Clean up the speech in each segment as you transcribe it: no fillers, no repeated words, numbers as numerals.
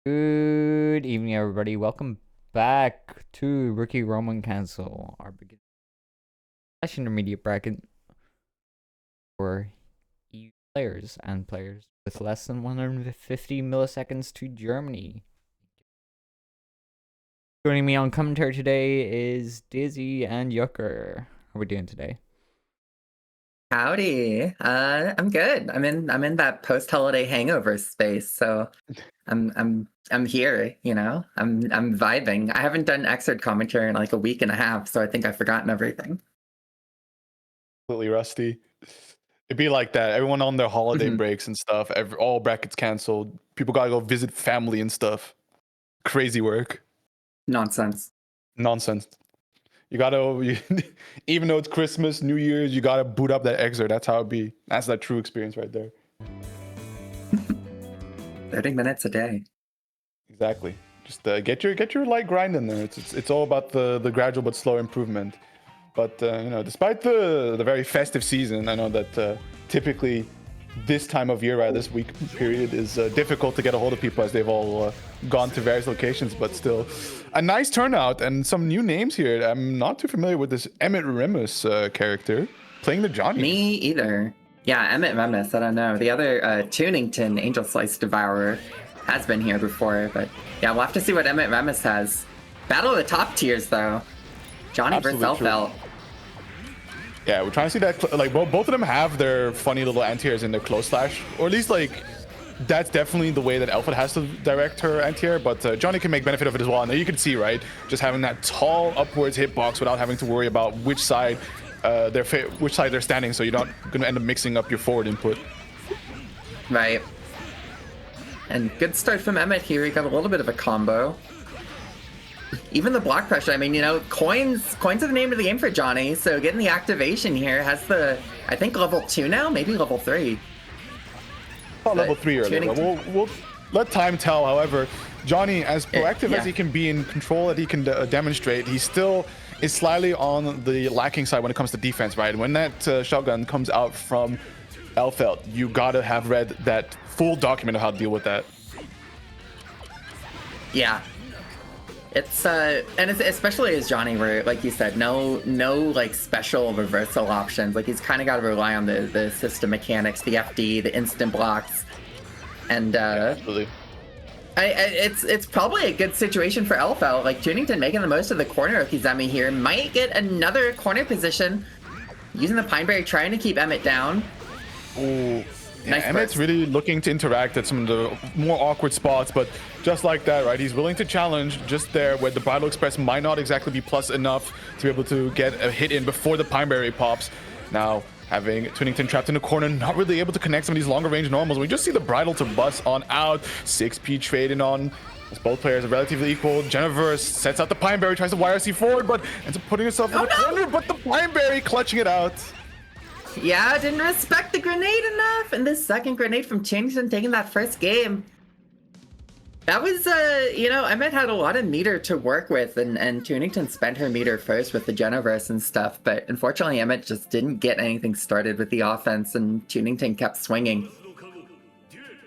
Good evening, everybody. Welcome back to Rookie Roman Cancel, our beginning intermediate bracket for EU players and players with less than 150 milliseconds to Germany. Joining me on commentary today is Dizzy and Yucker. How are we doing today? Howdy. I'm good. I'm in that post-holiday hangover space, so I'm here, you know. I'm vibing. I haven't done Xrd commentary in like a week and a half, so I think I've forgotten everything. Completely rusty. It'd be like that. Everyone on their holiday breaks and stuff. All brackets canceled. People gotta go visit family and stuff. Crazy work. Nonsense. Nonsense. You gotta, even though it's Christmas, New Year's, you gotta boot up that Xrd. That's how it be. That's that true experience right there. 30 minutes a day. Exactly. Just get your light grind in there. It's all about the gradual but slow improvement. But you know, despite the very festive season, I know that typically this time of year, right, this week period is difficult to get a hold of people as they've all gone to various locations. But still, a nice turnout and some new names here. I'm not too familiar with this Emmett Remus character playing the Johnny. Me either. Yeah, Emmett Remus, I don't know. The other Tunington Angel Slice Devourer has been here before, but yeah, we'll have to see what Emmett Remus has. Battle of the top tiers, though. Johnny versus Elfelt. Yeah, we're trying to see that, like, both of them have their funny little anti-airs in their close slash, or at least, like, that's definitely the way that Elfelt has to direct her anti-air, but Johnny can make benefit of it as well. And there you can see, right, just having that tall upwards hitbox without having to worry about which side they're standing, so you're not going to end up mixing up your forward input. Right. And good start from Emmett here. He got a little bit of a combo. Even the block pressure, I mean, you know, coins are the name of the game for Johnny, so getting the activation here has the, I think, level 2 now, maybe level 3. Oh, level 3 earlier. We'll let time tell. However, Johnny, as proactive as he can be in control that he can demonstrate, he still is slightly on the lacking side when it comes to defense, right? When that shotgun comes out from Elfelt, you gotta have read that full document of how to deal with that. Yeah. It's and it's especially as Johnny, where, like you said, no like special reversal options. Like, he's kind of got to rely on the system mechanics, the FD, the instant blocks, and absolutely. It's probably a good situation for Elfelt. Like, Tunington making the most of the corner of Kizemi here, might get another corner position, using the Pineberry, trying to keep Emmett down. Ooh. Yeah, Nice Emmett's really looking to interact at some of the more awkward spots, but just like that, right? He's willing to challenge just there where the Bridal Express might not exactly be plus enough to be able to get a hit in before the Pineberry pops. Now, having Tunington trapped in the corner, not really able to connect some of these longer range normals. We just see the Bridal to bust on out. 6P trading on, as both players are relatively equal. Jennifer sets out the Pineberry, tries to YRC forward, but ends up putting herself in the corner, but the Pineberry clutching it out. Yeah, didn't respect the grenade enough, and this second grenade from Tunington taking that first game. That was, you know, Emmett had a lot of meter to work with, and Tunington spent her meter first with the Genoverse and stuff, but unfortunately Emmett just didn't get anything started with the offense, and Tunington kept swinging.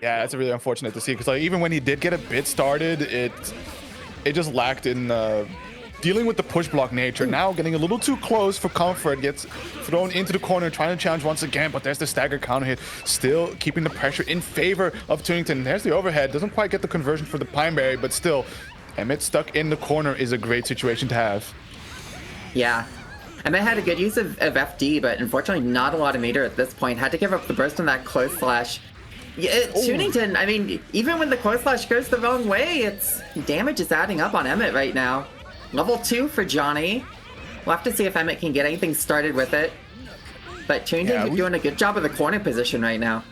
Yeah, that's really unfortunate to see, because like, even when he did get a bit started, it just lacked in dealing with the push block nature. Now getting a little too close for comfort, gets thrown into the corner, trying to challenge once again, but there's the stagger counter hit, still keeping the pressure in favor of Tunington. There's the overhead, doesn't quite get the conversion for the Pineberry, but still, Emmett stuck in the corner is a great situation to have. Yeah. Emmett had a good use of FD, but unfortunately not a lot of meter at this point. Had to give up the burst on that close slash. Yeah, Tunington, I mean, even when the close slash goes the wrong way, it's damage is adding up on Emmett right now. Level 2 for Johnny. We'll have to see if Emmett can get anything started with it. But Tunington's doing a good job of the corner position right now.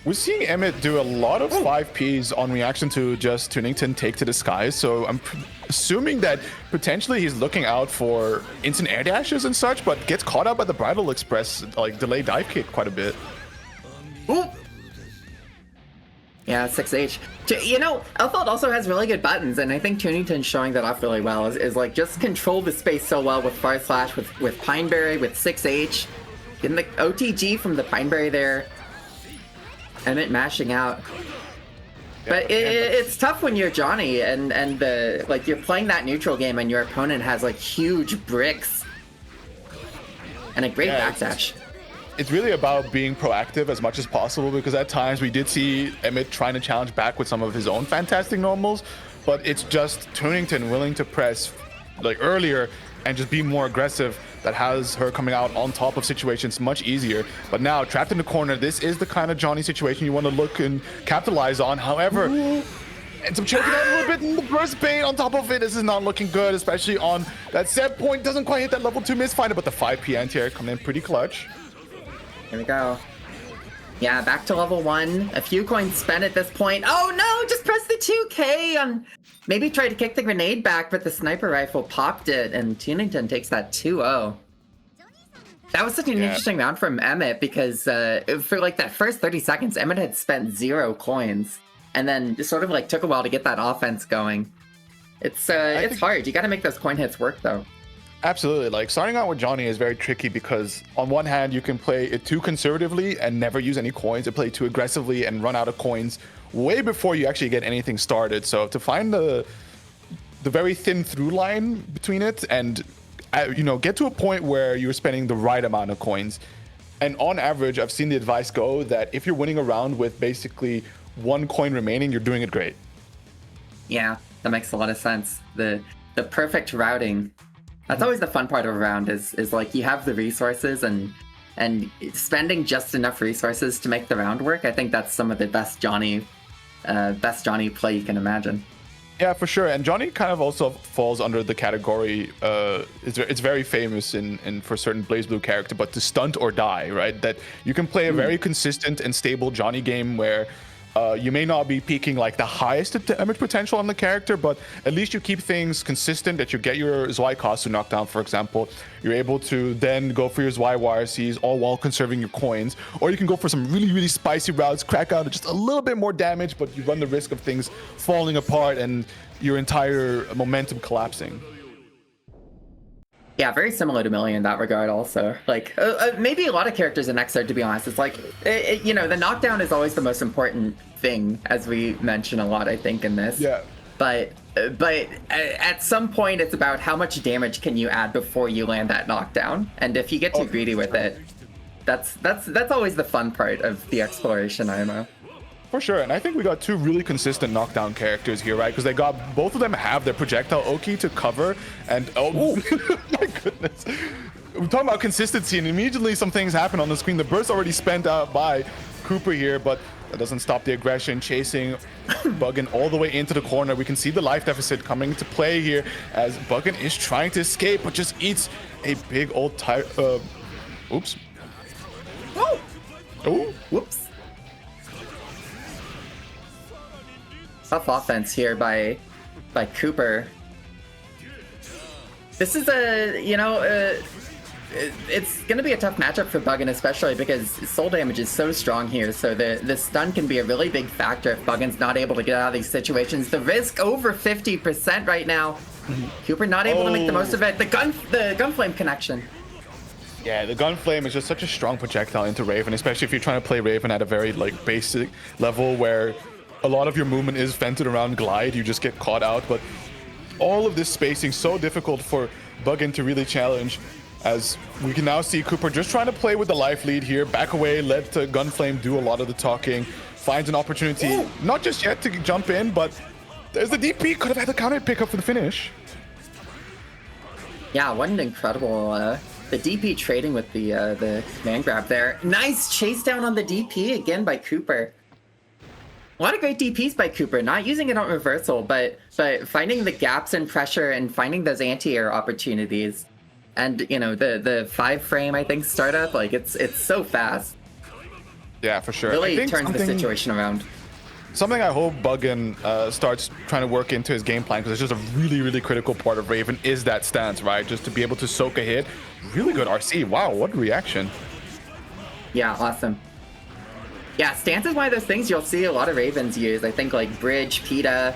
We're seeing Emmett do a lot of 5Ps on reaction to just Tunington take to the skies, so I'm assuming that potentially he's looking out for instant air dashes and such, but gets caught out by the Bridal Express, like, delay dive kick quite a bit. Ooh. Yeah, 6H. You know, Elfelt also has really good buttons, and I think Tunington's showing that off really well. Is like, just control the space so well with Far Slash, with Pineberry, with 6H. Getting the OTG from the Pineberry there. Emmett mashing out. But it's tough when you're Johnny and like you're playing that neutral game and your opponent has like huge bricks and a great backdash. It's really about being proactive as much as possible, because at times we did see Emmett trying to challenge back with some of his own fantastic normals, but it's just Tunington willing to press like earlier and just be more aggressive that has her coming out on top of situations much easier. But now trapped in the corner, this is the kind of Johnny situation you want to look and capitalize on. However, ends up choking out a little bit in the burst bait. On top of it, this is not looking good, especially on that set point. Doesn't quite hit that level 2 misfinder, but the 5P anti-air coming in pretty clutch. Here we go. Yeah, back to level 1. A few coins spent at this point. Oh no, just press the 2K on... Maybe try to kick the grenade back, but the sniper rifle popped it, and Tunington takes that 2-0. That was such an interesting round from Emmett, because for like that first 30 seconds, Emmett had spent 0 coins, and then just sort of like took a while to get that offense going. It's hard. You got to make those coin hits work, though. Absolutely. Like, starting out with Johnny is very tricky, because on one hand you can play it too conservatively and never use any coins, or play too aggressively and run out of coins way before you actually get anything started. So to find the very thin through line between it and get to a point where you're spending the right amount of coins. And on average, I've seen the advice go that if you're winning a round with basically 1 coin remaining, you're doing it great. Yeah, that makes a lot of sense. The perfect routing. That's always the fun part of a round, is like you have the resources and spending just enough resources to make the round work. I think that's some of the best Johnny play you can imagine. Yeah, for sure. And Johnny kind of also falls under the category, it's very famous in for certain BlazBlue character, but to stunt or die, right? That you can play a very consistent and stable Johnny game where you may not be peaking like the highest damage potential on the character, but at least you keep things consistent, that you get your Zweikasu knockdown, for example. You're able to then go for your Zwei YRCs, all while conserving your coins. Or you can go for some really, really spicy routes, crack out just a little bit more damage, but you run the risk of things falling apart and your entire momentum collapsing. Yeah, very similar to Millie in that regard also. Like, maybe a lot of characters in Xrd, to be honest. It's like, the knockdown is always the most important thing, as we mention a lot, I think, in this. Yeah. But at some point, it's about how much damage can you add before you land that knockdown. And if you get too greedy with it, that's always the fun part of the exploration IMO. For sure, and I think we got 2 really consistent knockdown characters here, right? Because they got, both of them have their projectile Oki to cover, and oh my goodness. We're talking about consistency, and immediately some things happen on the screen. The burst already spent out by Cooper here, but that doesn't stop the aggression, chasing Buggin all the way into the corner. We can see the life deficit coming into play here as Buggin is trying to escape, but just eats a big old tire. Oops. Oh! Oh! Whoops. Tough offense here by Cooper. This is it's gonna be a tough matchup for Buggin, especially because soul damage is so strong here. So the stun can be a really big factor if Buggin's not able to get out of these situations. The risk over 50% right now. Cooper not able to make the most of it. The gunflame connection. Yeah, the Gunflame is just such a strong projectile into Raven, especially if you're trying to play Raven at a very like basic level where a lot of your movement is vented around glide. You just get caught out, but all of this spacing so difficult for Buggin to really challenge, as we can now see Cooper just trying to play with the life lead here, back away, let Gunflame do a lot of the talking, finds an opportunity, not just yet to jump in, but there's the DP, could have had the counter pick up for the finish. Yeah, what an incredible, the DP trading with the command grab there. Nice chase down on the DP again by Cooper. A lot of great DPs by Cooper, not using it on reversal, but finding the gaps in pressure and finding those anti-air opportunities. And, the 5 frame, I think, startup, like, it's so fast. Yeah, for sure. Really turns the situation around. Something I hope Buggin starts trying to work into his game plan, because it's just a really, really critical part of Raven, is that stance, right? Just to be able to soak a hit. Really good RC. Wow, what a reaction. Yeah, awesome. Yeah, stance is one of those things you'll see a lot of Ravens use. I think like Bridge, PETA,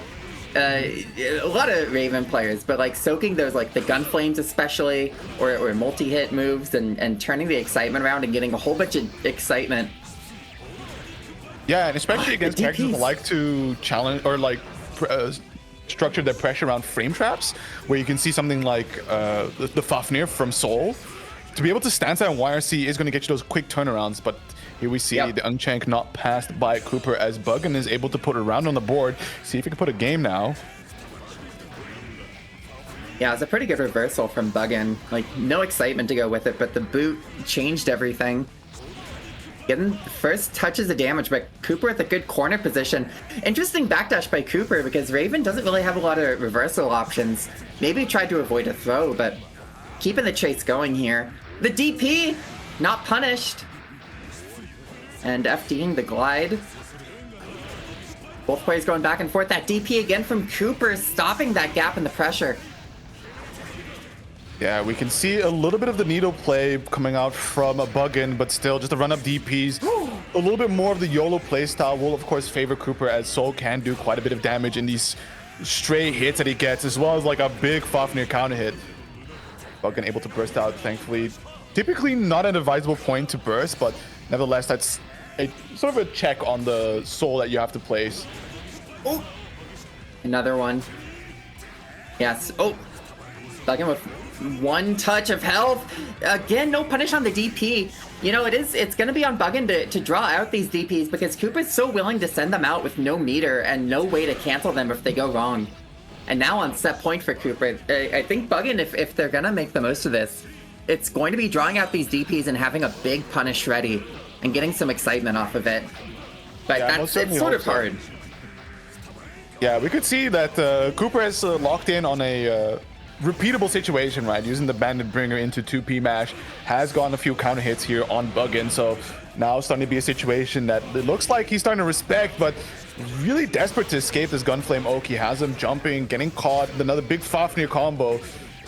a lot of Raven players, but like soaking those, like the Gunflames especially, or multi-hit moves and turning the excitement around and getting a whole bunch of excitement. Yeah, and especially against characters who DPs. like to challenge or like structure their pressure around frame traps, where you can see something like the Fafnir from Seoul. To be able to stand there on YRC is going to get you those quick turnarounds, but here we see the Unchank not passed by Cooper as Buggen is able to put a round on the board. See if he can put a game now. Yeah, it's a pretty good reversal from Buggen. Like, no excitement to go with it, but the boot changed everything. Getting first touches of damage, but Cooper with a good corner position. Interesting backdash by Cooper because Raven doesn't really have a lot of reversal options. Maybe he tried to avoid a throw, but keeping the chase going here. The DP, not punished. And FDing the glide. Both players going back and forth. That DP again from Cooper, stopping that gap in the pressure. Yeah, we can see a little bit of the needle play coming out from a Buggen, but still just a run up DPs. A little bit more of the YOLO playstyle will, of course, favor Cooper, as Soul can do quite a bit of damage in these stray hits that he gets, as well as like a big Fafnir counter hit. Buggen able to burst out, thankfully. Typically not an advisable point to burst, but nevertheless, that's a sort of a check on the Soul that you have to place. Oh, another one. Yes. Oh, Buggen with one touch of health. Again, no punish on the DP. You know, it's going to be on Buggen to draw out these DPs because Cooper's so willing to send them out with no meter and no way to cancel them if they go wrong. And now on set point for Cooper, I think Buggen, if they're going to make the most of this, it's going to be drawing out these DPs and having a big punish ready and getting some excitement off of it. But Yeah, it's sort of hard. Yeah, we could see that Cooper has locked in on a repeatable situation, right? Using the Bandit Bringer into 2P mash, has gotten a few counter hits here on Buggen, so now starting to be a situation that it looks like he's starting to respect, but really desperate to escape this Gunflame Oak. He has him jumping, getting caught, another big Fafnir combo.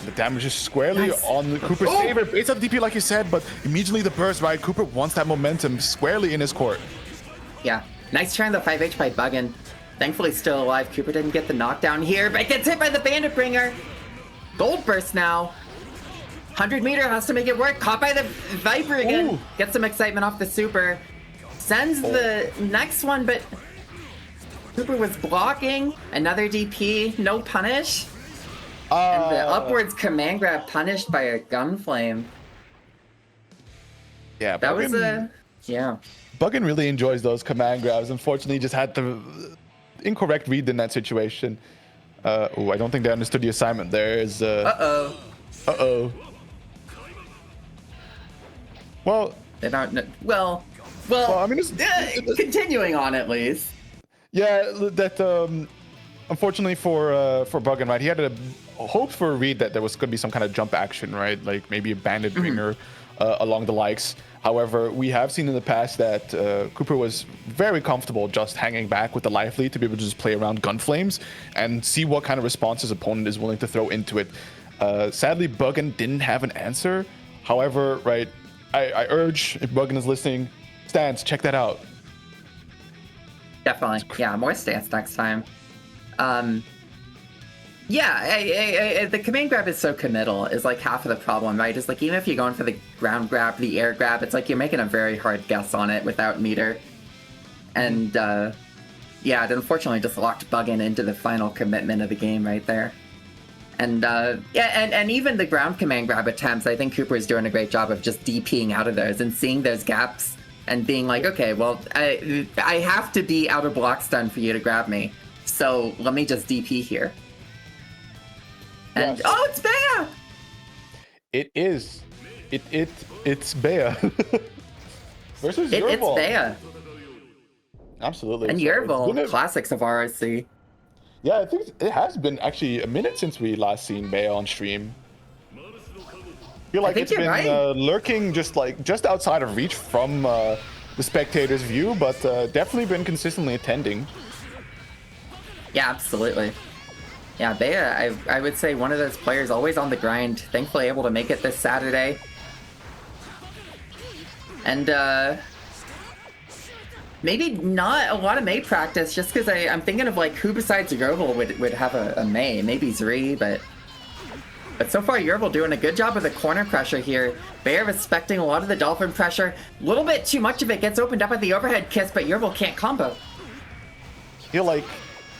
The damage is squarely on Cooper's favor. It's up DP like you said, but immediately the burst, right? Cooper wants that momentum squarely in his court. Yeah, nice try on the 5H by Buggen. Thankfully still alive. Cooper didn't get the knockdown here, but gets hit by the Bandit Bringer. Gold burst now. 100 meter has to make it work. Caught by the Viper again. Ooh. Gets some excitement off the super. Sends the next one, but Cooper was blocking. Another DP, no punish. And the upwards command grab punished by a Gunflame. Yeah, That was a... Yeah. Buggen really enjoys those command grabs. Unfortunately, just had the incorrect read in that situation. Oh, I don't think they understood the assignment there. Is Uh-oh. Well, They don't... Well, I mean, continuing on at least. yeah, that unfortunately for Buggen, right? He had a hope for a read that there was going to be some kind of jump action, right? Like maybe a Bandit Bringer along the likes. However, we have seen in the past that Cooper was very comfortable just hanging back with the life lead to be able to just play around Gunflames and see what kind of response his opponent is willing to throw into it. Sadly, Buggen didn't have an answer. However, right, I urge, if Buggen is listening, Stance, check that out. Definitely. Yeah, more stance next time. Yeah, the command grab is so committal is like half of the problem, right? It's like even if you're going for the ground grab, the air grab, it's like you're making a very hard guess on it without meter. And yeah, it unfortunately just locked Buggen into the final commitment of the game right there. And yeah, and even the ground command grab attempts, I think Cooper is doing a great job of just DPing out of those and seeing those gaps and being like, okay, well, I have to be out of block stun for you to grab me, so let me just DP here. And Yes. oh, it's Bea! It is. It's Bea versus It's Yervil. Bea. Absolutely. And So it's Yervil, been a- classics of RRC. Yeah, I think it has been actually a minute since we last seen Bea on stream. I feel like think it's you're been right. lurking just outside of reach from the spectators' view, but definitely been consistently attending. Yeah, absolutely. Yeah, Bea, I would say one of those players always on the grind. Thankfully able to make it this Saturday. And maybe not a lot of Mei practice, just because I'm thinking of like who besides Yervil would have a Mei. Maybe Zri, but But so far, Yerbil doing a good job with the corner pressure here. Bear respecting a lot of the Dolphin pressure. A little bit too much of it gets opened up at the overhead kiss, but Yerbil can't combo. I feel like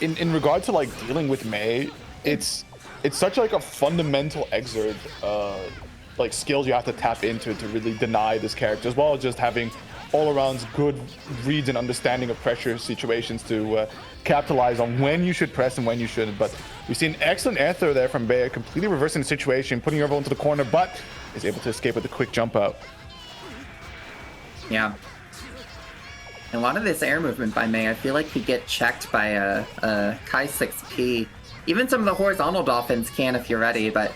in regard to like dealing with Mei, it's such like a fundamental Xrd like skills you have to tap into to really deny this character, as well as just having all around good reads and understanding of pressure situations to capitalize on when you should press and when you shouldn't. But we see an excellent air throw there from Bayer, completely reversing the situation, putting Yerbil into the corner, but is able to escape with a quick jump out. Yeah. A lot of this air movement by Mei, I feel like could get checked by a Kai 6P. Even some of the horizontal Dolphins can if you're ready, but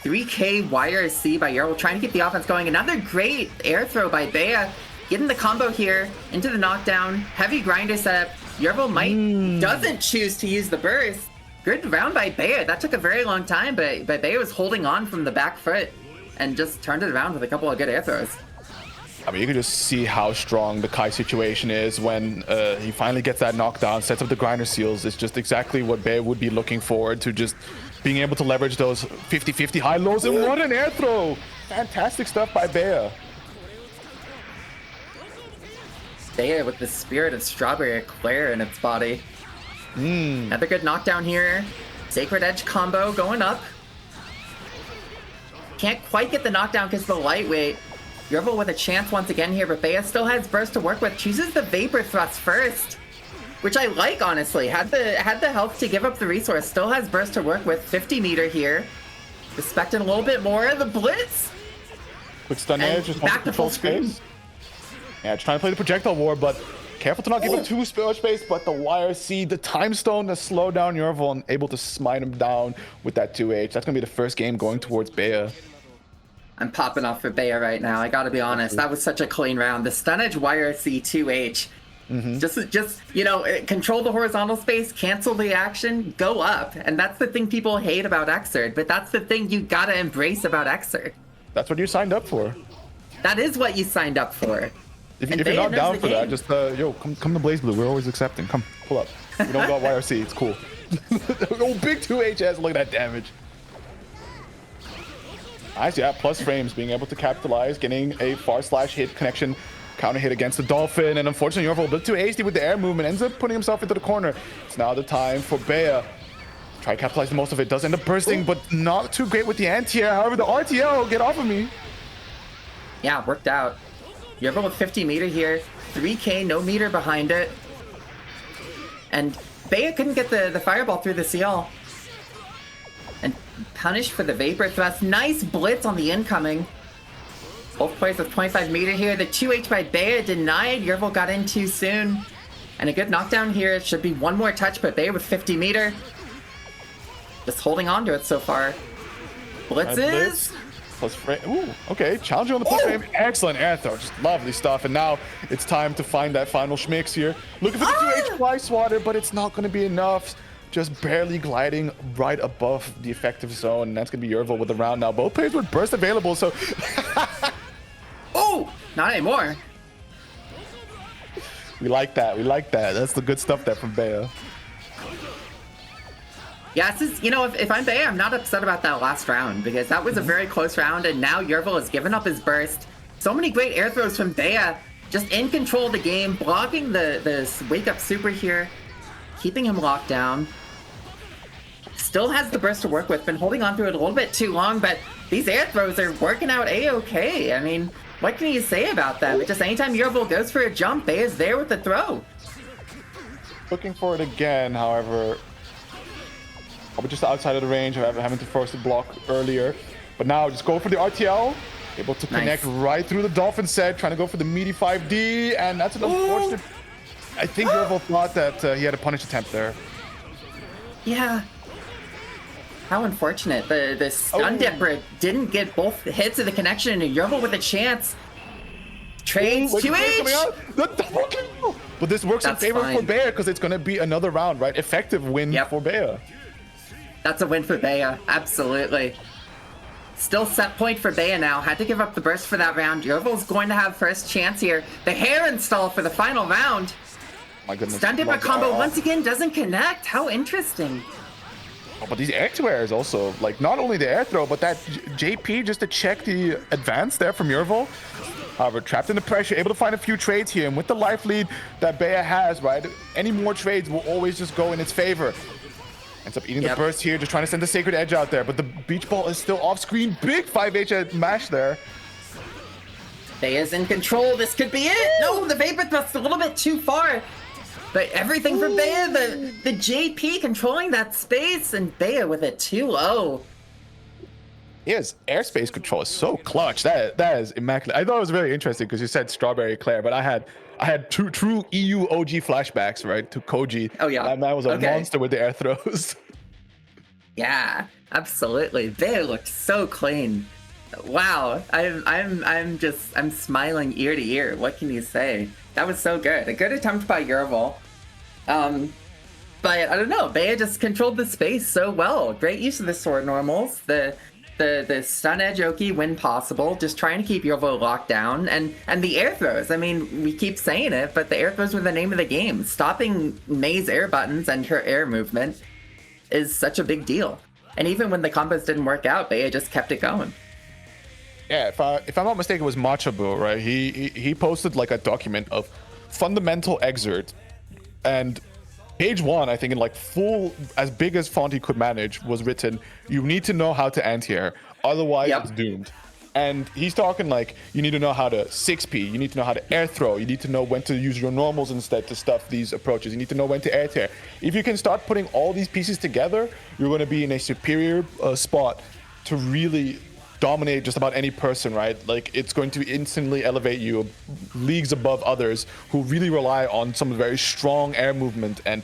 3K YRC by Yerbil trying to keep the offense going. Another great air throw by Bea, getting the combo here into the knockdown. Heavy grinder setup. Yerbil doesn't choose to use the burst. Good round by Bea. That took a very long time, but Bea was holding on from the back foot and just turned it around with a couple of good air throws. I mean, you can just see how strong the Kai situation is when he finally gets that knockdown, sets up the grinder seals. It's just exactly what Bea would be looking forward to, just being able to leverage those 50-50 high lows. And what an air throw! Fantastic stuff by Bea. Bea with the spirit of strawberry eclair in its body. Another good knockdown here. Sacred Edge combo going up. Can't quite get the knockdown because of the lightweight. Yerbil with a chance once again here, but Bea still has burst to work with. Chooses the Vapor Thrust first, which I like, honestly. Had the health to give up the resource. Still has burst to work with. 50 meter here. Respecting a little bit more. The Blitz. Quick stun edge, just back to full space. Yeah, just trying to play the projectile war, but careful to not give up too much space. But the YRC, the time stone to slow down Yerbil and able to smite him down with that 2H. That's gonna be the first game going towards Bea. I'm popping off for Bea right now. I gotta be honest. That was such a clean round. The stun edge YRC 2H. Just you know, control the horizontal space, cancel the action, go up. And that's the thing people hate about Xrd, but that's the thing you gotta embrace about Xrd. That's what you signed up for. That is what you signed up for. If you're not down for that, just yo, come to Blaze Blue. We're always accepting. Come, pull up. We don't got YRC. It's cool. Oh, big 2HS. Look at that damage. Nice, yeah. Plus frames, being able to capitalize, getting a far slash hit connection, counter hit against the Dolphin, and unfortunately, Yerbil a bit too hasty with the air movement, ends up putting himself into the corner. It's now the time for Bea. Try to capitalize the most of it. Does end up bursting, but not too great with the anti-air. However, the RTL, get off of me. Yeah, worked out. Yerbil with 50 meter here. 3K, no meter behind it. And Bea couldn't get the fireball through the seal. And punished for the Vapor Thrust. Nice blitz on the incoming. Both players with 25 meter here. The 2H by Bea denied. Yerbil got in too soon. And a good knockdown here. It should be one more touch, but Bea with 50 meter. Just holding on to it so far. Blitzes. Plus frame. Ooh, okay. Challenging on the plus frame. Excellent air throw. Just lovely stuff. And now it's time to find that final schmicks here. Looking for the 2H fly swatter, but it's not going to be enough. Just barely gliding right above the effective zone. And that's going to be Yerbil with the round now. Both players with burst available, so... Oh! Not anymore. We like that. We like that. That's the good stuff there from Bea. Yeah, this is, you know, if I'm Bea, I'm not upset about that last round because that was a very close round, and now Yerbil has given up his burst. So many great air throws from Bea, just in control of the game, blocking the wake up super here, keeping him locked down. Still has the burst to work with, been holding on to it a little bit too long, but these air throws are working out a-okay. I mean, what can you say about that? But just anytime Yerbil goes for a jump, Bea's there with the throw. Looking for it again, however. Probably just outside of the range of having to force the block earlier. But now just go for the RTL. Able to connect right through the Dolphin set. Trying to go for the meaty 5D. And that's an unfortunate... I think Yerbil thought that he had a punish attempt there. Yeah. How unfortunate. The stun dipper didn't get both hits of the connection, and Yerbil with a chance. Trades 2H! The double kill! But this works in favor for Bea because it's going to be another round, right? Effective win for Bea. That's a win for Bea, absolutely. Still set point for Bea now. Had to give up the burst for that round. Yerbil's going to have first chance here. The hair install for the final round. My goodness. Stun dipper combo once again doesn't connect. How interesting. Oh, but these air to airs also, like not only the air throw, but that JP just to check the advance there from Yervo. However, trapped in the pressure, able to find a few trades here, and with the life lead that Bea has, right, any more trades will always just go in its favor. Ends up eating the burst here, just trying to send the Sacred Edge out there, but the beach ball is still off screen. Big 5H at Mash there. Bea is in control. This could be it. No, the Vapor Thrust's a little bit too far. But everything for Bea, the JP controlling that space, and Bea with it too low. His airspace control is so clutch. That is immaculate. I thought it was very interesting because you said Strawberry Claire, but I had true EU OG flashbacks, right, to Koji. Oh yeah, that man was a monster with the air throws. Yeah, absolutely. Bea looked so clean. Wow, I'm smiling ear to ear. What can you say? That was so good. A good attempt by Yervil. But I don't know. Bea just controlled the space so well. Great use of the sword normals. The stun edge Oki when possible, just trying to keep Yervo locked down, and the air throws. I mean, we keep saying it, but the air throws were the name of the game. Stopping May's air buttons and her air movement is such a big deal. And even when the combos didn't work out, Bea just kept it going. Yeah, if I'm not mistaken, it was Machabu, right? He posted like a document of fundamental Xrd, and page 1, I think in like full, as big as font he could manage, was written, you need to know how to anti-air, otherwise it's doomed. And he's talking like, you need to know how to 6P, you need to know how to air throw, you need to know when to use your normals instead to stuff these approaches, you need to know when to air tear. If you can start putting all these pieces together, you're going to be in a superior spot to really dominate just about any person, right? Like, it's going to instantly elevate you leagues above others who really rely on some very strong air movement. And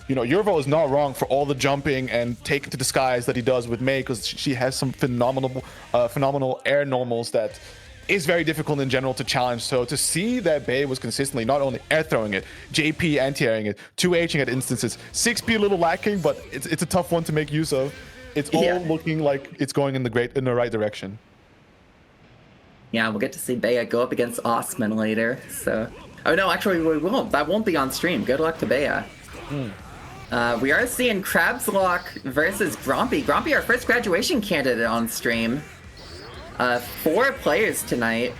you know, Yervo is not wrong for all the jumping and take to the skies that he does with May, because she has some phenomenal air normals that is very difficult in general to challenge. So to see that Bea was consistently not only air throwing it, JP anti-airing it, 2Hing at instances, 6P a little lacking, but it's a tough one to make use of. It's all looking like it's going in the right direction. Yeah, we'll get to see Bea go up against Osman later. So, oh no, actually we won't. That won't be on stream. Good luck to Bea. We are seeing Crabslock versus Grompy. Grompy, our first graduation candidate on stream. 4 players tonight.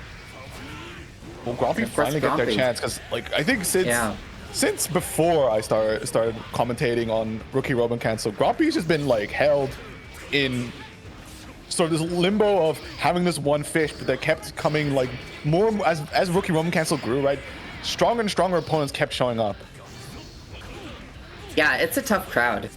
Well, Grompy finally get their chance, because like I think since before I started commentating on Rookie Roman Cancel, Grompy's just been like held in sort of this limbo of having this one fish, but they kept coming like more as Rookie Roman Cancel grew, right? Stronger and stronger opponents kept showing up. Yeah, it's a tough crowd.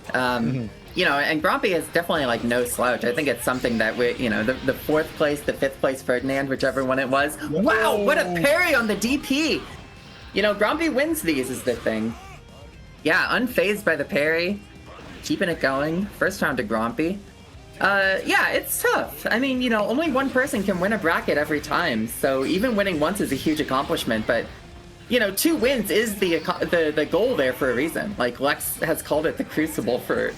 You know, and Grompy is definitely like no slouch. I think it's something that we, you know, the 4th place, the 5th place Ferdinand, whichever one it was. Whoa. Wow, what a parry on the DP! You know, Grompy wins these is the thing. Yeah, unfazed by the parry, keeping it going. First round to Grompy. Yeah, it's tough. I mean, you know, only one person can win a bracket every time, so even winning once is a huge accomplishment, but you know, 2 wins is the goal there for a reason. Like, Lex has called it the Crucible for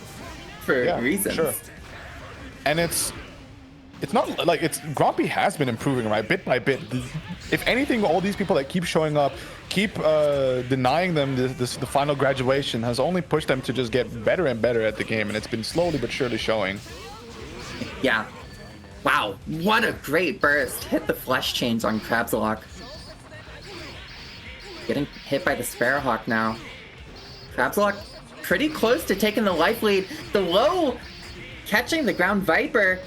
reasons. Sure. And it's not like Grompy has been improving, right, bit by bit. If anything, all these people that keep showing up, keep denying them the final graduation, has only pushed them to just get better and better at the game, and it's been slowly but surely showing. Yeah. Wow, what a great burst. Hit the flesh chains on Crabslock. Getting hit by the Sparrowhawk now. Crabslock pretty close to taking the life lead. The low catching the ground Viper,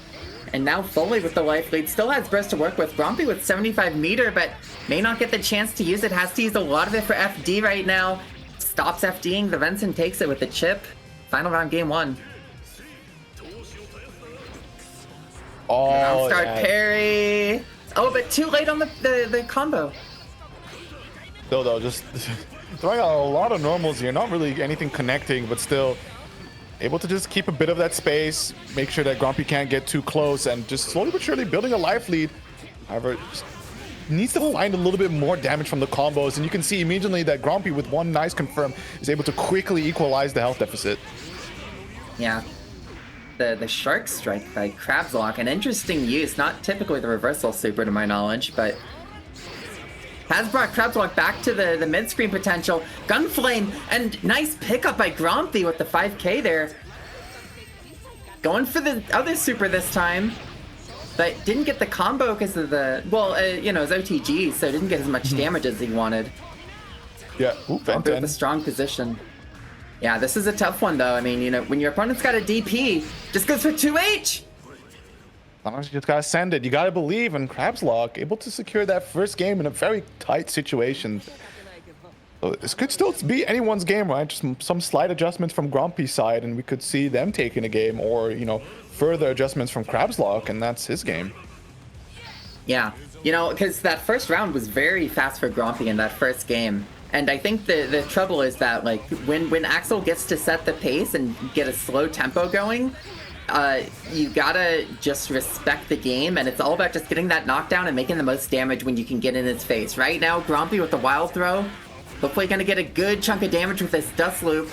and now Foley with the life lead. Still has burst to work with. Grompy with 75 meter, but may not get the chance to use it. Has to use a lot of it for FD right now. Stops FDing. The Venson takes it with the chip. Final round, game 1. Oh, start parry. Oh, but too late on the combo. Still though, just throwing out a lot of normals here, not really anything connecting, but still able to just keep a bit of that space, make sure that Grompy can't get too close, and just slowly but surely building a life lead. However, needs to find a little bit more damage from the combos, and you can see immediately that Grompy with one nice confirm is able to quickly equalize the health deficit. Yeah. The Shark Strike by Crabslock, an interesting use, not typically the reversal super to my knowledge, but has brought Crabslock back to the mid-screen potential. Gunflame, and nice pickup by Grompy with the 5k there. going for the other super this time, but didn't get the combo because of the, well, you know, it was OTG, so didn't get as much damage as he wanted. Yeah, ooh, With a strong position. Yeah, this is a tough one though. I mean, you know, when your opponent's got a DP, just goes for 2H. Sometimes you just gotta send it. You gotta believe, and Crabslock able to secure that first game in a very tight situation. So this could still be anyone's game, right? Just some slight adjustments from Grumpy's side, and we could see them taking a game, or you know, further adjustments from Crabslock, and that's his game. Yeah, you know, because that first round was very fast for Grumpy in that first game. And I think the trouble is that, like, when Axel gets to set the pace and get a slow tempo going, you gotta just respect the game, and it's all about just getting that knockdown and making the most damage when you can get in his face. Right now, Grumpy with the wild throw, hopefully gonna get a good chunk of damage with this dust loop.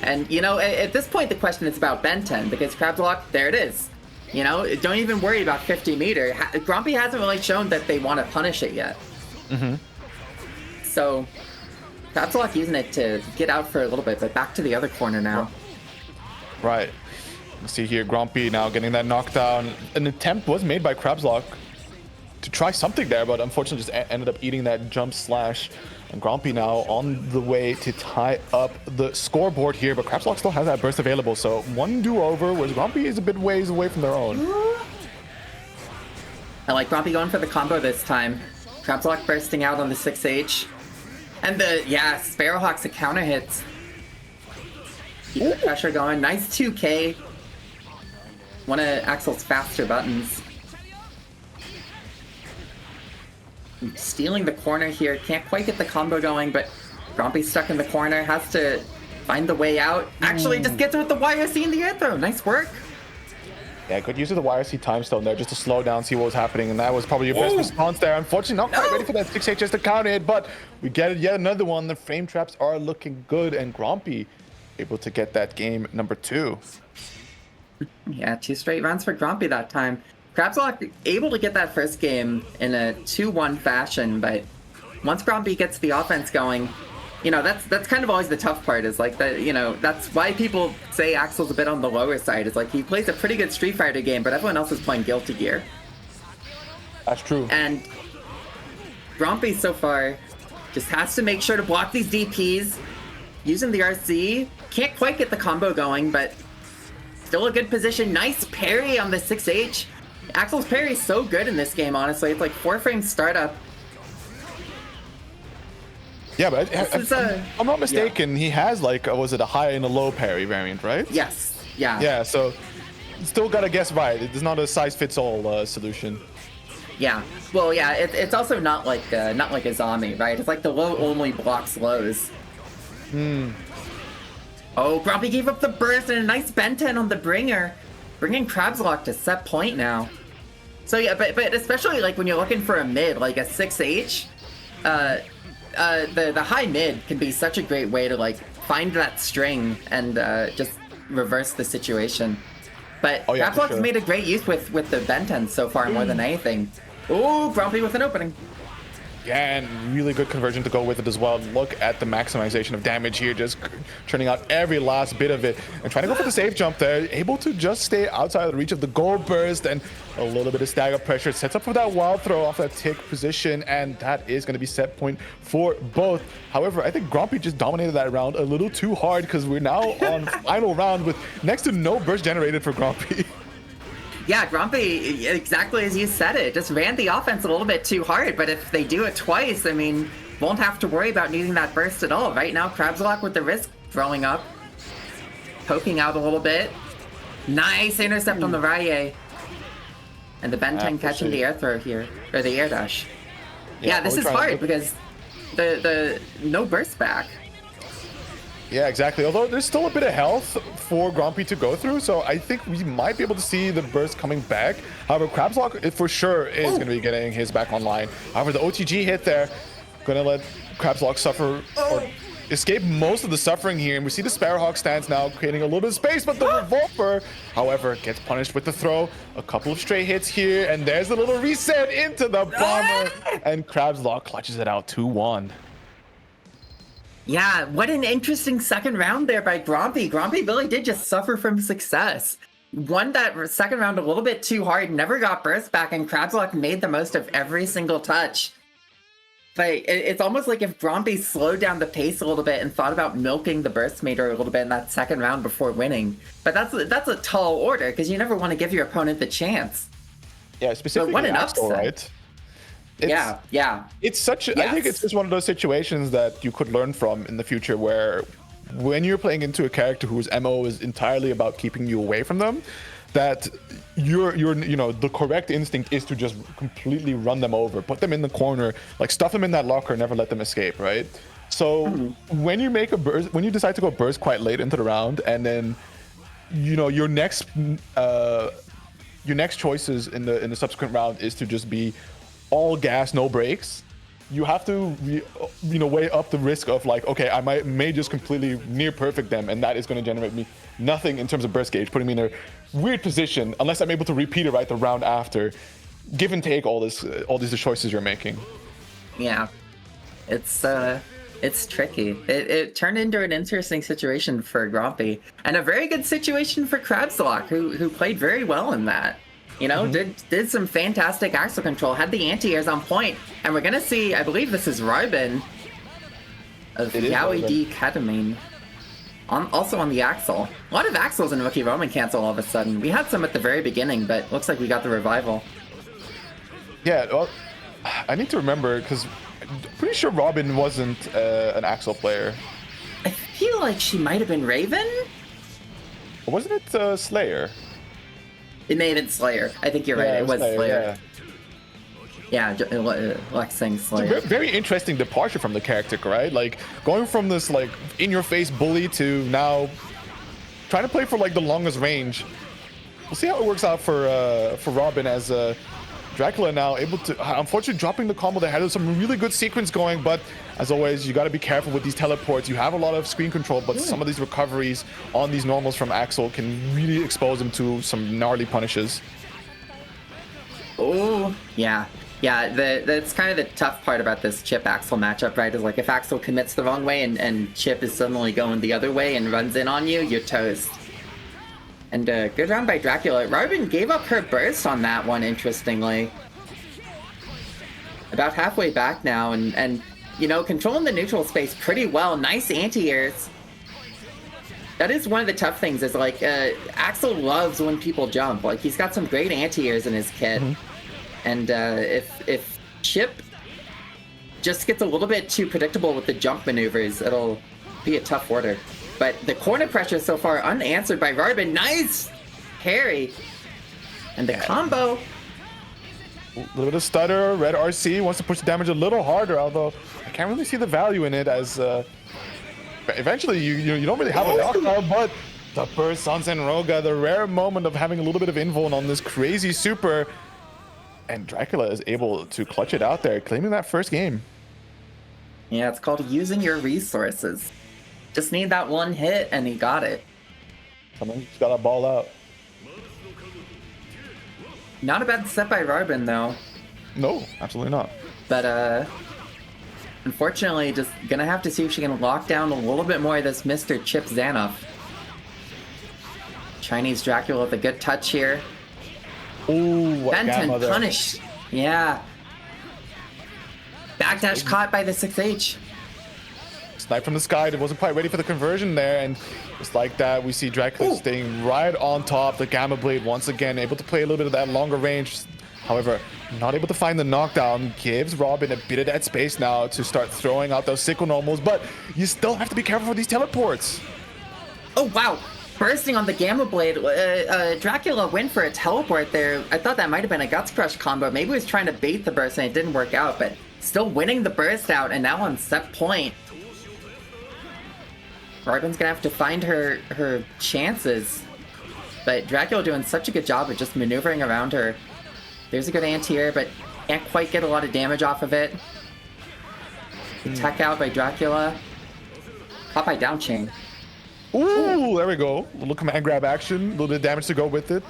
And, you know, at this point, the question is about Ben 10, because Crabslock, there it is. You know, don't even worry about 50 meter. Grumpy hasn't really shown that they want to punish it yet. Mm-hmm. So, Crabslock using it to get out for a little bit, but back to the other corner now. Right. You see here, Grumpy now getting that knockdown. An attempt was made by Crabslock to try something there, but unfortunately just ended up eating that jump slash. And Grumpy now on the way to tie up the scoreboard here, but Crabslock still has that burst available, so one do-over, whereas Grumpy is a bit ways away from their own. I like Grumpy going for the combo this time. Crabslock bursting out on the 6H. And yeah, Sparrowhawk's a counter hits. Keep the pressure going. Nice 2K. One of Axel's faster buttons. Stealing the corner here. Can't quite get the combo going, but Grumpy's stuck in the corner. Has to find the way out. Actually, just gets it with the YRC in the air throw. Nice work. Yeah, good use of the YRC time stone there just to slow down, see what was happening, and that was probably your best response there. Unfortunately, not quite ready for that 6H just to counter it, but we get yet another one. The frame traps are looking good, and Grumpy able to get that game number 2. Yeah, 2 straight rounds for Grumpy that time. Crabslock able to get that first game in a 2-1 fashion, but once Grumpy gets the offense going, you know, that's kind of always the tough part, is like the, you know, that's why people say Axel's a bit on the lower side. It's like he plays a pretty good Street Fighter game, but everyone else is playing Guilty Gear. That's true. And Grumpy so far just has to make sure to block these DPs, using the RC. Can't quite get the combo going, but still a good position. Nice parry on the 6H. Axel's parry is so good in this game, honestly. It's like 4-frame startup. Yeah, but I'm not mistaken. Yeah. He has like, was it a high and a low parry variant, right? Yes. Yeah. Yeah. So still gotta guess right. It's not a size-fits-all solution. Yeah. Well, yeah. It's also not like a Zami, right? It's like the low only blocks lows. Oh, Grumpy gave up the burst and a nice Ben 10 on the bringer, bringing Crabslock to set point now. So yeah, but especially like when you're looking for a mid, like a 6H, the high mid can be such a great way to like find that string and just reverse the situation. But oh, yeah, Crabslock's made a great use with the Ben 10 so far more than anything. Ooh, Grumpy with an opening. Yeah, and really good conversion to go with it as well. Look at the maximization of damage here, just churning out every last bit of it. And trying to go for the safe jump there, able to just stay outside of the reach of the gold burst, and a little bit of stagger pressure. Sets up for that wild throw off that tick position, and that is going to be set point for both. However, I think Grumpy just dominated that round a little too hard, because we're now on final round with next to no burst generated for Grumpy. Yeah, Grumpy, exactly as you said it, just ran the offense a little bit too hard, but if they do it twice, I mean, won't have to worry about needing that burst at all. Right now, Crabslock with the risk throwing up, poking out a little bit. Nice intercept on the Rye. And the Ben 10 catching the air throw here, or the air dash. Yeah, this is hard because the no burst back. Yeah, exactly. Although there's still a bit of health for Grumpy to go through, so I think we might be able to see the burst coming back. However, Crabslock for sure is going to be getting his back online. However, the OTG hit there, going to let Crabslock suffer or escape most of the suffering here. And we see the Sparrowhawk stance now creating a little bit of space, but the Revolver, however, gets punished with the throw. A couple of stray hits here, and there's a little reset into the bomber, and Crabslock clutches it out 2-1. Yeah, what an interesting second round there by Grompy. Grompy really did just suffer from success. Won that second round a little bit too hard, never got burst back, and Crabslock made the most of every single touch. But it's almost like if Grompy slowed down the pace a little bit and thought about milking the burst meter a little bit in that second round before winning. But that's a tall order, because you never want to give your opponent the chance. Yeah, specifically what an Axel, upset. right? Yeah. It's such. I think it's just one of those situations that you could learn from in the future, where when you're playing into a character whose MO is entirely about keeping you away from them, that you're the correct instinct is to just completely run them over, put them in the corner, like stuff them in that locker, never let them escape, right? So when you make a burst, when you decide to go burst quite late into the round, and then your next choices in the subsequent round is to just be all gas, no brakes. You have to weigh up the risk of like, okay, I may just completely near perfect them, and that is going to generate me nothing in terms of burst gauge, putting me in a weird position unless I'm able to repeat it right the round after. Give and take all these choices you're making. Yeah, it's tricky. It turned into an interesting situation for Grompy, and a very good situation for Crabslock, who played very well in that. Did some fantastic axle control, had the anti-airs on point, and we're gonna see, I believe this is Rybin of Yaoi D Ketamine. Also on the axle. A lot of axles in Rookie Roman Cancel all of a sudden. We had some at the very beginning, but looks like we got the revival. Yeah, well, I need to remember, because I'm pretty sure Robin wasn't an axle player. I feel like she might have been Raven? Or wasn't it Slayer? It may have been Slayer. I think you're right. It was Slayer. Yeah, Lex saying Slayer. It's a very interesting departure from the character, right? Like going from this like in-your-face bully to now trying to play for like the longest range. We'll see how it works out for Robin, as Dracula now able to, unfortunately, dropping the combo. They had some really good sequence going, but as always, you got to be careful with these teleports. You have a lot of screen control, but some of these recoveries on these normals from Axel can really expose him to some gnarly punishes. Oh, yeah. That's kind of the tough part about this Chip Axel matchup, right? Is like if Axel commits the wrong way and Chip is suddenly going the other way and runs in on you, you're toast. And good round by Dracula. Rybin gave up her burst on that one, interestingly. About halfway back now, and controlling the neutral space pretty well. Nice anti-airs. That is one of the tough things, is like Axel loves when people jump. Like he's got some great anti-airs in his kit. And if Chip just gets a little bit too predictable with the jump maneuvers, it'll be a tough order. But the corner pressure so far unanswered by Rybin. Nice parry. And the combo. A little bit of stutter. Red RC wants to push the damage a little harder, although I can't really see the value in it, as eventually you don't really have a knockout, but the burst on Zenroga, the rare moment of having a little bit of invuln on this crazy super, and Dracula is able to clutch it out there, claiming that first game. Yeah, it's called using your resources. Just need that one hit, and he got it. Someone just got a ball out. Not a bad set by Rybin, though. No, absolutely not. But, unfortunately, just gonna have to see if she can lock down a little bit more of this Mr. Chip Zanoff. Chinese Dracula with a good touch here. Ooh, what Benton gamma there. punished. Yeah. Backdash caught by the 6H. Snipe from the sky. It wasn't quite ready for the conversion there, and just like that, we see Dracula staying right on top. The Gamma Blade once again able to play a little bit of that longer range. However, not able to find the knockdown. Gives Robin a bit of that space now to start throwing out those sickle normals, but you still have to be careful with these teleports. Oh, wow. Bursting on the Gamma Blade. Dracula went for a teleport there. I thought that might have been a Guts Crush combo. Maybe he was trying to bait the burst and it didn't work out, but still winning the burst out, and now on set point. Rybin's gonna have to find her chances. But Dracula doing such a good job of just maneuvering around her. There's a good anti-air, but can't quite get a lot of damage off of it. Tech out by Dracula. Caught by down chain. Ooh, there we go. A little command grab action, a little bit of damage to go with it.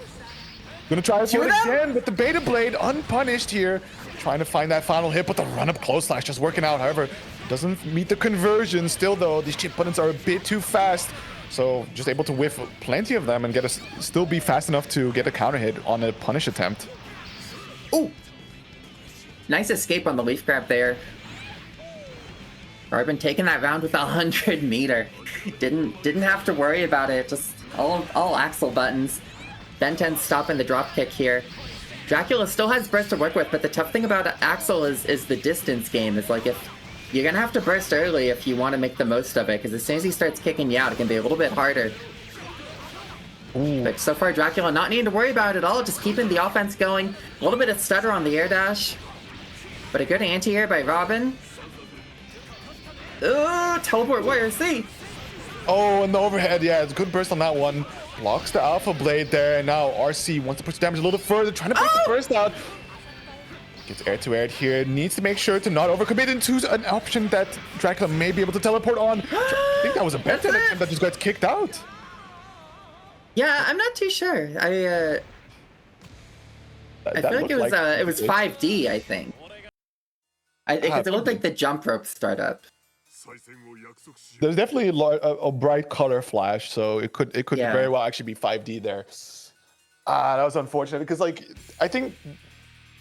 Gonna try to it again with the Beta Blade, unpunished here. Trying to find that final hit, but the run-up close slash just working out. However, doesn't meet the conversion. Still though, these chip buttons are a bit too fast. So just able to whiff plenty of them and get still be fast enough to get a counter hit on a punish attempt. Ooh! Nice escape on the leaf grab there. Arbin taking that round with 100 meter. Didn't have to worry about it. Just all Axel buttons. Ben 10 stopping the drop kick here. Dracula still has burst to work with, but the tough thing about Axel is the distance game. It's like if you're gonna have to burst early if you want to make the most of it, because as soon as he starts kicking you out, it can be a little bit harder. Ooh. But so far, Dracula not needing to worry about it at all, just keeping the offense going. A little bit of stutter on the air dash, but a good anti-air by Robin. Ooh, teleport warrior C. Oh, and the overhead, yeah, it's a good burst on that one. Blocks the Alpha Blade there, and now RC wants to push damage a little further, trying to break the burst out. Gets air to air here, needs to make sure to not overcommit into an option that Dracula may be able to teleport on. I think that was a better attempt that just got kicked out. Yeah, I'm not too sure. I feel like it was 5D, I think. Because it looked like the jump rope startup. There's definitely a bright color flash, so it could very well actually be 5D there. That was unfortunate because like I think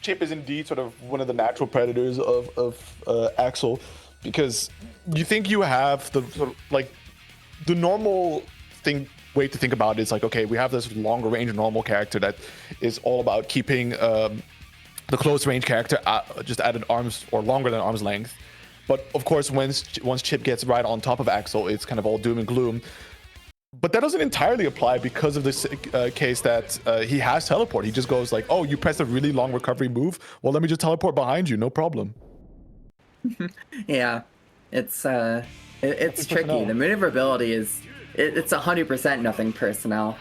Chip is indeed sort of one of the natural predators of Axel, because you think you have the sort of like the normal way to think about it is like, okay, we have this longer range normal character that is all about keeping the close range character just at an arm's or longer than arm's length. But of course, once Chip gets right on top of Axel, it's kind of all doom and gloom. But that doesn't entirely apply because of this case that he has teleport. He just goes like, oh, you pressed a really long recovery move? Well, let me just teleport behind you, no problem. Yeah, it's tricky. The maneuverability it's 100% nothing personnel.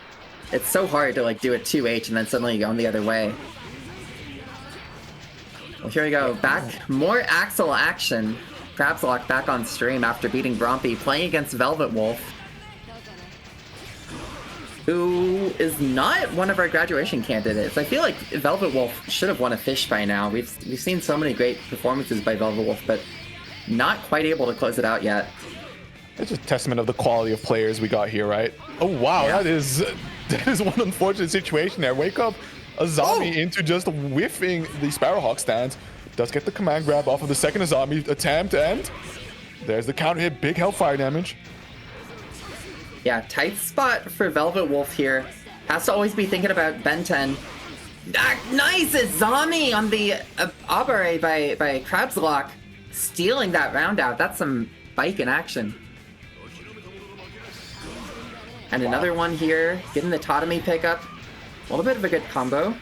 It's so hard to like do a 2H and then suddenly go the other way. Well, here we go. Back, more Axel action. Crabslock back on stream after beating Brompy, playing against Velvet Wolf, who is not one of our graduation candidates. I feel like Velvet Wolf should have won a fish by now. We've seen so many great performances by Velvet Wolf, but not quite able to close it out yet. It's a testament of the quality of players we got here, right? Oh wow, yeah. that is one unfortunate situation there. Wake up Azami into just whiffing the Sparrowhawk stance. Does get the command grab off of the second Azami attempt, and there's the counter hit, big Hellfire damage. Yeah, tight spot for Velvet Wolf here. Has to always be thinking about Ben 10. Nice Azami on the Abare by Crabslock, stealing that round out. That's some bike in action. And another one here, getting the Totomy pickup. A little bit of a good combo.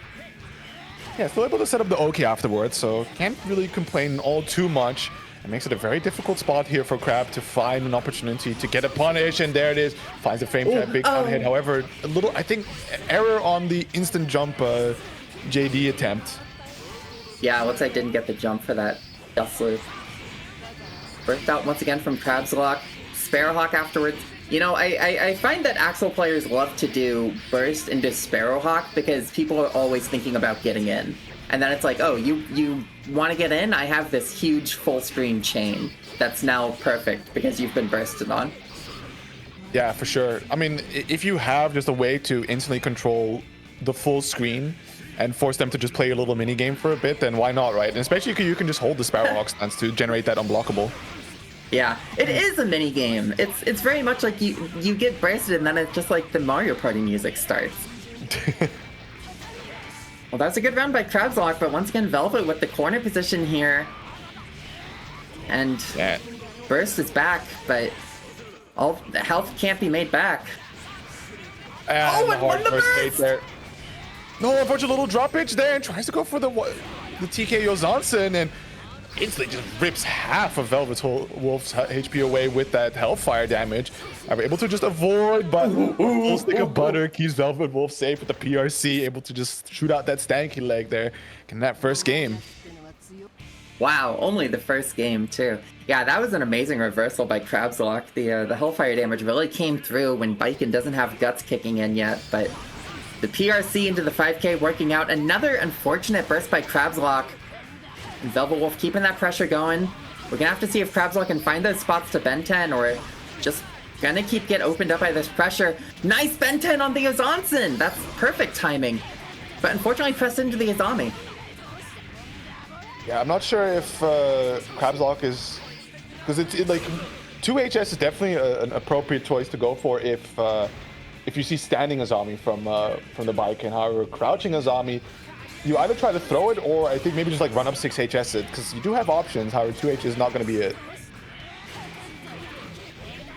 Yeah, still able to set up the OK afterwards, so can't really complain all too much. It makes it a very difficult spot here for Crab to find an opportunity to get a punish, and there it is. Finds a frame trap, big counter hit. However, a little, I think, error on the instant jump JD attempt. Yeah, looks like didn't get the jump for that dust loop. Burst out once again from Crabslock. Sparrowhawk afterwards. You know, I find that Axel players love to do burst into Sparrowhawk because people are always thinking about getting in. And then it's like, oh, you want to get in? I have this huge full screen chain that's now perfect because you've been bursted on. Yeah, for sure. I mean, if you have just a way to instantly control the full screen and force them to just play a little mini game for a bit, then why not, right? And especially you can just hold the Sparrowhawk stance to generate that unblockable. Yeah, it is a mini game. It's very much like you get bursted and then it's just like the Mario Party music starts. Well, that's a good round by Crabslock, but once again, Velvet with the corner position here. And Burst is back, but all the health can't be made back. And and won the burst! There. No, unfortunate little drop pitch there, and tries to go for the TKO Johnson, and instantly just rips half of Velvet Wolf's HP away with that Hellfire damage. I'm able to just avoid, but full stick of butter keeps Velvet Wolf safe with the PRC, able to just shoot out that stanky leg there in that first game. Wow, only the first game too. Yeah, that was an amazing reversal by Crabslock. The Hellfire damage really came through when Biken doesn't have guts kicking in yet, but the PRC into the 5k working out. Another unfortunate burst by Crabslock. Velvet Wolf keeping that pressure going. We're gonna have to see if Crabslock can find those spots to Ben 10 or just gonna get opened up by this pressure. Nice Ben 10 on the Azanson! That's perfect timing. But unfortunately pressed into the Azami. Yeah, I'm not sure if Crabslock is... Because it's like 2HS is definitely an appropriate choice to go for if you see standing Azami from the bike. And however, crouching Azami, you either try to throw it or I think maybe just like run up 6HS it, because you do have options. However, 2H is not going to be it.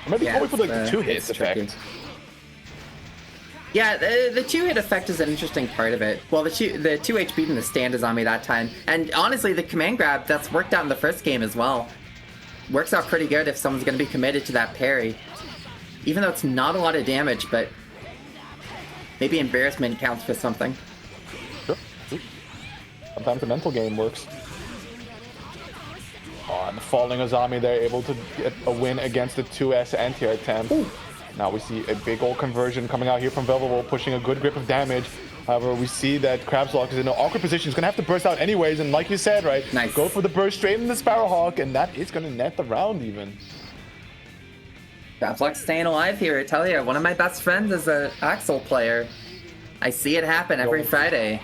Or maybe Yeah, go with like the 2-hit effect. Tricky. Yeah, the 2-hit effect is an interesting part of it. Well, the 2H beating the stand Azami that time. And honestly, the command grab, that's worked out in the first game as well. Works out pretty good if someone's going to be committed to that parry. Even though it's not a lot of damage, but maybe embarrassment counts for something. Sure. Sometimes the mental game works. Oh, and the falling Azami there, able to get a win against the 2S anti-air attempt. Ooh. Now we see a big old conversion coming out here from Velvet, pushing a good grip of damage. However, we see that Crabslock is in an awkward position. He's going to have to burst out anyways, and like you said, right? Nice. Go for the burst straight in the Sparrowhawk, and that is going to net the round even. Crabslock staying alive here, I tell you. One of my best friends is an Axel player. I see it happen every Friday.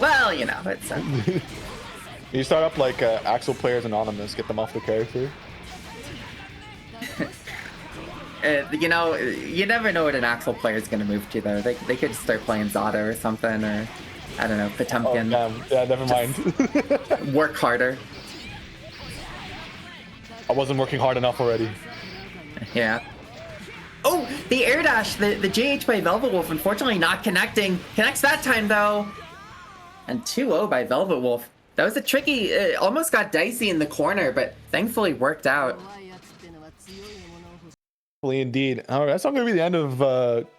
Well, you know, it's... You start up like Axel Players Anonymous, get them off the character. You know, you never know what an Axel player is going to move to, though. They could start playing Zada or something, or, I don't know, Potemkin. Oh, yeah, never mind. Work harder. I wasn't working hard enough already. Yeah. Oh, the air dash, the JH by Velvet Wolf, unfortunately not connecting. Connects that time, though. And 2-0 by Velvet Wolf. That was a tricky, almost got dicey in the corner, but thankfully worked out. Indeed. However, that's not going to be the end of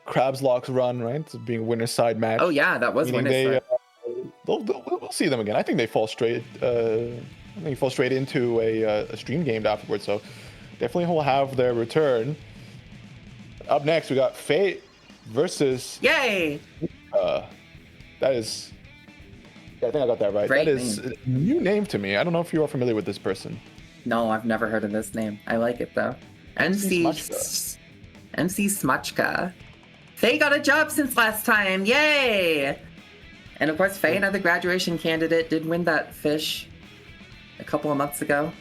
Crabslock's run, right? It's being a winner's side match. Oh yeah, that was winner's side. We'll see them again. I think they fall straight. Into a stream game afterwards. So definitely will have their return. Up next, we got Fate versus. Yay! That is. Yeah, I think I got that right. Great that is a new name to me. I don't know if you are familiar with this person. No, I've never heard of this name. I like it though. MC Smutchka. Faye got a job since last time. Yay! And of course, Faye, another graduation candidate, did win that fish a couple of months ago.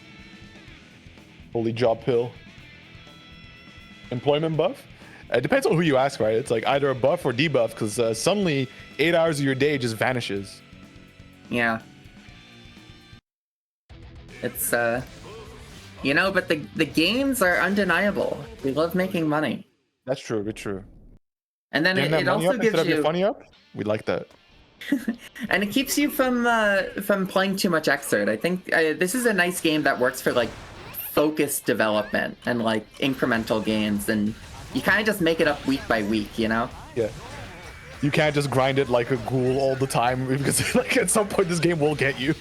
Holy job pill. Employment buff? It depends on who you ask, right? It's like either a buff or debuff, because suddenly 8 hours of your day just vanishes. Yeah. It's, you know, but the gains are undeniable. We love making money. That's true, it's true. And then it also gives you... funny up? We like that. And it keeps you from playing too much Xrd. I think this is a nice game that works for, like, focused development and, like, incremental gains. And you kind of just make it up week by week, you know? Yeah. You can't just grind it like a ghoul all the time, because like at some point this game will get you.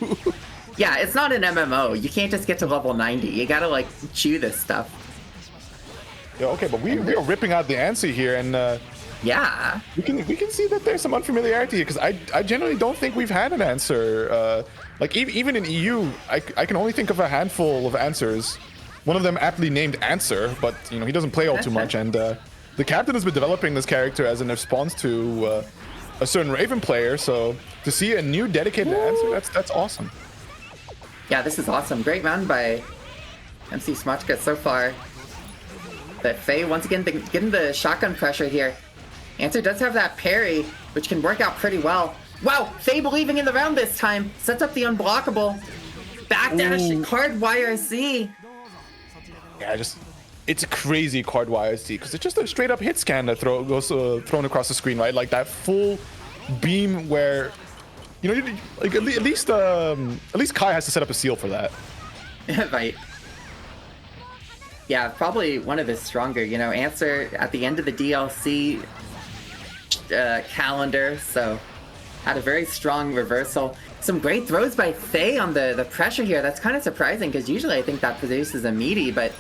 Yeah, it's not an MMO. You can't just get to level 90. You gotta, like, chew this stuff. Yeah, okay, but we are ripping out the answer here, and yeah, we can see that there's some unfamiliarity here, because I generally don't think we've had an answer. Like even in EU, I can only think of a handful of answers. One of them aptly named Answer, but you know he doesn't play all too much, and the captain has been developing this character as a response to a certain Raven player. So to see a new dedicated Answer, that's awesome. Yeah, this is awesome. Great run by MC Smutchka so far. But Faye, once again, getting the shotgun pressure here. Answer does have that parry, which can work out pretty well. Wow, Faye believing in the round this time. Sets up the unblockable. Backdash, card YRC. Yeah, it's a crazy card YRC, because it's just a straight up hit scan that goes thrown across the screen, right? Like that full beam where, you know, like at least Kai has to set up a seal for that. Right. Yeah, probably one of his stronger, you know, Answer at the end of the DLC calendar, so had a very strong reversal. Some great throws by Faye on the pressure here. That's kind of surprising, because usually I think that produces a meaty, but...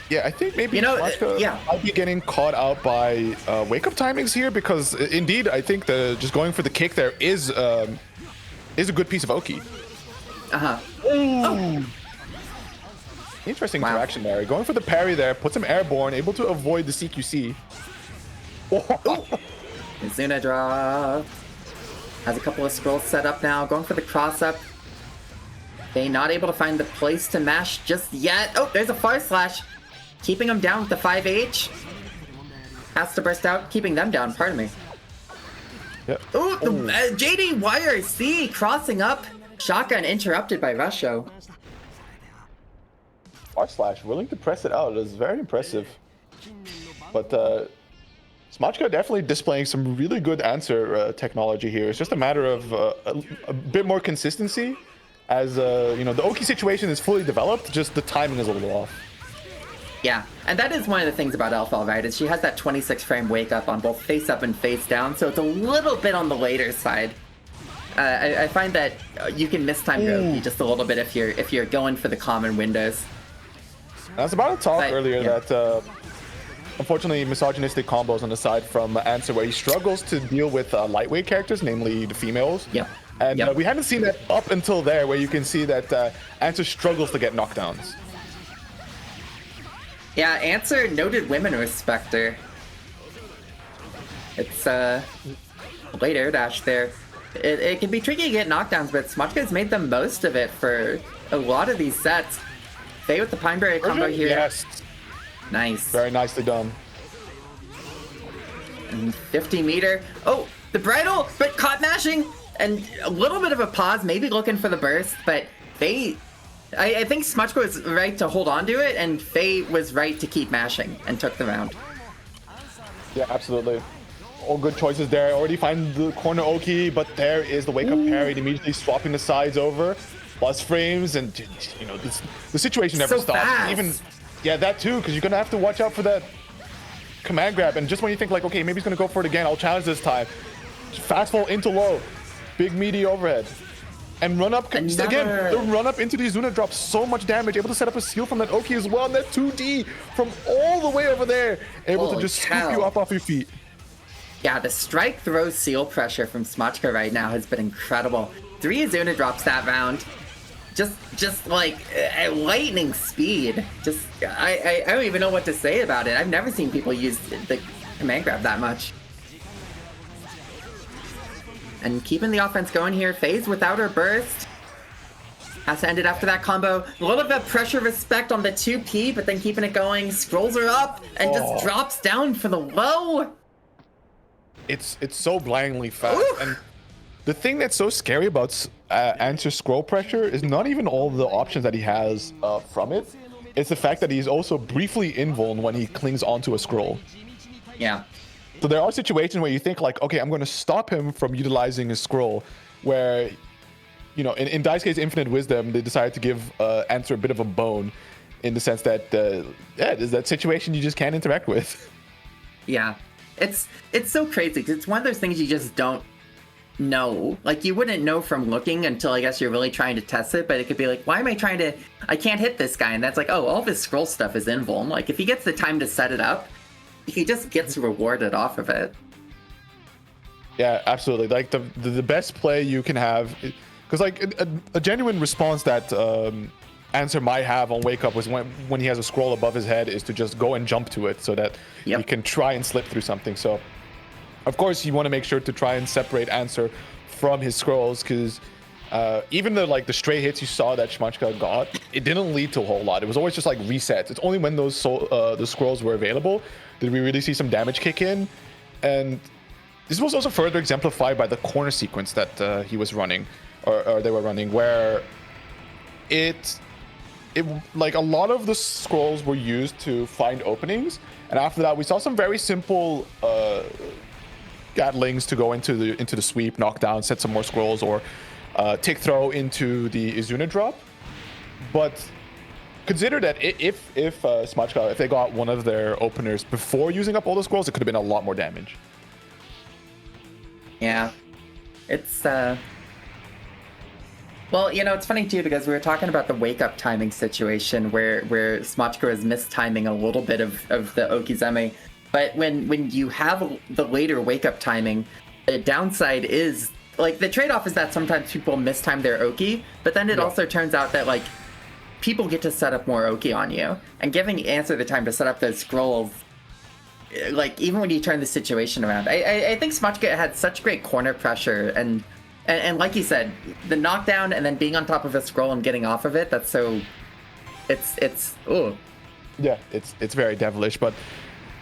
Yeah, I think maybe, you know, might be getting caught out by wake-up timings here, because indeed I think just going for the kick there is a good piece of Oki. Ooh. Interesting interaction there. Going for the parry there, puts him airborne, able to avoid the CQC. Izuna draw. Has a couple of scrolls set up now. Going for the cross up. They not able to find the place to mash just yet. Oh, there's a far slash. Keeping him down with the 5H. Has to burst out, keeping them down, pardon me. Yep. Ooh, JD YRC crossing up. Shotgun interrupted by Rusho. R/, willing to press it out. It is very impressive. But Smachka definitely displaying some really good answer technology here. It's just a matter of a bit more consistency. As you know, the Oki situation is fully developed, just the timing is a little off. Yeah, and that is one of the things about Elfal, right? Is she has that 26 frame wake up on both face up and face down, so it's a little bit on the later side. I find that you can mistime your Oki just a little bit if you're going for the common windows. I was about to talk earlier yeah. that unfortunately misogynistic combos on the side from Answer, where he struggles to deal with lightweight characters, namely the females. Yeah. And we haven't seen that up until there, where you can see that Answer struggles to get knockdowns. Yeah, Answer, noted women respecter. It's late air dash there. It can be tricky to get knockdowns, but Smachka's made the most of it for a lot of these sets. Faye with the Pineberry combo here. Yes. Nice. Very nicely done. And 50 meter. Oh, the bridle, but caught mashing. And a little bit of a pause, maybe looking for the burst, but Faye... I think Smachka was right to hold on to it, and Faye was right to keep mashing and took the round. Yeah, absolutely. All good choices there. Already find the corner Oki, but there is the wake up parry, immediately swapping the sides over. Plus frames, and you know, the situation never So stops. fast. Even, yeah, that too, because you're gonna have to watch out for that command grab. And just when you think like, okay, maybe he's gonna go for it again, I'll challenge this time. Fast fall into low, big meaty overhead. And run up, again, the run up into the Izuna drops so much damage, able to set up a seal from that Oki as well, and that 2D from all the way over there, able to just scoop you up off your feet. Yeah, the strike throw seal pressure from Smachka right now has been incredible. 3 Izuna drops that round. Just like at lightning speed. I don't even know what to say about it. I've never seen people use the command grab that much. And keeping the offense going here. FaZe without her burst. Has to end it after that combo. A little bit of pressure respect on the 2P, but then keeping it going. Scrolls her up and just drops down for the low. It's so blindly fast. Oof. And the thing that's so scary about Answer scroll pressure is not even all the options that he has from it. It's the fact that he's also briefly invuln when he clings onto a scroll. Yeah. So there are situations where you think like, okay, I'm going to stop him from utilizing his scroll, where, you know, in Daisuke's Infinite Wisdom, they decided to give Answer a bit of a bone in the sense that, yeah, there's that situation you just can't interact with. Yeah. It's so crazy because it's one of those things you just don't know. Like, you wouldn't know from looking until I guess you're really trying to test it, but it could be like, why am I trying to... I can't hit this guy, and that's like, oh, all of his scroll stuff is invuln. Like, if he gets the time to set it up, he just gets rewarded off of it. Yeah, absolutely. Like the best play you can have, because like a genuine response that Answer might have on wake up was when he has a scroll above his head is to just go and jump to it so that he can try and slip through something. So of course you want to make sure to try and separate Answer from his scrolls, because even the stray hits you saw that Smachka got, it didn't lead to a whole lot. It was always just like resets. It's only when those the scrolls were available did we really see some damage kick in. And this was also further exemplified by the corner sequence that he was running, or they were running, where it like a lot of the scrolls were used to find openings, and after that we saw some very simple gatlings to go into the sweep, knock down, set some more scrolls, or tick throw into the Izuna drop. But consider that if Smachka, if they got one of their openers before using up all the scrolls, it could have been a lot more damage. Yeah. It's, well, you know, it's funny too, because we were talking about the wake-up timing situation where Smachka is mistiming a little bit of the Okizeme. But when you have the later wake-up timing, the downside is like the trade-off is that sometimes people mistime their Oki, but then it also turns out that like people get to set up more Oki on you, and giving Answer the time to set up those scrolls, like even when you turn the situation around, I think Smutchka had such great corner pressure, and like you said, the knockdown and then being on top of a scroll and getting off of it, that's so yeah, it's very devilish. But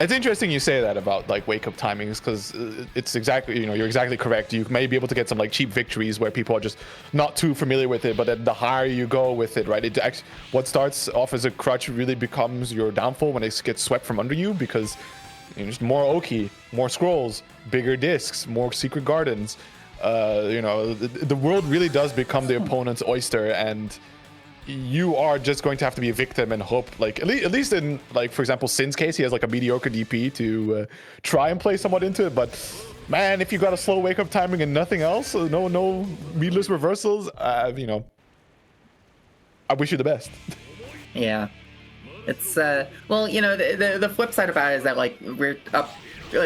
it's interesting you say that about like wake up timings, because it's exactly, you know, you're exactly correct. You may be able to get some like cheap victories where people are just not too familiar with it, but then the higher you go with it, right, it actually, what starts off as a crutch really becomes your downfall when it gets swept from under you, because you know, just more Oki, more scrolls, bigger discs, more secret gardens. You know, the world really does become the opponent's oyster, and you are just going to have to be a victim and hope, like at least in, like, for example, Sin's case, he has like a mediocre DP to try and play somewhat into it. But man, if you got a slow wake up timing and nothing else, no meatless reversals, you know, I wish you the best. Yeah, it's well, you know, the flip side about it is that like we're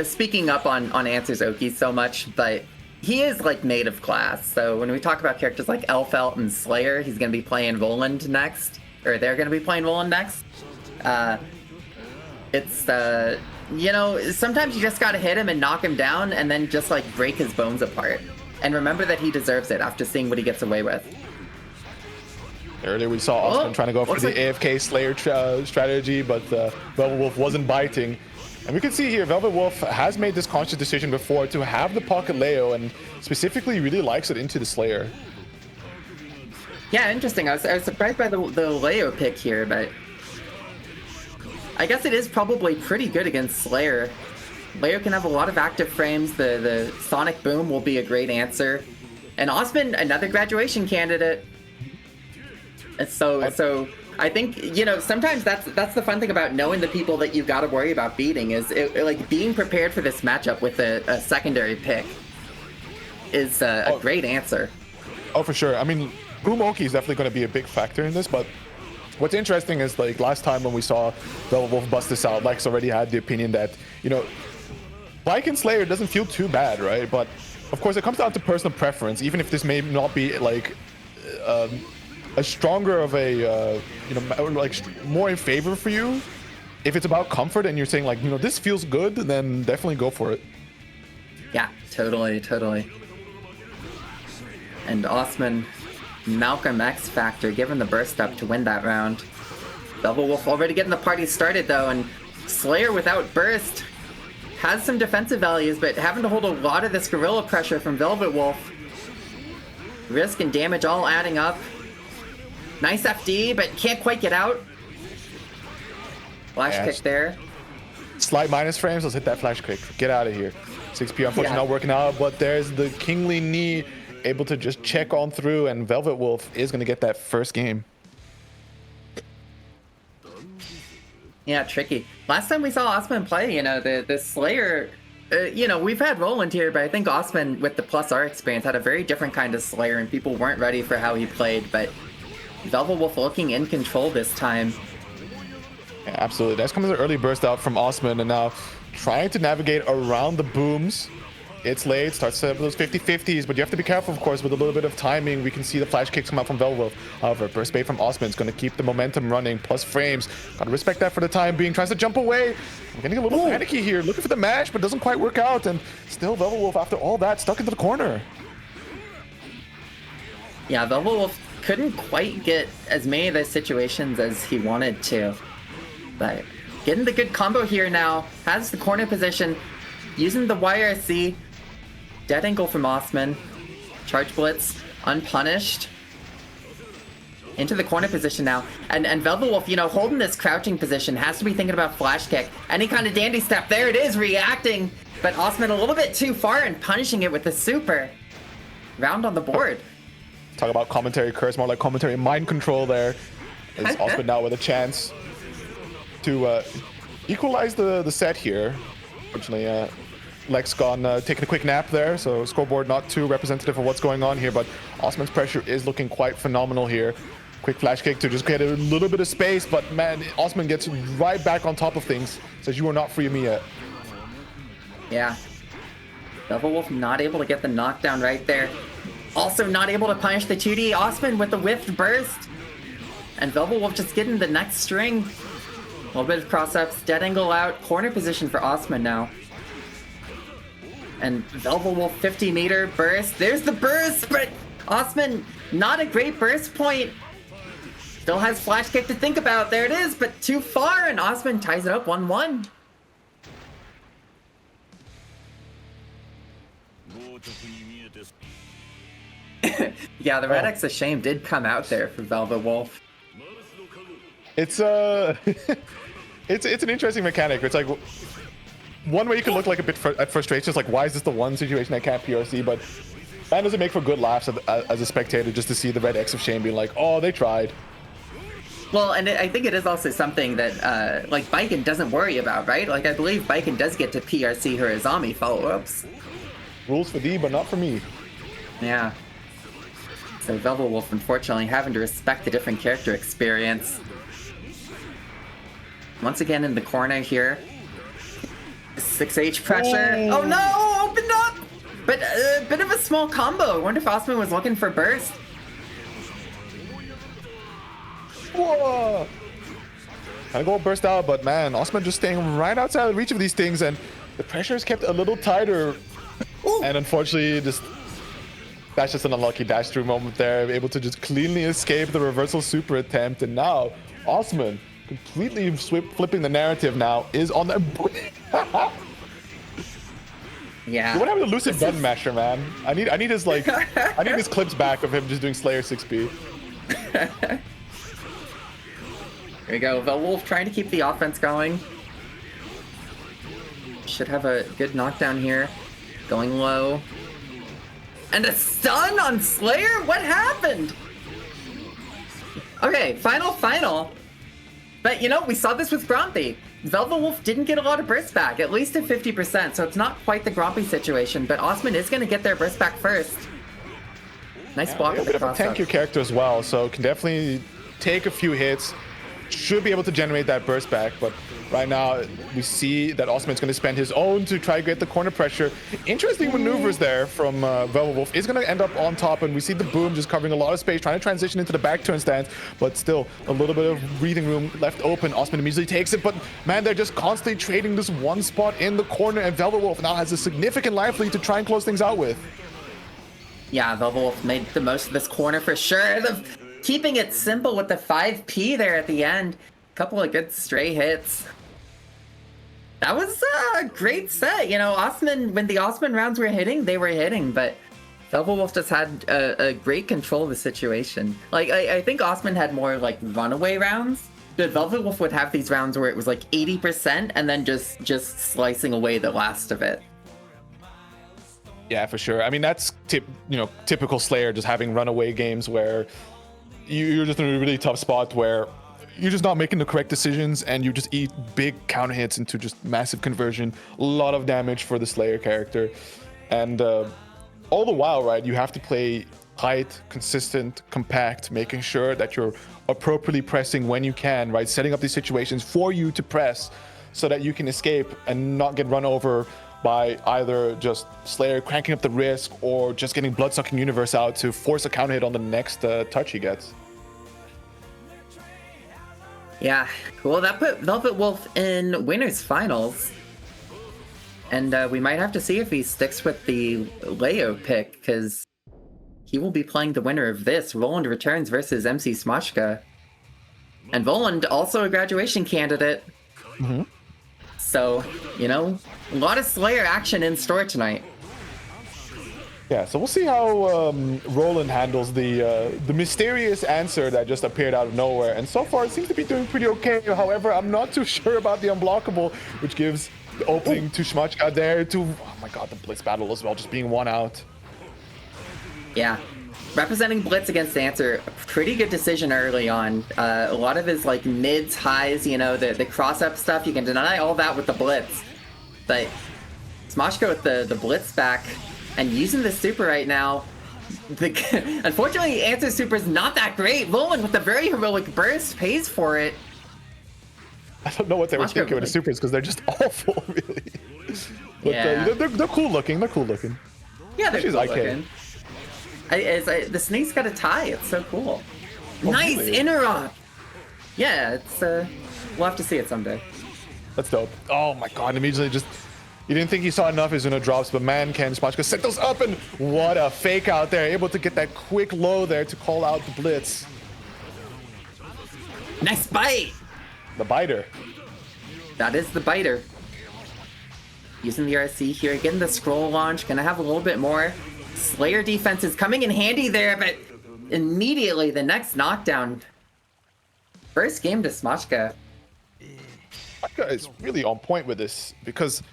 speaking up on Answer's Oki so much, but he is like made of class. So when we talk about characters like Elfelt and Slayer, he's going to be playing Roland next, or they're going to be playing Roland next. It's you know, sometimes you just got to hit him and knock him down, and then just like break his bones apart, and remember that he deserves it after seeing what he gets away with. Earlier we saw Austin trying to go for the AFK Slayer strategy, but Velvet Wolf wasn't biting. And we can see here, Velvet Wolf has made this conscious decision before to have the pocket Leo, and specifically really likes it into the Slayer. Yeah, interesting. I was surprised by the Leo pick here, but I guess it is probably pretty good against Slayer. Leo can have a lot of active frames. The Sonic Boom will be a great answer. And Osman, another graduation candidate. So I think, you know, sometimes that's the fun thing about knowing the people that you've got to worry about beating, is like being prepared for this matchup with a secondary pick is a great answer. Oh, for sure. I mean, Boom Oki is definitely going to be a big factor in this, but what's interesting is, like, last time when we saw Velvet Wolf bust this out, Lex already had the opinion that, you know, Lycan Slayer doesn't feel too bad, right? But of course it comes down to personal preference, even if this may not be like a stronger of a you know, like more in favor for you. If it's about comfort and you're saying like, you know, this feels good, then definitely go for it. Yeah, totally. And Osman, Malcolm X Factor, given the burst up to win that round. Velvet Wolf already getting the party started though, and Slayer without burst has some defensive values, but having to hold a lot of this gorilla pressure from Velvet Wolf. Risk and damage all adding up. Nice FD, but can't quite get out. Flash kick there. Slight minus frames, let's hit that flash kick. Get out of here. 6P unfortunately not working out, but there's the kingly knee, able to just check on through, and Velvet Wolf is going to get that first game. Yeah, tricky. Last time we saw Osman play, you know, the Slayer, you know, we've had Roland here, but I think Osman, with the plus R experience, had a very different kind of Slayer, and people weren't ready for how he played, but Velvet Wolf looking in control this time. Yeah, absolutely. That's coming an early burst out from Osman, and now trying to navigate around the booms. It's late, starts to have those 50-50s, but you have to be careful, of course, with a little bit of timing. We can see the flash kicks come out from Velvet Wolf. However, burst bait from Osman is going to keep the momentum running, plus frames. Gotta respect that for the time being. Tries to jump away. I'm getting a little panicky here, looking for the mash, but doesn't quite work out, and still Velvet Wolf, after all that, stuck into the corner. Yeah, Velvet Wolf couldn't quite get as many of those situations as he wanted to, but getting the good combo here now, has the corner position, using the YRC, dead angle from Osman, charge blitz, unpunished, into the corner position now, and Velvet Wolf, you know, holding this crouching position, has to be thinking about flash kick, any kind of dandy step, there it is, reacting, but Osman a little bit too far and punishing it with the super. Round on the board. Talk about commentary curse, more like commentary mind control there. Is Osman now with a chance to equalize the set here. Unfortunately, Lex gone taking a quick nap there, so scoreboard not too representative of what's going on here, but Osman's pressure is looking quite phenomenal here. Quick flash kick to just get a little bit of space, but man, Osman gets right back on top of things. Says, you are not free of me yet. Yeah. Devil Wolf not able to get the knockdown right there. Also not able to punish the 2D. Osman with the whiffed burst. And Velvet Wolf just getting the next string. A little bit of cross-ups, dead angle out, corner position for Osman now. And Velvet Wolf 50-meter burst. There's the burst, but Osman, not a great burst point. Still has flash kick to think about. There it is, but too far, and Osman ties it up 1-1. Yeah, the Red X of Shame did come out there for Velvet Wolf. It's it's an interesting mechanic. It's like one way you can look like a bit at frustration. It's like, why is this the one situation I can't PRC? But that doesn't make for good laughs as a spectator, just to see the Red X of Shame being like, oh, they tried. Well, and I think it is also something that like Baiken doesn't worry about, right? Like I believe Baiken does get to PRC her Azami follow-ups. Rules for thee, but not for me. Yeah. So Velvet Wolf, unfortunately, having to respect the different character experience. Once again in the corner here. 6H pressure. Oh no! Opened up! But a bit of a small combo. I wonder if Osman was looking for burst. Whoa! Kind of go burst out, but man, Osman just staying right outside of reach of these things, and the pressure is kept a little tighter. Ooh. And unfortunately, that's just an unlucky dash through moment there, able to just cleanly escape the reversal super attempt. And now Osman, completely flipping the narrative now, is on the Yeah. What happened to Lucid Button Masher, man? I need his like I need his clips back of him just doing Slayer 6B. Here we go. The Wolf trying to keep the offense going. Should have a good knockdown here. Going low. And a stun on Slayer? What happened? Okay, final. But you know, we saw this with Grumpy. Velvet Wolf didn't get a lot of burst back, at least at 50%, so it's not quite the Grumpy situation, but Osman is going to get their burst back first. Nice block A of bit the of a cross-up. tankier character as well, so can definitely take a few hits. Should be able to generate that burst back, but right now we see that Osman's going to spend his own to try to get the corner pressure. Interesting maneuvers there from Velvet Wolf. Is going to end up on top, and we see the boom just covering a lot of space, trying to transition into the back turn stance, but still a little bit of breathing room left open. Osman immediately takes it, but man, they're just constantly trading this one spot in the corner, and Velvet Wolf now has a significant life lead to try and close things out with. Yeah, Velvet Wolf made the most of this corner for sure. Keeping it simple with the 5P there at the end. Couple of good stray hits. That was a great set. You know, Osman, when the Osman rounds were hitting, they were hitting, but Velvet Wolf just had a great control of the situation. Like, I think Osman had more, like, runaway rounds. But Velvet Wolf would have these rounds where it was, like, 80% and then just slicing away the last of it. Yeah, for sure. I mean, that's typical Slayer, just having runaway games where you're just in a really tough spot where you're just not making the correct decisions and you just eat big counter hits into just massive conversion, a lot of damage for the Slayer character. And all the while, right, you have to play tight, consistent, compact, making sure that you're appropriately pressing when you can, right, setting up these situations for you to press so that you can escape and not get run over by either just Slayer cranking up the risk or just getting Bloodsucking Universe out to force a counter hit on the next touch he gets. Yeah, well, that put Velvet Wolf in winners finals. And we might have to see if he sticks with the Leo pick, because he will be playing the winner of this, Roland Returns versus MC Smoshka. And Roland, also a graduation candidate. Mm-hmm. So, you know, a lot of Slayer action in store tonight. Yeah, so we'll see how Roland handles the mysterious answer that just appeared out of nowhere. And so far, it seems to be doing pretty okay. However, I'm not too sure about the unblockable, which gives the opening to Shmachka there to, oh my god, the Blitz battle as well, just being one out. Yeah. Representing Blitz against Answer, pretty good decision early on. A lot of his like mids, highs, you know, the cross-up stuff, you can deny all that with the Blitz. But Smoshka with the Blitz back and using the super right now. Unfortunately, Answer's super is not that great. Roland with a very heroic burst pays for it. I don't know what they were Smoshka thinking with really- the supers because they're just awful, really. But Yeah. they're cool looking. They're cool looking. Yeah, they're She's cool IK. looking. The snake's got a tie. It's so cool. Oh, Nice really? interrupt. Yeah, it's we'll have to see it someday. That's dope. Oh my god, immediately just... You didn't think he saw enough as Uno drops, but man, can Smashka set those up, and what a fake out there. Able to get that quick low there to call out the blitz. Nice bite. The biter. That is the biter. Using the RC here, getting the scroll launch, gonna have a little bit more. Slayer defense is coming in handy there, but immediately the next knockdown. First game to Smashka. Smashka is really on point with this because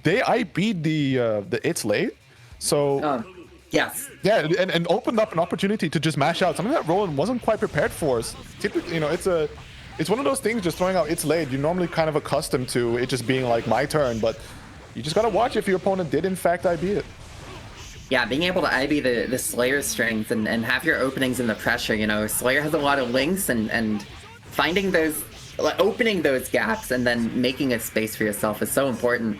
I beat the It's Late. So Yes. yeah, and opened up an opportunity to just mash out something that Roland wasn't quite prepared for. Typically, you know, it's one of those things, just throwing out It's Late. You're normally kind of accustomed to it just being like my turn, but you just gotta watch if your opponent did in fact IB it. Yeah, being able to IB the Slayer strength and have your openings in the pressure, you know, Slayer has a lot of links and finding those, opening those gaps and then making a space for yourself is so important.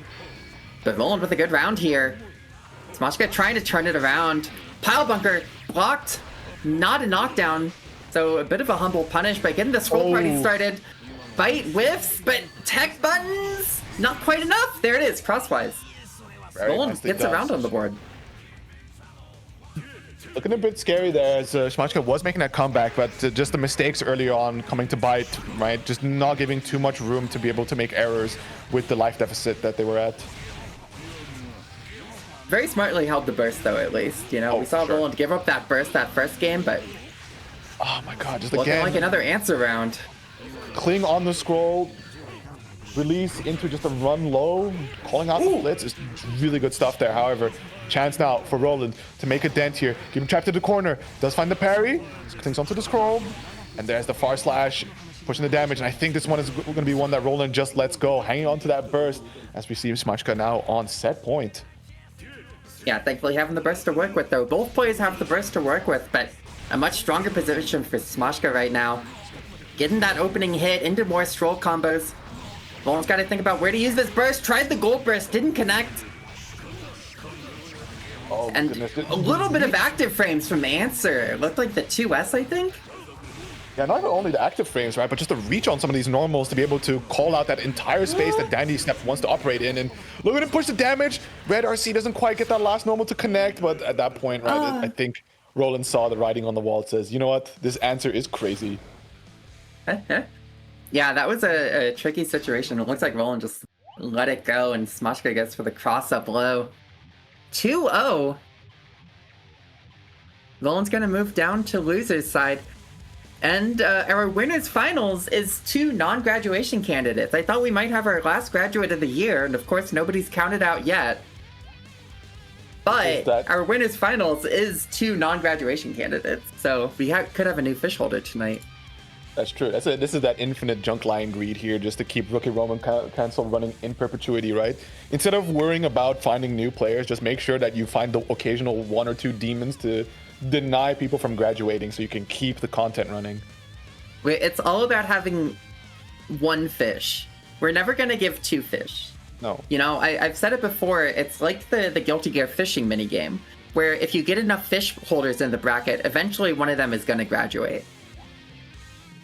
But Roland with a good round here. Smashka trying to turn it around. Pile bunker blocked, not a knockdown. So a bit of a humble punish, but getting the scroll party started. Bite whiffs, but tech buttons, not quite enough. There it is, crosswise. Roland gets around on the board. Looking a bit scary there as Smashka was making that comeback, but just the mistakes early on coming to bite, right? Just not giving too much room to be able to make errors with the life deficit that they were at. Very smartly held the burst though, at least. You know, we saw Roland give up that burst that first game, but oh my god, just looking again like another answer round. Cling on the scroll, release into just a run low, calling out the blitz is really good stuff there. However, chance now for Roland to make a dent here. Keep him trapped to the corner. Does find the parry. Clings onto the scroll. And there's the far slash, pushing the damage. And I think this one is going to be one that Roland just lets go, hanging on to that burst as we see Smashka now on set point. Yeah, thankfully having the burst to work with though. Both players have the burst to work with, but a much stronger position for Smashka right now. Getting that opening hit into more stroll combos. Roland's got to think about where to use this burst. Tried the gold burst, didn't connect. Oh, and goodness. a little bit of active frames from Answer. It looked like the 2S, I think. Yeah, not only the active frames, right, but just the reach on some of these normals to be able to call out that entire space that Dandy Step wants to operate in. And look at him push the damage. Red RC doesn't quite get that last normal to connect, but at that point, right, I think Roland saw the writing on the wall. It says, you know what, this Answer is crazy. Yeah, that was a tricky situation. It looks like Roland just let it go, and Smashka gets for the cross-up low. 2-0. Roland's gonna move down to loser's side. And our winners finals is 2 non-graduation candidates. I thought we might have our last graduate of the year, and of course nobody's counted out yet. But our winners finals is 2 non-graduation candidates. So we could have a new fish holder tonight. That's true. This is that infinite junk line greed here, just to keep Rookie Roman Cancel running in perpetuity, right? Instead of worrying about finding new players, just make sure that you find the occasional 1 or 2 demons to deny people from graduating so you can keep the content running. It's all about having 1 fish. We're never going to give 2 fish. No. You know, I've said it before, it's like the Guilty Gear fishing minigame, where if you get enough fish holders in the bracket, eventually one of them is going to graduate.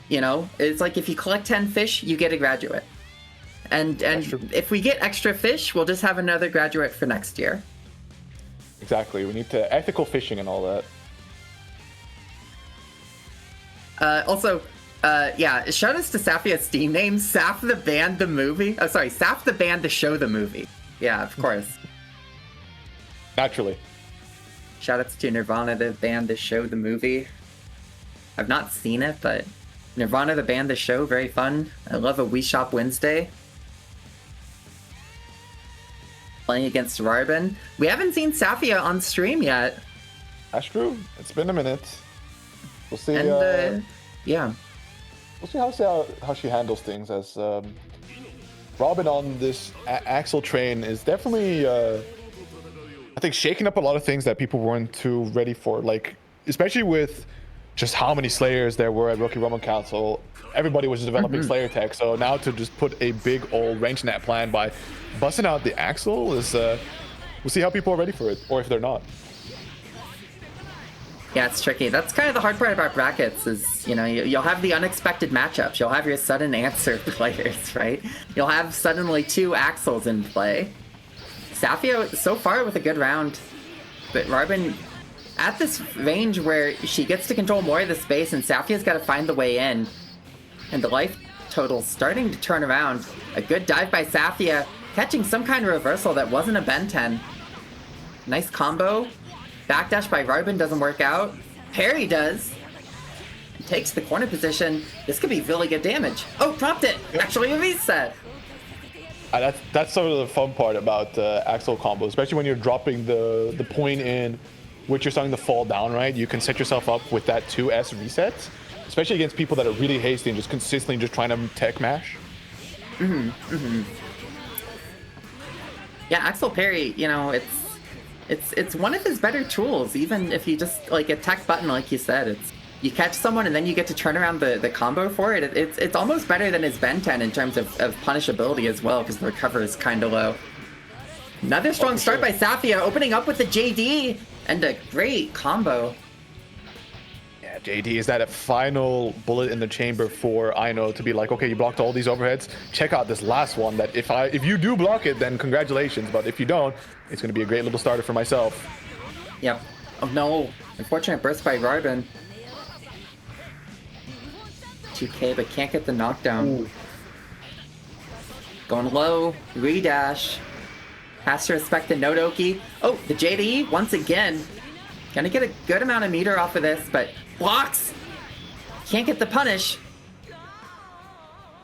You know, it's like if you collect 10 fish, you get a graduate. And if we get extra fish, we'll just have another graduate for next year. Exactly. We need to ethical fishing and all that. Also, yeah, shout outs to Safia's Steam name, Saf the Band the Movie. Oh, sorry, Saf the Band to show the movie. Yeah, of course. Naturally. Shout outs to Nirvana the Band to show the movie. I've not seen it, but Nirvana the Band the show, very fun. I love a Wii Shop Wednesday. Playing against Rarbin. We haven't seen Safia on stream yet. That's true. It's been a minute. We'll see. And, yeah. We'll see how she handles things, as Robin on this Axel train is definitely, I think, shaking up a lot of things that people weren't too ready for. Like, especially with just how many Slayers there were at Rookie Roman Council. Everybody was developing Slayer tech, so now to just put a big old range net plan by busting out the Axel is, we'll see how people are ready for it, or if they're not. Yeah, it's tricky. That's kind of the hard part about brackets is, you know, you'll have the unexpected matchups. You'll have your sudden answer players, right? You'll have suddenly 2 Axels in play. Safia, so far, with a good round. But Rarbin, at this range where she gets to control more of the space and Safia's got to find the way in. And the life total's starting to turn around. A good dive by Safia, catching some kind of reversal that wasn't a Ben 10. Nice combo. Backdash by Rarbin doesn't work out. Parry does. He takes the corner position. This could be really good damage. Oh, dropped it! Actually a reset! That's sort of the fun part about Axel combo, especially when you're dropping the point in which you're starting to fall down, right? You can set yourself up with that 2S reset, especially against people that are really hasty and just consistently just trying to tech mash. Yeah, Axel parry, you know, it's one of his better tools, even if you just, like, a tech button, like you said. It's you catch someone and then you get to turn around the combo for it. It's almost better than his Ben 10 in terms of punishability as well, because the recover is kind of low. Another strong start by Safia, opening up with the JD, and a great combo. Yeah, JD, is that a final bullet in the chamber for Aino to be like, okay, you blocked all these overheads, check out this last one, that if you do block it, then congratulations, but if you don't, it's going to be a great little starter for myself. Yep. Oh no, unfortunate burst by Rarbin. 2K, but can't get the knockdown. Ooh. Going low, redash. Has to respect the Nodoki. Oh, the JDE once again. Gonna get a good amount of meter off of this, but blocks. Can't get the punish.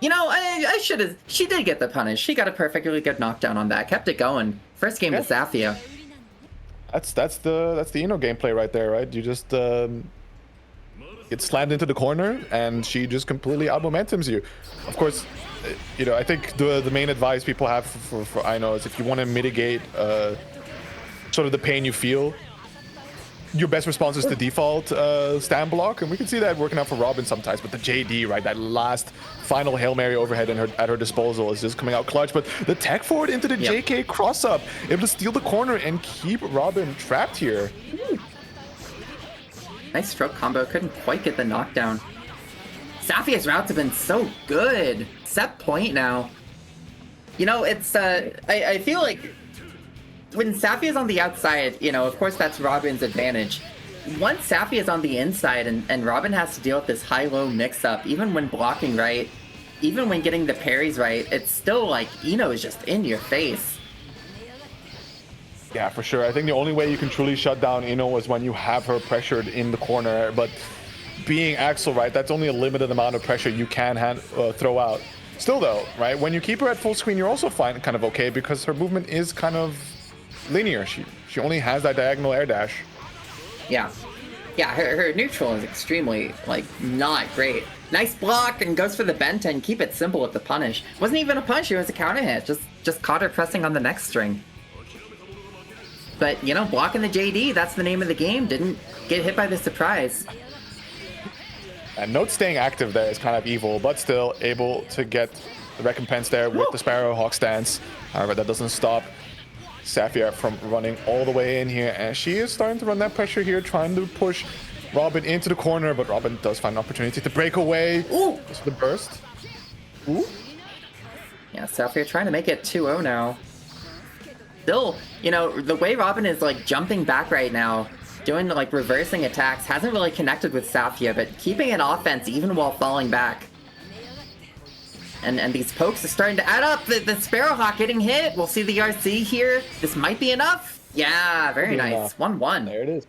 You know, I should have. She did get the punish. She got a perfectly good knockdown on that. Kept it going. First game with Safia. That's the Ino gameplay right there, right? You just get slammed into the corner, and she just completely out-momentums you. Of course, you know, I think the main advice people have for Ino is if you want to mitigate sort of the pain you feel, your best response is to default stand block, and we can see that working out for Robin sometimes. But the JD, right, that last final Hail Mary overhead at her disposal is just coming out clutch. But the tech forward into the JK cross up, able to steal the corner and keep Robin trapped here. Nice stroke combo, couldn't quite get the knockdown. Safia's routes have been so good. Set point now. You know, it's, I feel like when Safia's on the outside, you know, of course that's Robin's advantage. Once Safia's on the inside and Robin has to deal with this high-low mix-up, even when blocking right, even when getting the parries right, it's still like Ino is just in your face. Yeah, for sure. I think the only way you can truly shut down Ino is when you have her pressured in the corner. But being Axel, right, that's only a limited amount of pressure you can throw out. Still, though, right, when you keep her at full screen, you're also kind of okay because her movement is kind of linear. She only has that diagonal air dash. Yeah. Yeah, her neutral is extremely, like, not great. Nice block and goes for the Ben 10. Keep it simple with the punish. Wasn't even a punish, it was a counter hit. Just caught her pressing on the next string. But, you know, blocking the JD, that's the name of the game. Didn't get hit by the surprise. And Note staying active there is kind of evil, but still able to get the recompense there with the Sparrowhawk stance. However, that doesn't stop Safia from running all the way in here. And she is starting to run that pressure here, trying to push Robin into the corner, but Robin does find an opportunity to break away. Ooh! Just the burst. Ooh. Yeah, Safia trying to make it 2-0 now. Still, you know, the way Robin is, like, jumping back right now, doing, like, reversing attacks, hasn't really connected with Safia, but keeping an offense even while falling back. And these pokes are starting to add up. The Sparrowhawk getting hit. We'll see the RC here. This might be enough. Yeah, very nice. 1-1. There it is.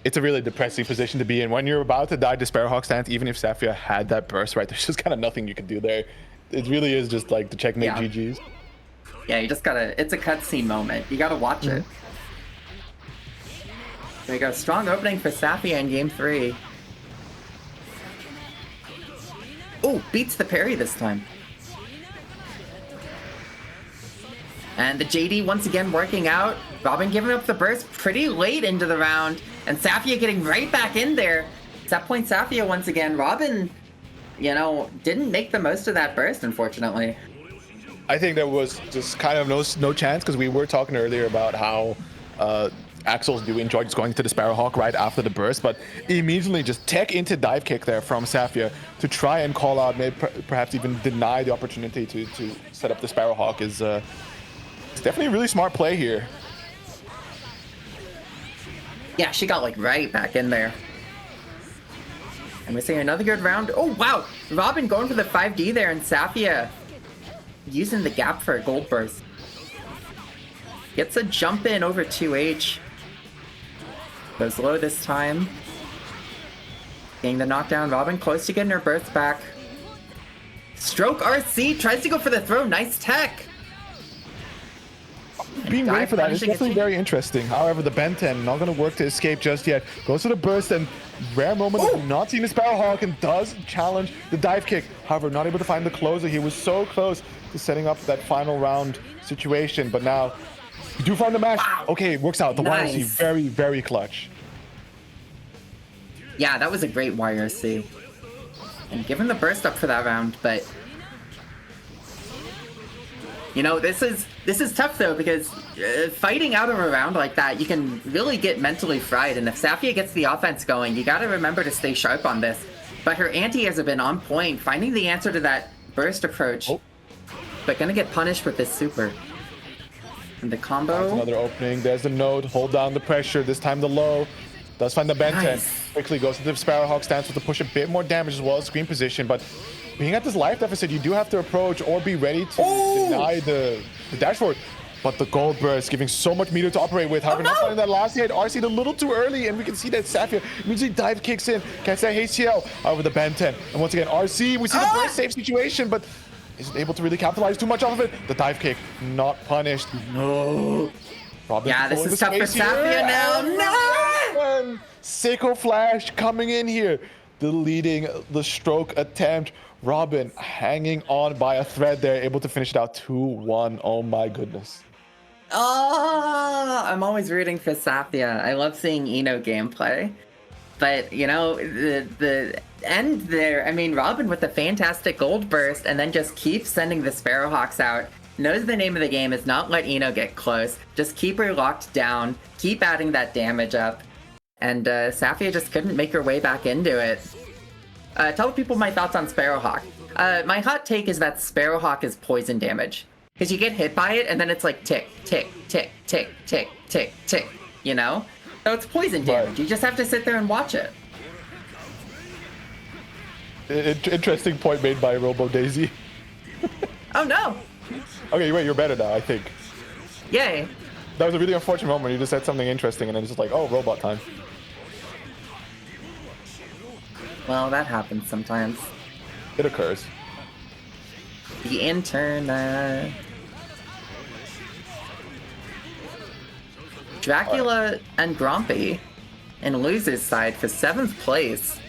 It's a really depressing position to be in. When you're about to die to Sparrowhawk stance, even if Safia had that burst, right, there's just kind of nothing you can do there. It really is just like the checkmate GGs. Yeah, you just gotta, it's a cutscene moment. You gotta watch it. There you go, strong opening for Safia in game 3. Oh, beats the parry this time. And the JD once again working out. Robin giving up the burst pretty late into the round. And Safia getting right back in there. Set point Safia once again. Robin, you know, didn't make the most of that burst, unfortunately. I think there was just kind of no chance, because we were talking earlier about how Axels do enjoy just going to the Sparrowhawk right after the burst, but immediately just tech into dive kick there from Safia to try and call out, maybe perhaps even deny the opportunity to set up the Sparrowhawk is it's definitely a really smart play here. Yeah, she got like right back in there. And we're seeing another good round. Oh, wow. Robin going for the 5D there, and Safia using the gap for a gold burst. Gets a jump in over 2H. Goes low this time. Getting the knockdown. Robin close to getting her burst back. Stroke RC tries to go for the throw. Nice tech. Being ready for that is definitely very interesting. However, the Ben 10 not going to work to escape just yet. Goes to the burst, and rare moment of not seeing the Sparrowhawk, and does challenge the dive kick. However, not able to find the closer. He was so close to setting up that final round situation, but now you do find the match. Wow. Okay, it works out. The Nice. YRC very, very clutch. Yeah, that was a great YRC. And give him the burst up for that round, but you know, this is tough though, because fighting out of a round like that, you can really get mentally fried. And if Safia gets the offense going, you got to remember to stay sharp on this. But her anti-airs have been on point, finding the answer to that burst approach, but gonna get punished with this super. And the combo. Finds another opening. There's the node. Hold down the pressure. This time the low. Does find the Ben 10. Nice. Quickly goes to the Sparrowhawk stance with to push a bit more damage as well as screen position. But being at this life deficit, you do have to approach or be ready to deny the dash forward. But the gold burst giving so much meter to operate with. However, not finding that last hit. RC a little too early, and we can see that Safia immediately dive kicks in. Gets that HCL over the Ben 10. And once again, RC, we see the burst safe situation, but isn't able to really capitalize too much off of it. The dive kick not punished. No. Robin Yeah, this controlling is the tough for space Safia here. now. No! And Seiko Flash coming in here, deleting the stroke attempt. Robin hanging on by a thread there, able to finish it out 2-1. Oh my goodness. Oh, I'm always rooting for Safia. I love seeing Eno gameplay. But, you know, the end there, I mean, Robin with a fantastic gold burst and then just keeps sending the Sparrowhawks out. Knows the name of the game is not let Eno get close. Just keep her locked down. Keep adding that damage up. And Safia just couldn't make her way back into it. Tell people my thoughts on Sparrowhawk. My hot take is that Sparrowhawk is poison damage. Because you get hit by it and then it's like tick, tick, tick, tick, tick, tick, tick, you know? So it's poison damage. Right. You just have to sit there and watch it. Interesting point made by Robo Daisy. Oh no! Okay, wait, you're better now, I think. Yay. That was a really unfortunate moment. You just said something interesting and then it's just like, oh, robot time. Well, that happens sometimes. It occurs. The internet. Dracula and Grumpy in losers side for 7th place.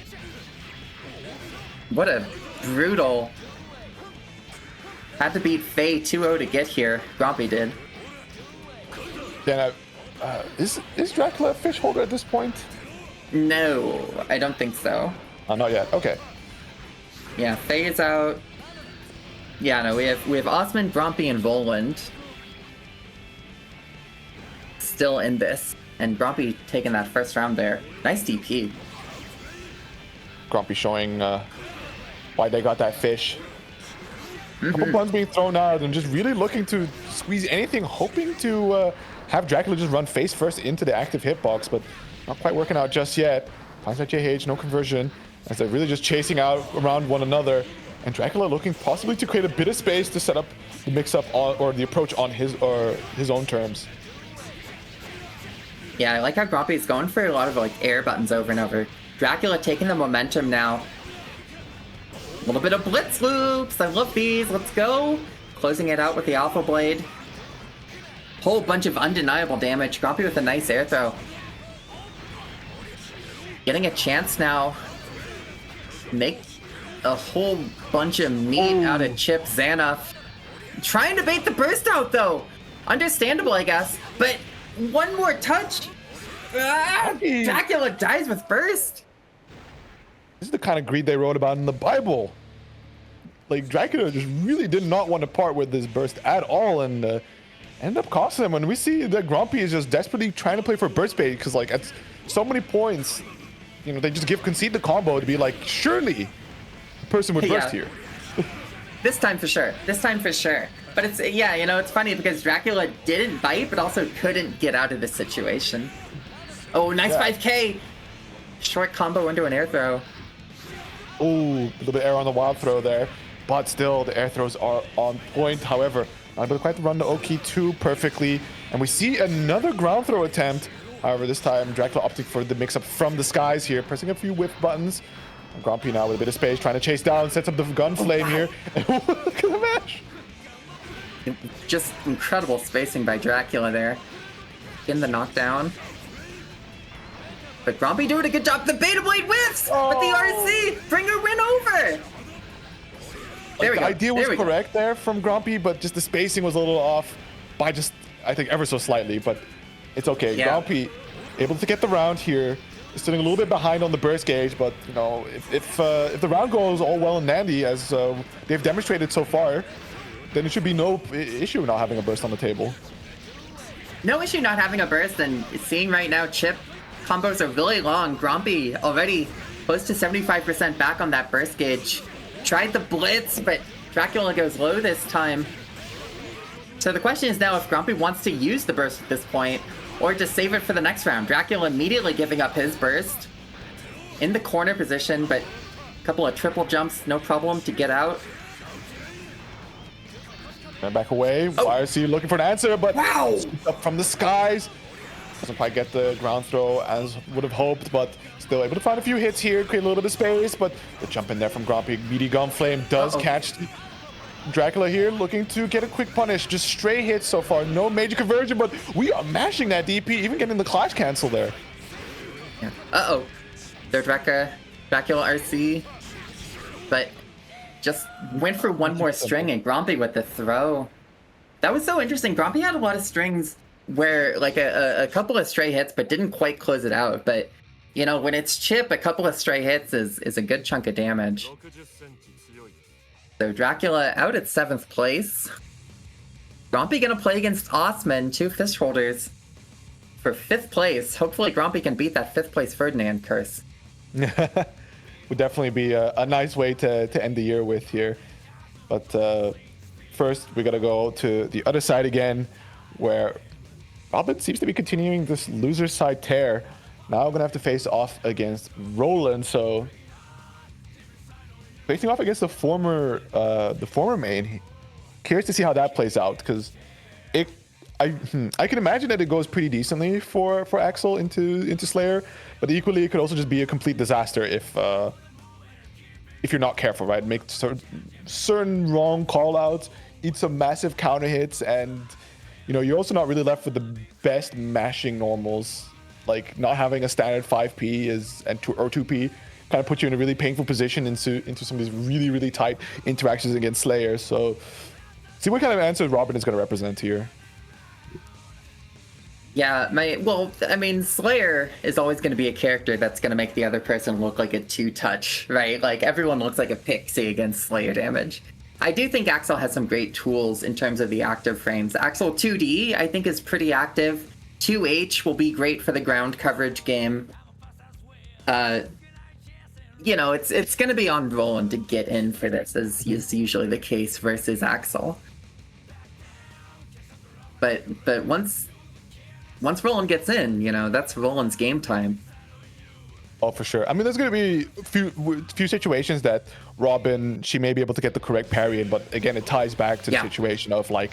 What a brutal. Had to beat Faye 2-0 to get here. Grumpy did. Yeah, is Dracula a fish holder at this point? No, I don't think so. Not yet. Okay. Yeah, Faye is out. Yeah, no, we have Osman, Grumpy, and Voland still in this, and Grumpy taking that first round there. Nice DP. Grumpy showing why they got that fish. Couple buns being thrown out and just really looking to squeeze anything, hoping to have Dracula just run face first into the active hitbox, but not quite working out just yet. Finds that JH, no conversion, as they're really just chasing out around one another. And Dracula looking possibly to create a bit of space to set up the mix-up on, or the approach on his own terms. Yeah, I like how Grumpy is going for a lot of like air buttons over and over. Dracula taking the momentum now. A little bit of blitz loops. I love these. Let's go. Closing it out with the Alpha Blade. Whole bunch of undeniable damage. Grumpy with a nice air throw. Getting a chance now. Make a whole bunch of meat out of Chip Xanath. Trying to bait the burst out though. Understandable, I guess. But one more touch Dracula dies with burst. This is the kind of greed they wrote about in the Bible. Like, Dracula just really did not want to part with this burst at all, and ended up costing him. And we see that Grumpy is just desperately trying to play for burst bait, because like at so many points, you know, they just concede the combo to be like, surely the person would burst here. This time for sure. This time for sure. But it's, yeah, you know, it's funny because Dracula didn't bite, but also couldn't get out of the situation. Oh, nice 5K. Short combo into an air throw. Oh, a little bit air on the wild throw there. But still, the air throws are on point. However, not able to quite run the Oki 2 perfectly. And we see another ground throw attempt. However, this time, Dracula opting for the mix-up from the skies here, pressing a few whip buttons. Grumpy now with a bit of space, trying to chase down, sets up the gun flame here. Look at the match. Just incredible spacing by Dracula there. In the knockdown. But Grumpy doing a good job. The Beta Blade whiffs! But the RC! Bring her win over! There we go. The idea was correct there from Grumpy, but just the spacing was a little off by just, I think, ever so slightly. But it's okay. Yeah. Grumpy able to get the round here. Sitting a little bit behind on the burst gauge, but you know, if the round goes all well and dandy as they've demonstrated so far, then it should be no issue not having a burst on the table. No issue not having a burst, and seeing right now chip combos are really long. Grumpy already close to 75% back on that burst gauge. Tried the blitz, but Dracula goes low this time. So the question is now if Grumpy wants to use the burst at this point, or just save it for the next round. Dracula immediately giving up his burst. In the corner position, but a couple of triple jumps, no problem to get out. And back away. YRC looking for an answer, but up from the skies. Doesn't quite get the ground throw as would have hoped, but still able to find a few hits here, create a little bit of space, but the jump in there from Grumpy. Meaty Gun Flame does catch Dracula here, looking to get a quick punish. Just stray hits so far, no major conversion, but we are mashing that DP, even getting the clash cancel there. Yeah. They're Dracula RC, but just went for one more string, and Grumpy with the throw. That was so interesting. Grumpy had a lot of strings where like a couple of stray hits, but didn't quite close it out. But you know, when it's chip, a couple of stray hits is a good chunk of damage. So Dracula out at 7th place. Grumpy gonna play against Osman, 2 fist holders, for 5th place. Hopefully Grumpy can beat that 5th place Ferdinand curse. Would definitely be a nice way to end the year with here. But first, we gotta go to the other side again, where Robin seems to be continuing this loser side tear. Now we're gonna have to face off against Roland. So facing off against the former main. Curious to see how that plays out, because I can imagine that it goes pretty decently for Axel into Slayer, but equally it could also just be a complete disaster if you're not careful, right? Make certain wrong call outs, eat some massive counter hits, and you know, you're also not really left with the best mashing normals. Like not having a standard 5P or 2P kind of put you in a really painful position into some of these really, really tight interactions against Slayer. So see what kind of answer Robin is going to represent here. Yeah, I mean, Slayer is always going to be a character that's going to make the other person look like a 2-touch, right? Like, everyone looks like a pixie against Slayer damage. I do think Axel has some great tools in terms of the active frames. Axel 2D, I think, is pretty active. 2H will be great for the ground coverage game. You know, it's going to be on Roland to get in for this, as is usually the case versus Axel. But once Roland gets in, you know, that's Roland's game time. Oh, for sure. I mean, there's going to be a few situations that Robin, she may be able to get the correct parry in, but again, it ties back to the situation of like,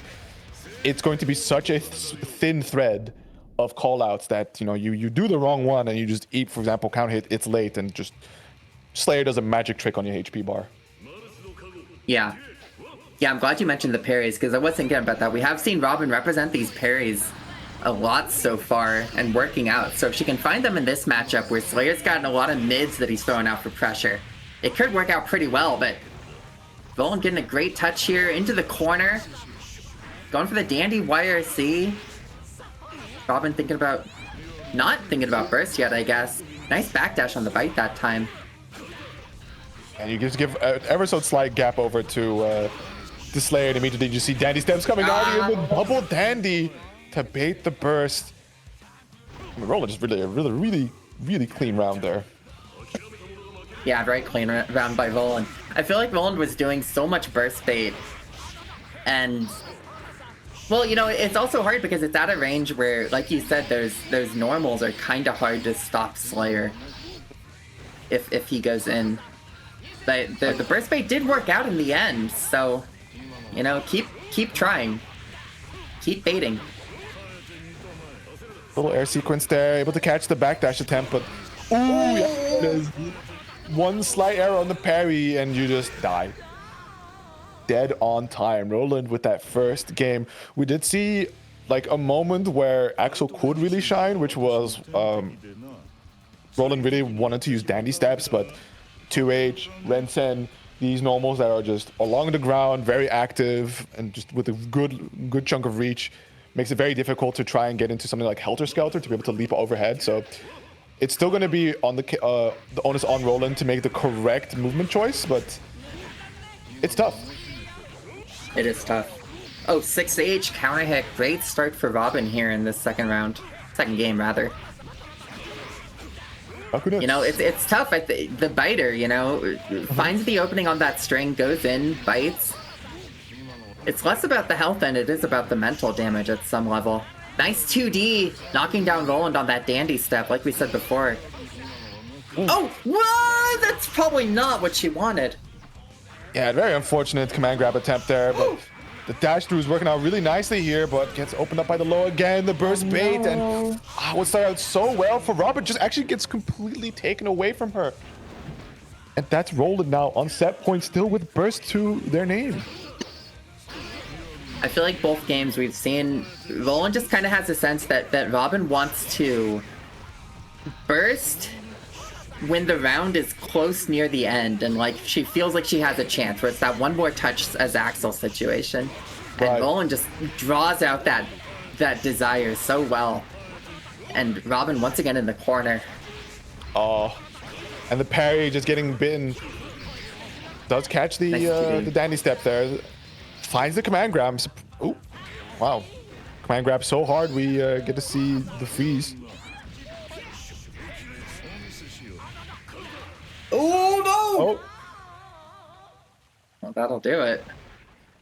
it's going to be such a thin thread of callouts that, you know, you do the wrong one and you just eat, for example, counter hit, it's late, and just Slayer does a magic trick on your HP bar. Yeah, I'm glad you mentioned the parries, because I was thinking about that. We have seen Robin represent these parries a lot so far and working out. So if she can find them in this matchup where Slayer's gotten a lot of mids that he's throwing out for pressure, it could work out pretty well. But Roland getting a great touch here into the corner, going for the dandy YRC. Robin thinking about not thinking about burst yet, I guess. Nice backdash on the bite that time. And you just give ever so slight gap over to Slayer, and immediately you see Dandy Steps coming out here with double Dandy to bait the burst. I mean, Roland just really clean round there. Yeah, very clean round by Roland. I feel like Roland was doing so much burst bait. And, well, you know, it's also hard because it's at a range where, like you said, those normals are kind of hard to stop Slayer if he goes in. But the burst bait did work out in the end, so, you know, keep trying. Keep baiting. Little air sequence there, able to catch the backdash attempt, but ooh, yeah, there's one slight error on the parry and you just die. Dead on time. Roland with that first game. We did see like a moment where Axel could really shine, which was Roland really wanted to use Dandy Steps, but 2H, Rensen, these normals that are just along the ground, very active, and just with a good chunk of reach, makes it very difficult to try and get into something like Helter Skelter to be able to leap overhead. So it's still going to be on the onus on Roland to make the correct movement choice, but it's tough. It is tough. Oh, 6H counter hit. Great start for Robin here in this second game rather. You know, it's tough. The biter, you know, finds the opening on that string, goes in, bites. It's less about the health than it is about the mental damage at some level. Nice 2D, knocking down Roland on that Dandy Step, like we said before. Ooh. Oh, what? That's probably not what she wanted. Yeah, very unfortunate command grab attempt there, but the dash through is working out really nicely here, but gets opened up by the low again, the burst bait, and what started out so well for Robin just actually gets completely taken away from her. And that's Roland now on set point, still with burst to their name. I feel like both games we've seen, Roland just kind of has a sense that Robin wants to burst when the round is close near the end, and like she feels like she has a chance, where it's that one more touch as Axel situation. And right. Roland just draws out that desire so well. And Robin once again in the corner. Oh, and the parry just getting bitten. Does catch the Dandy Step there. Finds the command grab. Oh, wow. Command grab so hard we get to see the freeze. Oh, no! Oh. Well, that'll do it.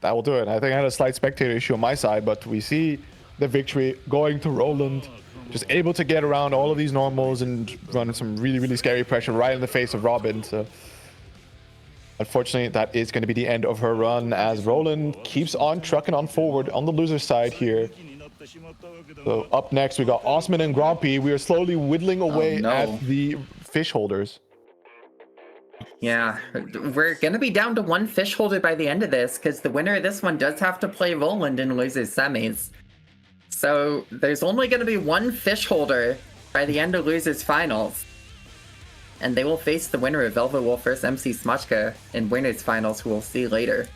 That will do it. I think I had a slight spectator issue on my side, but we see the victory going to Roland. Just able to get around all of these normals and run some really scary pressure right in the face of Robin. So unfortunately, that is going to be the end of her run as Roland keeps on trucking on forward on the loser side here. So up next, we got Osman and Grumpy. We are slowly whittling away at the fish holders. Yeah, we're going to be down to one fish holder by the end of this, because the winner of this one does have to play Roland in losers semis. So there's only going to be one fish holder by the end of losers finals. And they will face the winner of Velvet Wolf vs MC Smuchka in winners finals, who we'll see later.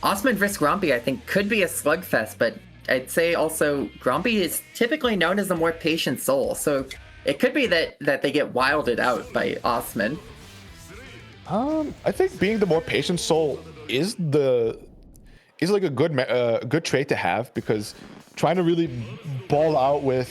Osman vs Grumpy, I think, could be a slugfest, but I'd say also Grumpy is typically known as a more patient soul, so it could be that they get wilded out by Osman. I think being the more patient soul is like a good trait to have, because trying to really ball out with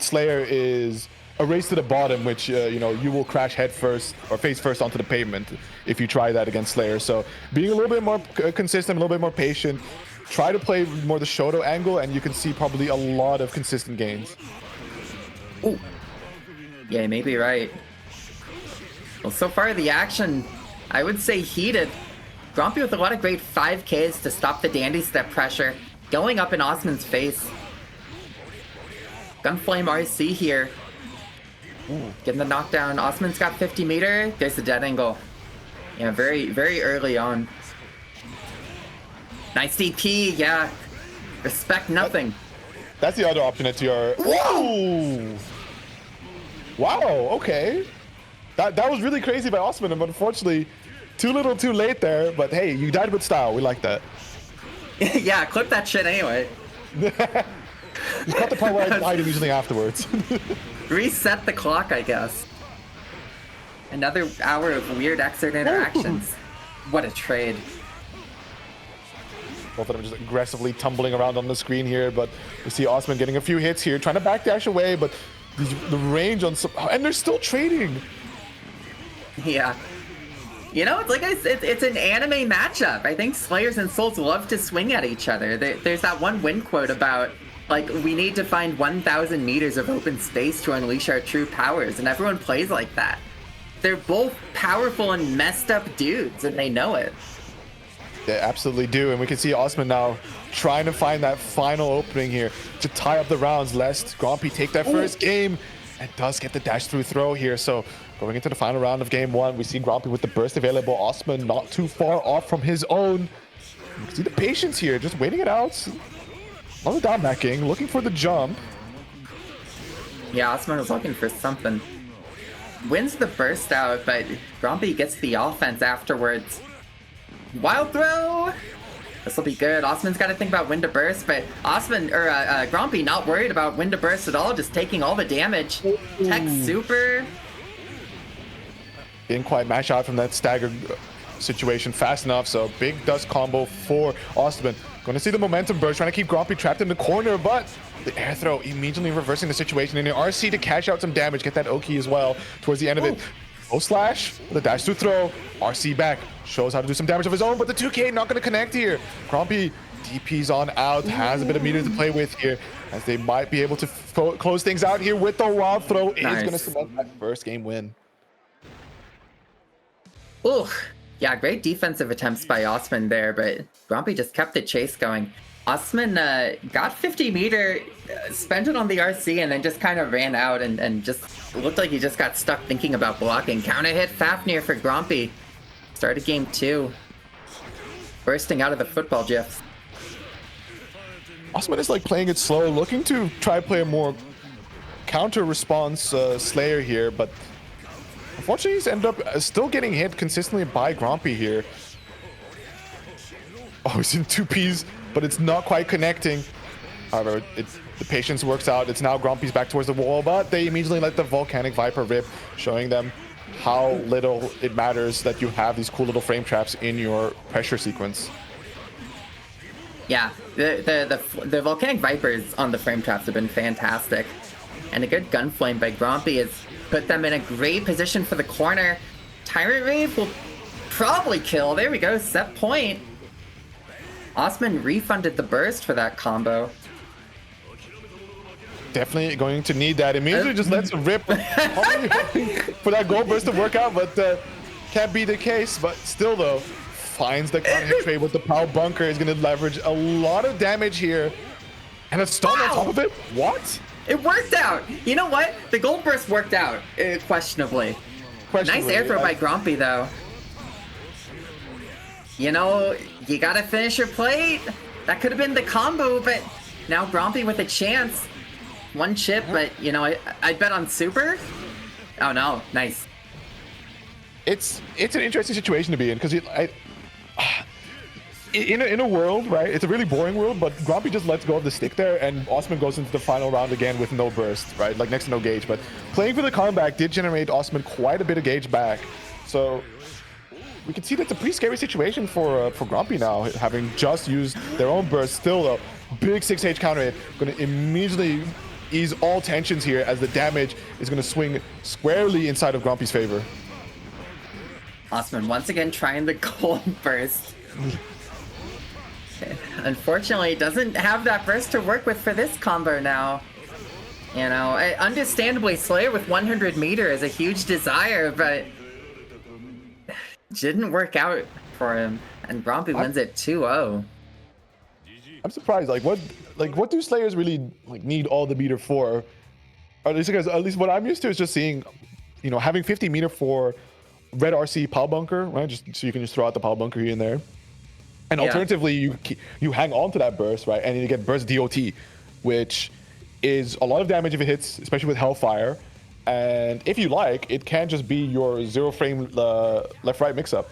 Slayer is a race to the bottom, which you know, you will crash head first or face first onto the pavement if you try that against Slayer. So being a little bit more consistent, a little bit more patient, try to play more the Shoto angle, and you can see probably a lot of consistent gains. Ooh. Yeah, you may be right. Well, so far the action, I would say heated. Grumpy with a lot of great 5Ks to stop the Dandy Step pressure, going up in Osman's face. Gunflame RC here. Ooh, getting the knockdown. Osman's got 50 meter. There's the dead angle. Yeah, very early on. Nice DP, yeah. Respect nothing. That's the other option at your... Whoa! Wow, okay. That was really crazy by Osman, but unfortunately, too little too late there. But hey, you died with style. We like that. Yeah, clip that shit anyway. Just cut the part where I died immediately afterwards. Reset the clock, I guess. Another hour of weird Xrd interactions. What a trade. Both of them just aggressively tumbling around on the screen here, but we see Osman getting a few hits here, trying to backdash away, but the range on some... And they're still trading! Yeah. You know, it's an anime matchup. I think Slayers and Souls love to swing at each other. There's that one win quote about, like, we need to find 1,000 meters of open space to unleash our true powers, and everyone plays like that. They're both powerful and messed up dudes, and they know it. They absolutely do, and we can see Osman now trying to find that final opening here to tie up the rounds, lest Grumpy take that first game, and does get the dash through throw here. So going into the final round of game one, we see Grumpy with the burst available. Osman not too far off from his own. You can see the patience here, just waiting it out. On the down backing, looking for the jump. Yeah, Osman was looking for something. Wins the burst out, but Grumpy gets the offense afterwards. Wild throw! This will be good. Osman's got to think about when to burst, but Grumpy not worried about when to burst at all, just taking all the damage. Tech super. Didn't quite mash out from that stagger situation fast enough, so big dust combo for Osman. Going to see the momentum burst, trying to keep Grumpy trapped in the corner, but the air throw immediately reversing the situation. And the RC to cash out some damage, get that Oki as well towards the end of it. O slash, the dash through throw, RC back, shows how to do some damage of his own, but the 2K not going to connect here. Grumpy DP's on out, has a bit of meter to play with here, as they might be able to close things out here with the wild throw. Nice. Is going to cement that first game win. Ooh, yeah, great defensive attempts by Osman there, but Grumpy just kept the chase going. Osman got 50 meter, spent it on the RC, and then just kind of ran out and just looked like he just got stuck thinking about blocking. Counter hit Fafnir for Grumpy. Started game 2. Bursting out of the football gifs. Osman is like playing it slow, looking to try play a more counter response Slayer here, but unfortunately he's ended up still getting hit consistently by Grumpy here. Oh, he's in 2Ps, but it's not quite connecting. However, the patience works out. It's now Grumpy's back towards the wall, but they immediately let the Volcanic Viper rip, showing them how little it matters that you have these cool little frame traps in your pressure sequence. Yeah, the Volcanic Vipers on the frame traps have been fantastic. And a good gun flame by Grumpy has put them in a great position for the corner. Tyrant Wave will probably kill. There we go, set point. Osman refunded the burst for that combo. Definitely going to need that. Immediately just lets it rip for that gold burst to work out, but can't be the case. But still though, finds the counter hit trade with the power bunker. Is going to leverage a lot of damage here. And a stun on top of it? What? It worked out. You know what? The gold burst worked out, questionably. Nice air throw by Grumpy though. You know, you gotta finish your plate. That could have been the combo, but now Grumpy with a chance. One chip, but you know, I'd bet on super. Oh no, nice. It's an interesting situation to be in, because in a world, right? It's a really boring world, but Grumpy just lets go of the stick there, and Osman goes into the final round again with no burst, right? Like next to no gauge. But playing for the comeback did generate Osman quite a bit of gauge back. So we can see that's a pretty scary situation for Grumpy now, having just used their own burst. Still though, big 6H counter hit, going to immediately ease all tensions here, as the damage is going to swing squarely inside of Grumpy's favor. Osman once again trying the gold burst. Unfortunately, doesn't have that burst to work with for this combo now. You know, understandably, Slayer with 100 meter is a huge desire, but didn't work out for him, and Grumpy wins it 2-0. I'm surprised. Like what do Slayers really need all the meter for? Or at least what I'm used to is just seeing, you know, having 50 meter for red RC power bunker, right? Just so you can just throw out the power bunker here and there. And alternatively, you hang on to that burst, right? And you get burst DOT, which is a lot of damage if it hits, especially with Hellfire. And if you like, it can just be your 0 frame left-right mix-up.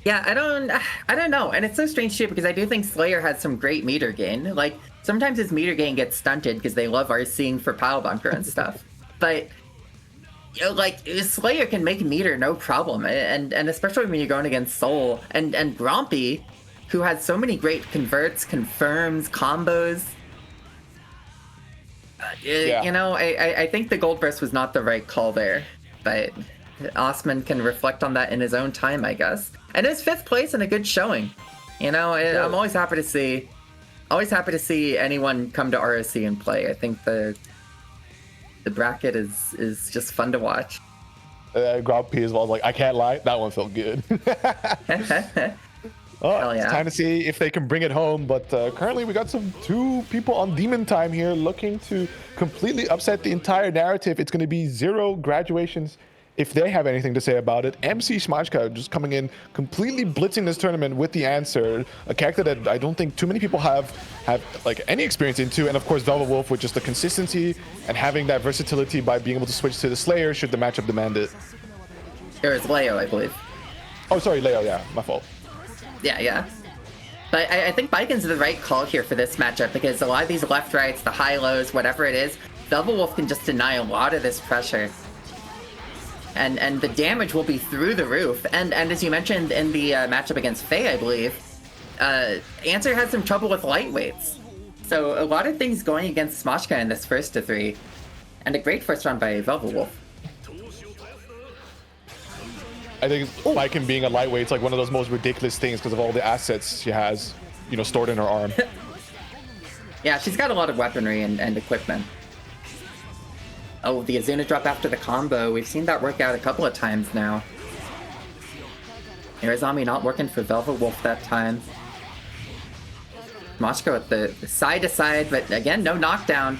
Yeah, I don't know. And it's so strange too, because I do think Slayer has some great meter gain. Like, sometimes his meter gain gets stunted because they love RCing for pile bunker and stuff. But, you know, like, Slayer can make meter no problem. And especially when you're going against Soul. And Grompy, who has so many great converts, confirms, combos. You know, I think the gold burst was not the right call there. But Osman can reflect on that in his own time, I guess. And it's 5th place and a good showing. You know, I'm always happy to see anyone come to ROC and play. I think the bracket is just fun to watch. Ground P as well. Like, I can't lie, that one felt good. Hell yeah. It's time to see if they can bring it home, but currently we got two people on Demon Time here looking to completely upset the entire narrative. It's going to be 0 graduations if they have anything to say about it. MC Smashka just coming in, completely blitzing this tournament with the answer, a character that I don't think too many people have like any experience into, and of course Velvet Wolf with just the consistency and having that versatility by being able to switch to the Slayer should the matchup demand it. It was Leo, I believe. Oh, sorry, Leo, yeah, my fault. Yeah. But I think Biken's the right call here for this matchup, because a lot of these left rights, the high lows, whatever it is, Velvet Wolf can just deny a lot of this pressure. And the damage will be through the roof. And as you mentioned in the matchup against Faye, I believe, Answer had some trouble with lightweights. So a lot of things going against Smoshka in this first to 3. And a great first round by Velvet Wolf. I think Viking being a lightweight is like one of those most ridiculous things because of all the assets she has, you know, stored in her arm. Yeah, she's got a lot of weaponry and equipment. Oh, the Azuna drop after the combo. We've seen that work out a couple of times now. Irizami not working for Velvet Wolf that time. Moshko with the side to side, but again, no knockdown.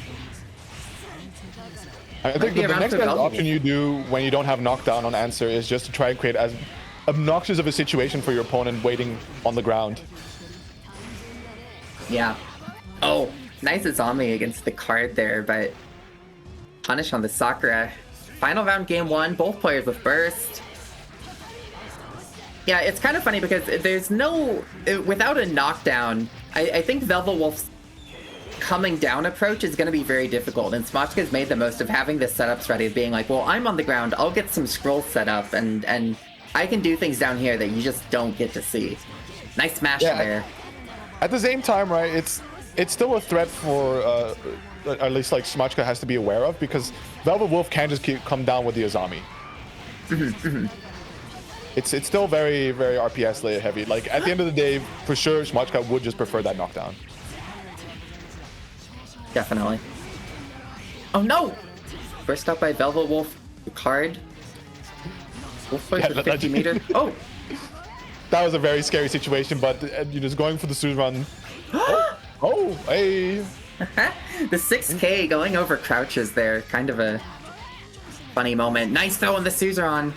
I think the next best option you do when you don't have knockdown on Answer is just to try and create as obnoxious of a situation for your opponent waiting on the ground. Yeah. Oh, nice Azami against the card there, but punish on the Sakura. Final round, game 1, both players with burst. Yeah, it's kind of funny because there's no... Without a knockdown, I think Velvet Wolf's coming down approach is going to be very difficult, and Smoshka's made the most of having this setups ready, of being like, well, I'm on the ground, I'll get some scrolls set up, and I can do things down here that you just don't get to see. Nice smash there. At the same time, right, it's still a threat for... at least like Smoshka has to be aware of, because Velvet Wolf can't just come down with the Azami. It's still very, very RPS layer heavy. Like, at the end of the day, for sure, Smoshka would just prefer that knockdown. Definitely. Oh no! First up by Velvet Wolf, card. Wolf plays with 50 meter. Oh! That was a very scary situation, but you're just going for the Suze run. Hey! The 6K going over crouches there. Kind of a funny moment. Nice throw on the Suzerain.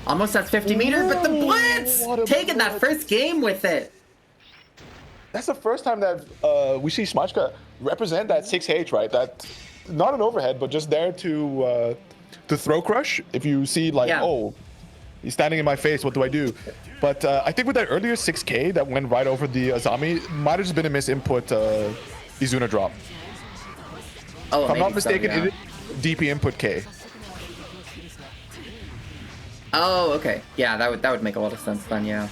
Almost has 50 meter, but the Blitz! Taking that first game with it. That's the first time that we see Smoshka represent that 6H, right? That not an overhead, but just there to throw crush. If you see like, oh, he's standing in my face, what do I do? But I think with that earlier 6K that went right over the Azami, might have just been a misinput Izuna drop. Oh, if I'm not mistaken, it is DP input K. Oh, okay. Yeah, that would make a lot of sense then, yeah.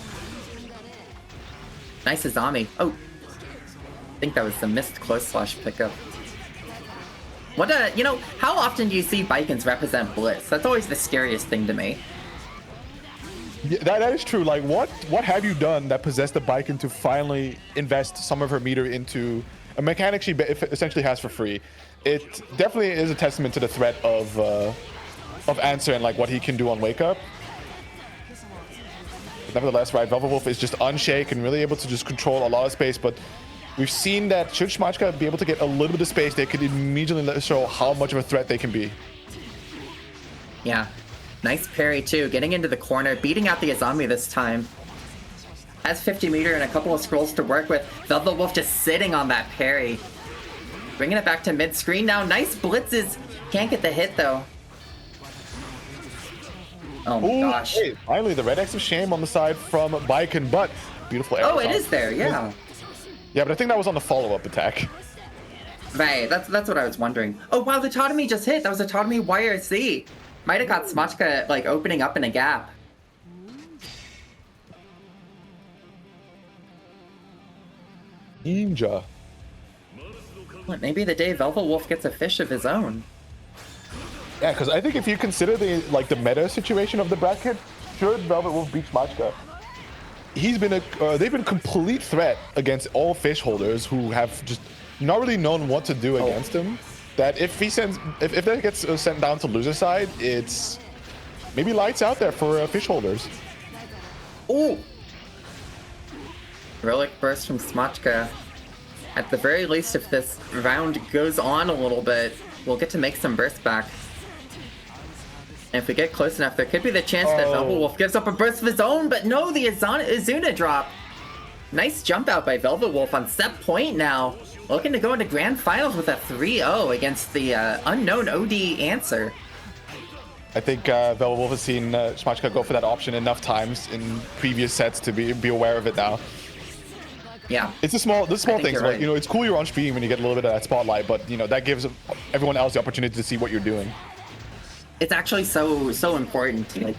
Nice Azami. Oh, I think that was the missed close slash pickup. What you know, how often do you see Bikens represent Blitz? That's always the scariest thing to me. Yeah, that is true. Like, what have you done that possessed the Biken to finally invest some of her meter into a mechanic she essentially has for free? It definitely is a testament to the threat of Answer and like what he can do on Wake Up. But nevertheless, right, Velvet Wolf is just unshaken, really able to just control a lot of space, but we've seen that should Smoshka be able to get a little bit of space, they could immediately show how much of a threat they can be. Yeah. Nice parry too, getting into the corner, beating out the Azami this time. Has 50 meter and a couple of scrolls to work with. Velvet Wolf just sitting on that parry. Bringing it back to mid-screen now. Nice blitzes. Can't get the hit though. Oh my Ooh, gosh. hey, finally, the Red X of Shame on the side from Baiken, but beautiful arrow. Oh, it is there, yeah. Yeah, but I think that was on the follow-up attack. Right, that's what I was wondering. Oh wow, the Totemi just hit. That was a Totemi YRC. Might have got Smachka like opening up in a gap. Ninja. What, maybe the day Velvet Wolf gets a fish of his own. Yeah, because I think if you consider the meta situation of the bracket, should Velvet Wolf beat Smachka, they've been a complete threat against all fish holders who have just not really known what to do against him. That if that gets sent down to loser side, it's maybe lights out there for fish holders. Oh! Relic burst from Smachka. At the very least, if this round goes on a little bit, we'll get to make some burst back. And if we get close enough, there could be the chance that Velvet Wolf gives up a burst of his own, but no, the Izuna drop. Nice jump out by Velvet Wolf on set point now. Looking to go into grand finals with a 3-0 against the unknown OD answer. I think Velvet Wolf has seen Smachka go for that option enough times in previous sets to be aware of it now. Yeah. It's the small things, right. like, you know, it's cool you're on stream when you get a little bit of that spotlight, but you know, that gives everyone else the opportunity to see what you're doing. It's actually so important. Like,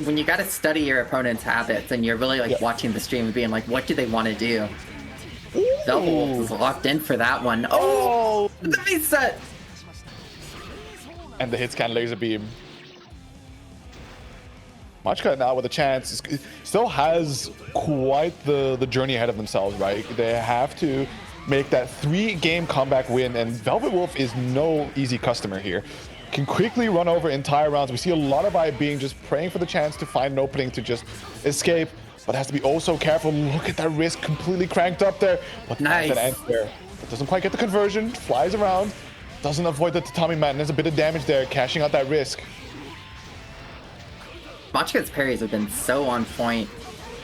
when you gotta study your opponent's habits and you're really like watching the stream and being like, what do they want to do? Velvet Wolf was locked in for that one. Oh! The reset! And the hit scan laser beam. Smachka now with a chance still has quite the journey ahead of themselves, right? They have to make that 3-game comeback win, and Velvet Wolf is no easy customer here. Can quickly run over entire rounds. We see a lot of being just praying for the chance to find an opening to just escape, but has to be also careful. Look at that wrist completely cranked up there. But nice. That ends there. It doesn't quite get the conversion, flies around, doesn't avoid the Tatami Mat, and there's a bit of damage there, cashing out that risk. Smachka's parries have been so on point,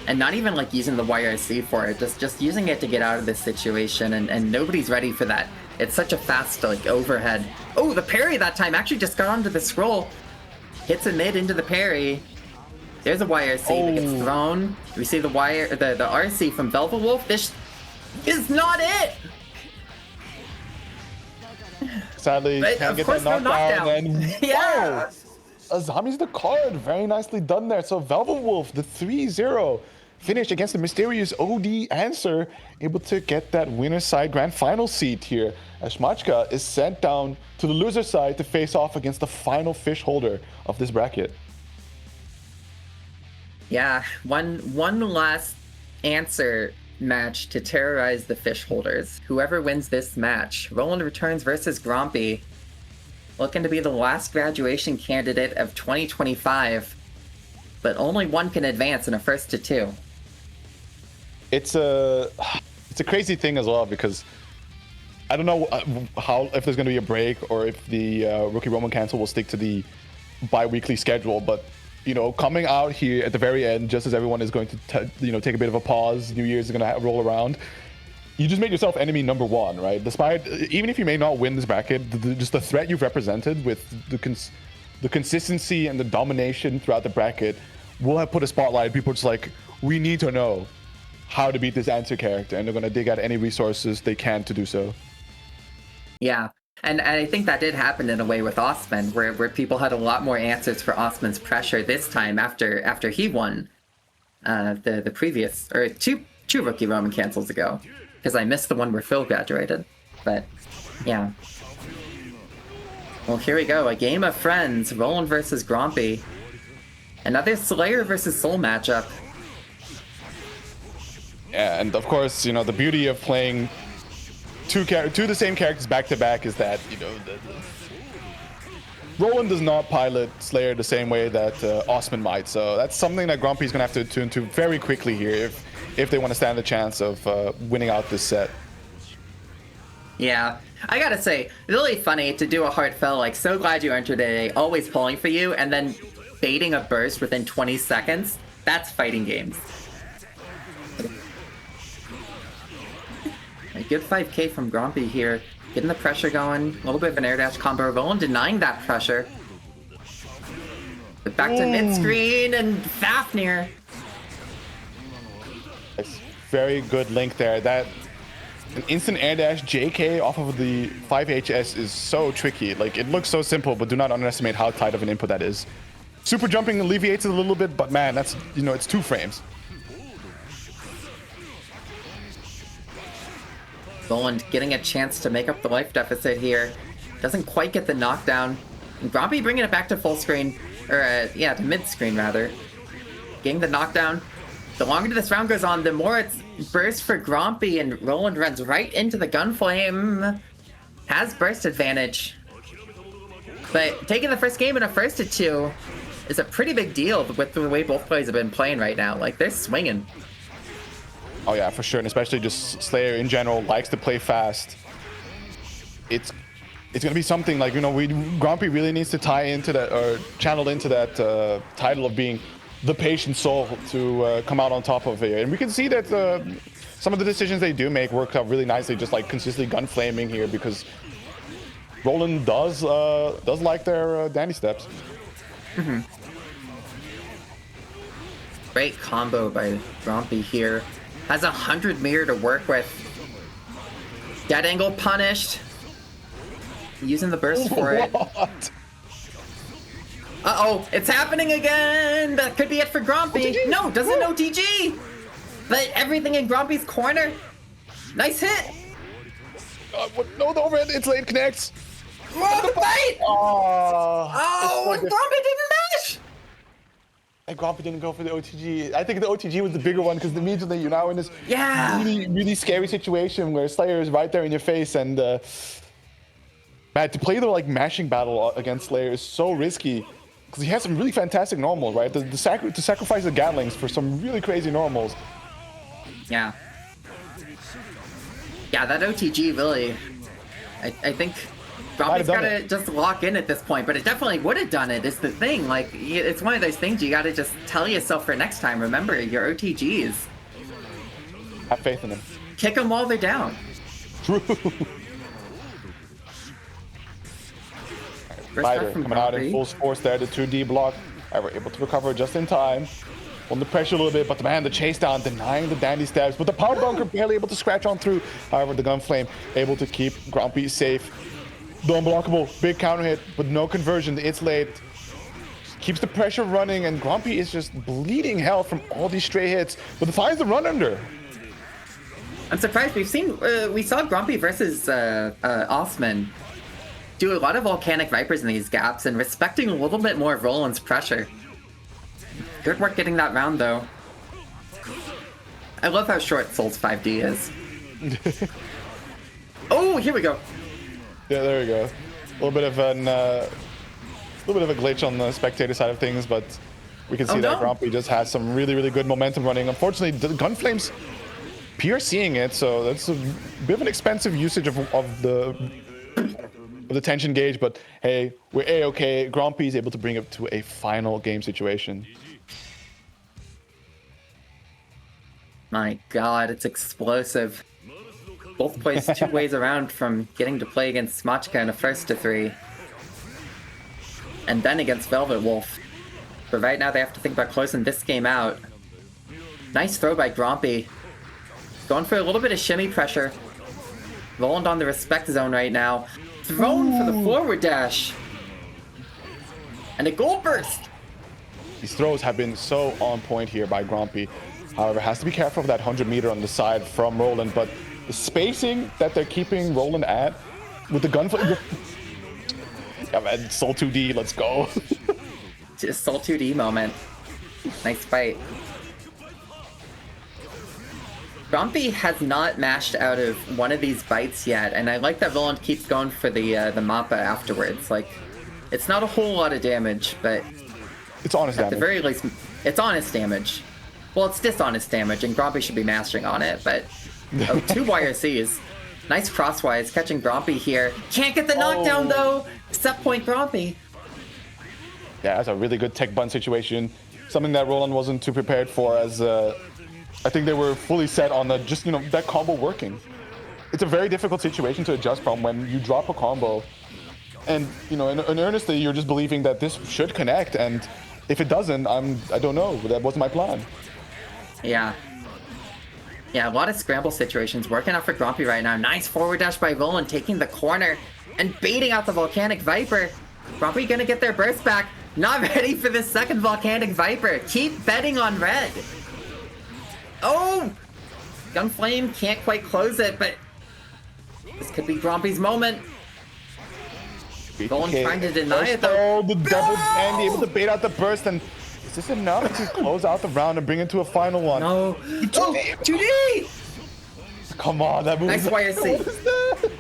and not even like using the YRC for it, just using it to get out of this situation, and nobody's ready for that. It's such a fast like overhead. Oh, the parry that time actually just got onto the scroll. Hits a mid into the parry. There's a YRC that gets thrown. We see the RC from Velvet Wolf. This is not it! Sadly, But can't of get course, that no knockdown. knockdown. And Yeah! Azami's the card. Very nicely done there. So Velvet Wolf, the 3-0 finish against the mysterious OD answer, able to get that winner's side grand final seat here, as Smachka is sent down to the loser side to face off against the final fish holder of this bracket. Yeah, one last answer match to terrorize the fish holders. Whoever wins this match, Roland Returns versus Grompy, looking to be the last graduation candidate of 2025, but only one can advance in a first to 2. It's a crazy thing as well, because I don't know if there's going to be a break or if the Rookie Roman Cancel will stick to the bi-weekly schedule, but you know, coming out here at the very end, just as everyone is going to take a bit of a pause, New Year's is going to roll around, you just made yourself enemy number 1, right? Despite, even if you may not win this bracket, just the threat you've represented with the consistency and the domination throughout the bracket will have put a spotlight. People are just like, we need to know how to beat this answer character, and they're going to dig out any resources they can to do so. Yeah, and I think that did happen in a way with Osman, where people had a lot more answers for Osman's pressure this time after he won the previous, or two Rookie Roman Cancels ago, because I missed the one where Phil graduated. But yeah. Well, here we go, a game of friends, Roland versus Grompy. Another Slayer versus Soul matchup. Yeah, and of course, you know, the beauty of playing two of the same characters back to back is that, you know, Roland does not pilot Slayer the same way that Osman might, so that's something that Grumpy's gonna have to tune to very quickly here if they want to stand a chance of winning out this set. Yeah, I gotta say, really funny to do a heartfelt, like, so glad you entered today, always pulling for you, and then baiting a burst within 20 seconds. That's fighting games. A good 5k from Grumpy here. Getting the pressure going. A little bit of an air dash combo. Roland denying that pressure. Back to mid-screen and Fafnir. It's very good link there. That an instant air dash JK off of the 5HS is so tricky. Like, it looks so simple, but do not underestimate how tight of an input that is. Super jumping alleviates it a little bit, but man, that's, you know, it's 2 frames. Roland getting a chance to make up the life deficit here. Doesn't quite get the knockdown. Grumpy bringing it back to full screen. Or, yeah, to mid-screen, rather. Getting the knockdown. The longer this round goes on, the more it's burst for Grumpy, and Roland runs right into the Gunflame. Has burst advantage. But taking the first game in a 1-2 is a pretty big deal with the way both players have been playing right now. Like, they're swinging. Oh yeah, for sure, and especially just Slayer in general likes to play fast. It's gonna be something like, you know, Grumpy really needs to tie into that, or channel into that title of being the patient soul to come out on top of it. And we can see that some of the decisions they do make work out really nicely, just like consistently gun flaming here, because Roland does like their dandy steps. Mm-hmm. Great combo by Grumpy here. Has 100 meter to work with. Dead angle punished. Using the burst for it. What? Uh-oh, it's happening again! That could be it for Grumpy. OTG. No, doesn't OTG! But everything in Grumpy's corner. Nice hit! No, the overhead, it's late connects. Whoa, the fight! Oh, Grumpy Grumpy didn't mash! And Grumpy didn't go for the OTG. I think the OTG was the bigger one, because immediately you're now in this really scary situation where Slayer is right there in your face, and man, to play the like mashing battle against Slayer is so risky, because he has some really fantastic normals, right? To sacrifice the Gatlings for some really crazy normals. Yeah. Yeah, that OTG really, I think Grumpy's gotta just lock in at this point, but it definitely would have done it, is the thing. Like, it's one of those things you gotta just tell yourself for next time. Remember, your OTGs. Have faith in him. Kick them while they're down. True. Spider coming out in full force there, the 2D block. We're able to recover just in time. On the pressure a little bit, but man, the chase down, denying the dandy stabs, but the power bunker barely able to scratch on through. However, the Gunflame able to keep Grumpy safe. The unblockable, big counter hit, but no conversion. It's late. Keeps the pressure running, and Grumpy is just bleeding health from all these stray hits, but finds the run under. I'm surprised. We saw Grumpy versus Osman do a lot of Volcanic Vipers in these gaps and respecting a little bit more of Roland's pressure. Good work getting that round, though. I love how short Soul's 5D is. Oh, here we go. Yeah, there we go. A little bit of a glitch on the spectator side of things, but we can see that Grumpy just has some really good momentum running. Unfortunately, the Gunflame's PRCing it, so that's a bit of an expensive usage of the tension gauge. But hey, we're A-okay. Grumpy's able to bring it to a final game situation. My God, it's explosive. Both plays 2 ways around from getting to play against Smachka in a 1-3. And then against Velvet Wolf. But right now they have to think about closing this game out. Nice throw by Grumpy. Going for a little bit of shimmy pressure. Roland on the respect zone right now. Thrown for the forward dash. And a gold burst. These throws have been so on point here by Grumpy. However, has to be careful of that 100 meter on the side from Roland, but the spacing that they're keeping Roland at with the gunfire. Yeah, man, Soul 2D, let's go. Just Soul 2D moment. Nice fight. Grumpy has not mashed out of one of these bites yet, and I like that Roland keeps going for the Mappa afterwards. Like, it's not a whole lot of damage, but it's honest damage. At the very least, it's honest damage. Well, it's dishonest damage, and Grumpy should be mastering on it, but... Oh, 2 YRCs. Nice crosswise, catching Grumpy here. Can't get the knockdown, though! Set point Grumpy. Yeah, that's a really good tech bun situation. Something that Roland wasn't too prepared for, as I think they were fully set on just, you know, that combo working. It's a very difficult situation to adjust from when you drop a combo. And, you know, and earnestly, you're just believing that this should connect, and if it doesn't, I don't know. That wasn't my plan. Yeah. Yeah, a lot of scramble situations working out for Grumpy right now. Nice forward dash by Roland, taking the corner and baiting out the Volcanic Viper. Grumpy gonna get their burst back. Not ready for the second Volcanic Viper. Keep betting on red. Oh! Gunflame can't quite close it, but this could be Grumpy's moment. Roland trying to deny it though. Oh, the double dandy able to bait out the burst, and is this enough to close out the round and bring it to a final one? No. Oh, 2D! Come on, that move. Nice What is YRC. that?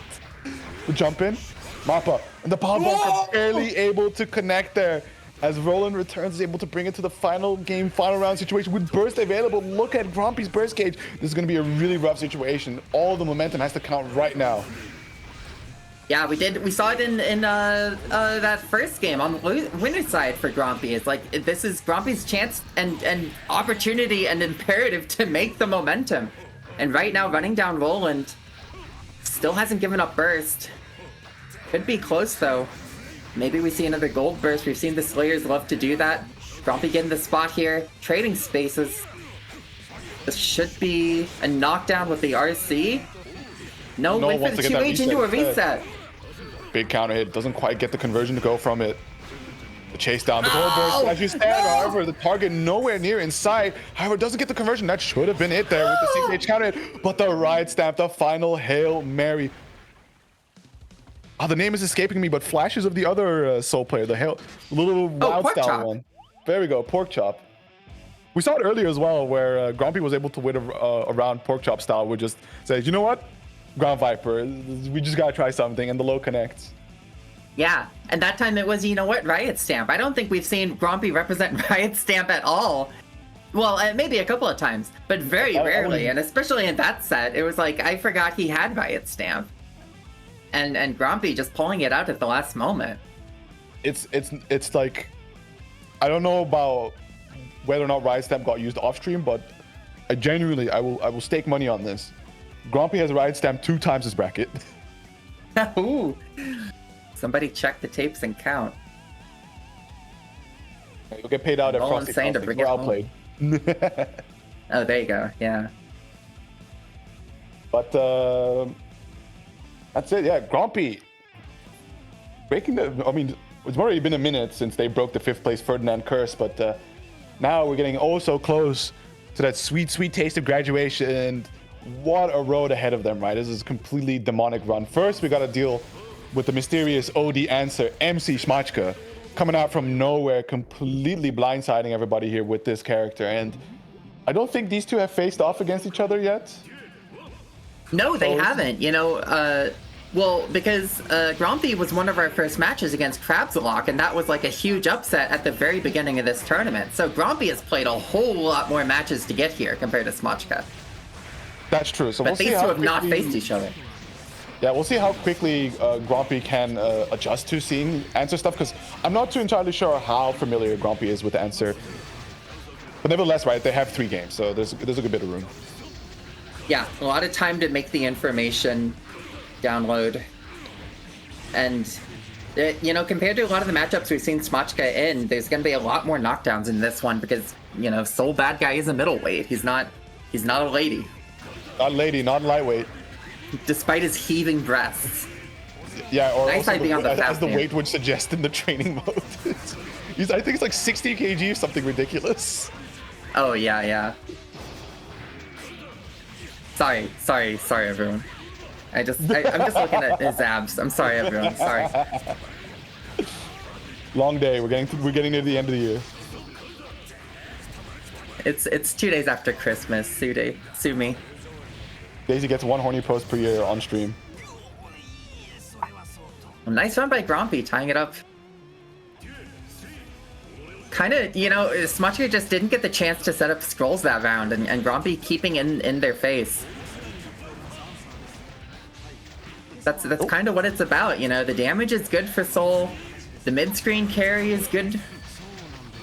We jump in, Mappa, and the power bunker barely able to connect there. As Roland returns, is able to bring it to the final game, final round situation with burst available. Look at Grumpy's burst gauge. This is going to be a really rough situation. All the momentum has to count right now. Yeah, we saw it in that first game on the winner's side for Grumpy. It's like, this is Grumpy's chance and opportunity and imperative to make the momentum. And right now, running down Roland, still hasn't given up burst. Could be close though. Maybe we see another gold burst. We've seen the Slayers love to do that. Grumpy getting the spot here, trading spaces. This should be a knockdown with the RC. No, wait for the 2H into a reset. Big counter hit, doesn't quite get the conversion to go from it. The chase down, the gold burst as you stand, however, the target nowhere near in sight. However, doesn't get the conversion. That should have been it there with the 6H counter hit, but the ride stamp, the final Hail Mary. Oh, the name is escaping me, but flashes of the other Soul player, the little wild style one. There we go, Pork Chop. We saw it earlier as well, where Grumpy was able to win around Pork Chop style, would just say, you know what? Ground Viper, we just gotta try something, and the low connects. Yeah, and that time it was, you know what, Riot Stamp. I don't think we've seen Grumpy represent Riot Stamp at all. Well, maybe a couple of times, but very rarely, and especially in that set, it was like, I forgot he had Riot Stamp. And Grumpy just pulling it out at the last moment. It's like, I don't know about whether or not Riot Stamp got used off stream, but I genuinely, I will stake money on this. Grumpy has Riot Stamp 2 times his bracket. Ooh. Somebody check the tapes and count. You'll get paid out at Frosty insane to bring it outplayed. Oh, there you go. Yeah. But that's it. Yeah, Grumpy breaking the. I mean, it's already been a minute since they broke the 5th place Ferdinand curse, but now we're getting oh so close to that sweet, sweet taste of graduation. And what a road ahead of them, right? This is a completely demonic run. First, we got to deal with the mysterious OD answer, MC Schmachka, coming out from nowhere, completely blindsiding everybody here with this character. And I don't think these two have faced off against each other yet. No, they haven't. You know, well, because Grumpy was one of our first matches against Crabslock, and that was like a huge upset at the very beginning of this tournament. So Grumpy has played a whole lot more matches to get here compared to Schmachka. That's true. So but these two have not faced each other. Yeah, we'll see how quickly Grumpy can adjust to seeing answer stuff, because I'm not too entirely sure how familiar Grumpy is with answer. But nevertheless, right, they have 3 games, so there's a good bit of room. Yeah, a lot of time to make the information download. And, you know, compared to a lot of the matchups we've seen Schmachka in, there's going to be a lot more knockdowns in this one because, you know, Soul Bad Guy is a middleweight. He's not a lady. Not lady, not lightweight. Despite his heaving breasts. Yeah, or nice also as the weight would suggest in the training mode. I think it's like 60 kg or something ridiculous. Oh, yeah, yeah. Sorry, everyone. I'm just looking at his abs. I'm sorry, everyone. Sorry. Long day. We're getting near the end of the year. It's 2 days after Christmas. Sue me. Daisy gets 1 horny post per year on stream. Well, nice run by Grumpy, tying it up. Kind of, you know, Schmachka just didn't get the chance to set up scrolls that round, and Grumpy keeping in their face. That's kind of what it's about, you know. The damage is good for Soul. The mid-screen carry is good.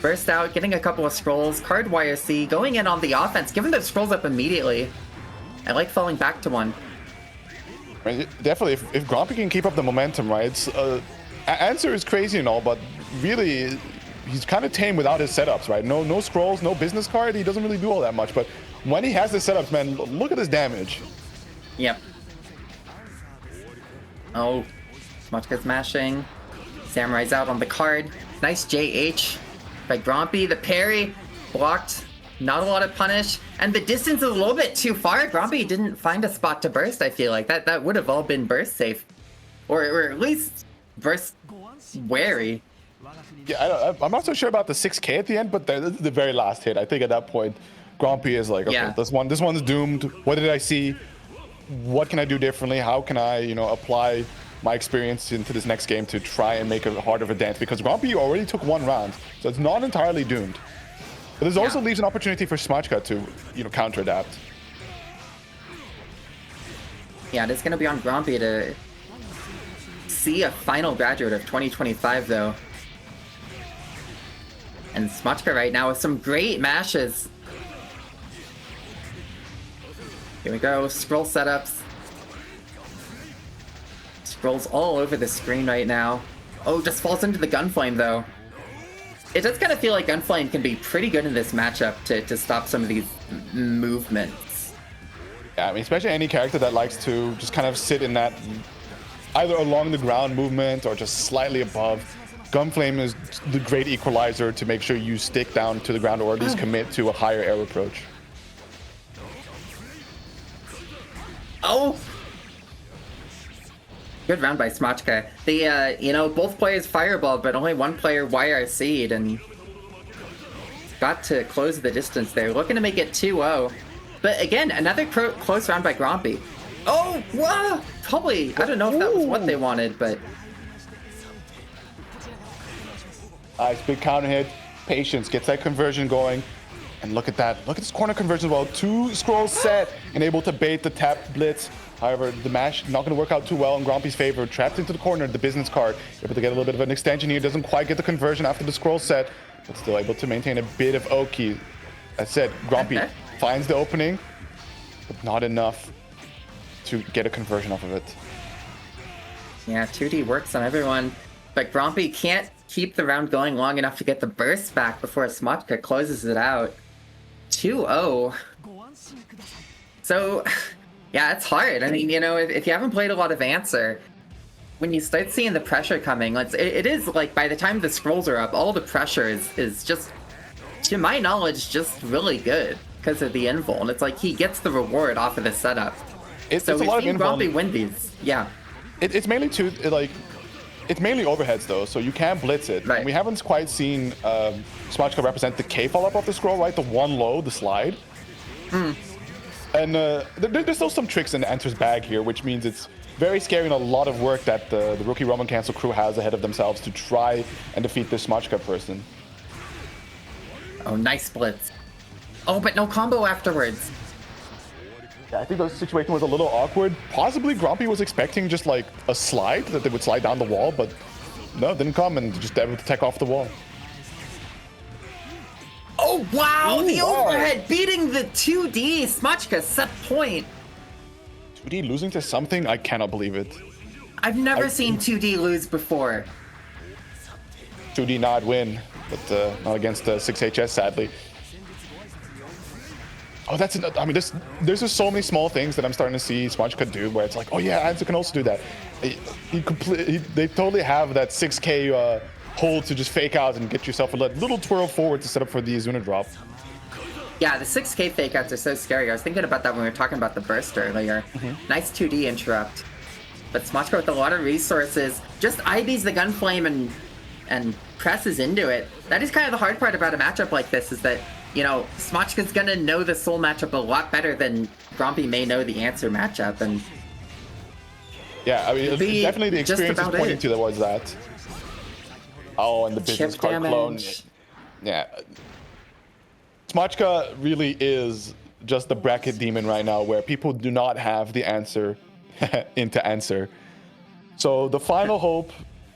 Burst out, getting a couple of scrolls. Card YRC, going in on the offense, giving those scrolls up immediately. I like falling back to one. Definitely, if Grumpy can keep up the momentum, right? Answer is crazy and all, but really, he's kind of tame without his setups, right? No scrolls, no business card. He doesn't really do all that much. But when he has the setups, man, look at his damage. Yep. Oh, Smutchka's mashing. Samurai's out on the card. Nice JH by Grompy. The parry blocked. Not a lot of punish. And the distance is a little bit too far. Grompy didn't find a spot to burst, I feel like. That would have all been burst safe. Or at least burst wary. Yeah, I'm not so sure about the 6K at the end, but the very last hit, I think at that point, Grompy is like, okay, Yeah. this one's doomed. What did I see? What can I do differently? How can I, apply my experience into this next game to try and make it harder of a dent? Because Grompy already took one round, so it's not entirely doomed. But this also leaves an opportunity for Smutchka to, counter adapt. Yeah, it is going to be on Grompy to see a final graduate of 2025, though. And Smutchka right now with some great mashes. Here we go, scroll setups. Scrolls all over the screen right now. Oh, just falls into the Gunflame, though. It does kind of feel like Gunflame can be pretty good in this matchup to stop some of these movements. Yeah, I mean, especially any character that likes to just kind of sit in that either along the ground movement or just slightly above. Gunflame is the great equalizer to make sure you stick down to the ground or at least commit to a higher air approach. Oh! Good round by Smutchka. The, both players fireball, but only one player YRC'd and got to close the distance there. Looking to make it 2-0. But again, another close round by Grompy. Oh, wow! Probably, I don't know if that was what they wanted, but... Nice big counter hit. Patience gets that conversion going. And look at that. Look at this corner conversion as well. 2 scrolls set and able to bait the tap blitz. However, the mash not going to work out too well in Grompy's favor. Trapped into the corner, the business card. Able to get a little bit of an extension here. Doesn't quite get the conversion after the scroll set, but still able to maintain a bit of Oki. That said, Grompy finds the opening, but not enough to get a conversion off of it. Yeah, 2D works on everyone, but Grompy can't keep the round going long enough to get the burst back before Smutchka closes it out. 2-0. So, yeah, it's hard. I mean, if you haven't played a lot of Answer, when you start seeing the pressure coming, it is like by the time the scrolls are up, all the pressure is just, to my knowledge, just really good because of the invul. And it's like he gets the reward off of the setup. It's So a we've lot of seen invul. Grompy win these. Yeah. It's mainly it's mainly overheads though, so you can blitz it. Right. And we haven't quite seen Smutchka represent the K follow-up of the scroll, right? The one low, the slide. And there's still some tricks in the Answer's bag here, which means it's very scary and a lot of work that the Rookie Roman Cancel crew has ahead of themselves to try and defeat this Smutchka person. Oh, nice blitz. Oh, but no combo afterwards. Yeah, I think the situation was a little awkward. Possibly Grompy was expecting just like a slide, that they would slide down the wall, but no, it didn't come and just able to tech off the wall. Oh, wow! Ooh, The wow. overhead beating the 2D. Smutchka set point. 2D losing to something? I cannot believe it. I've never seen 2D lose before. 2D not win, but not against 6HS, sadly. Oh, I mean, there's just so many small things that I'm starting to see Smutchka do where it's like, oh yeah, Answer can also do that. They totally have that 6K hold to just fake out and get yourself a little twirl forward to set up for the Izuna drop. Yeah, the 6K fake outs are so scary. I was thinking about that when we were talking about the burst earlier. Nice 2D interrupt. But Smutchka with a lot of resources just IBs the Gunflame and presses into it. That is kind of the hard part about a matchup like this, is that, Smutchka's gonna know the Soul matchup a lot better than Grompy may know the Answer matchup, and Yeah, I mean, definitely the just experience is about pointing it. towards that. Oh, and the business Chip card clone. damage. Yeah. Smutchka really is just the bracket demon right now, where people do not have the answer into Answer. So the final hope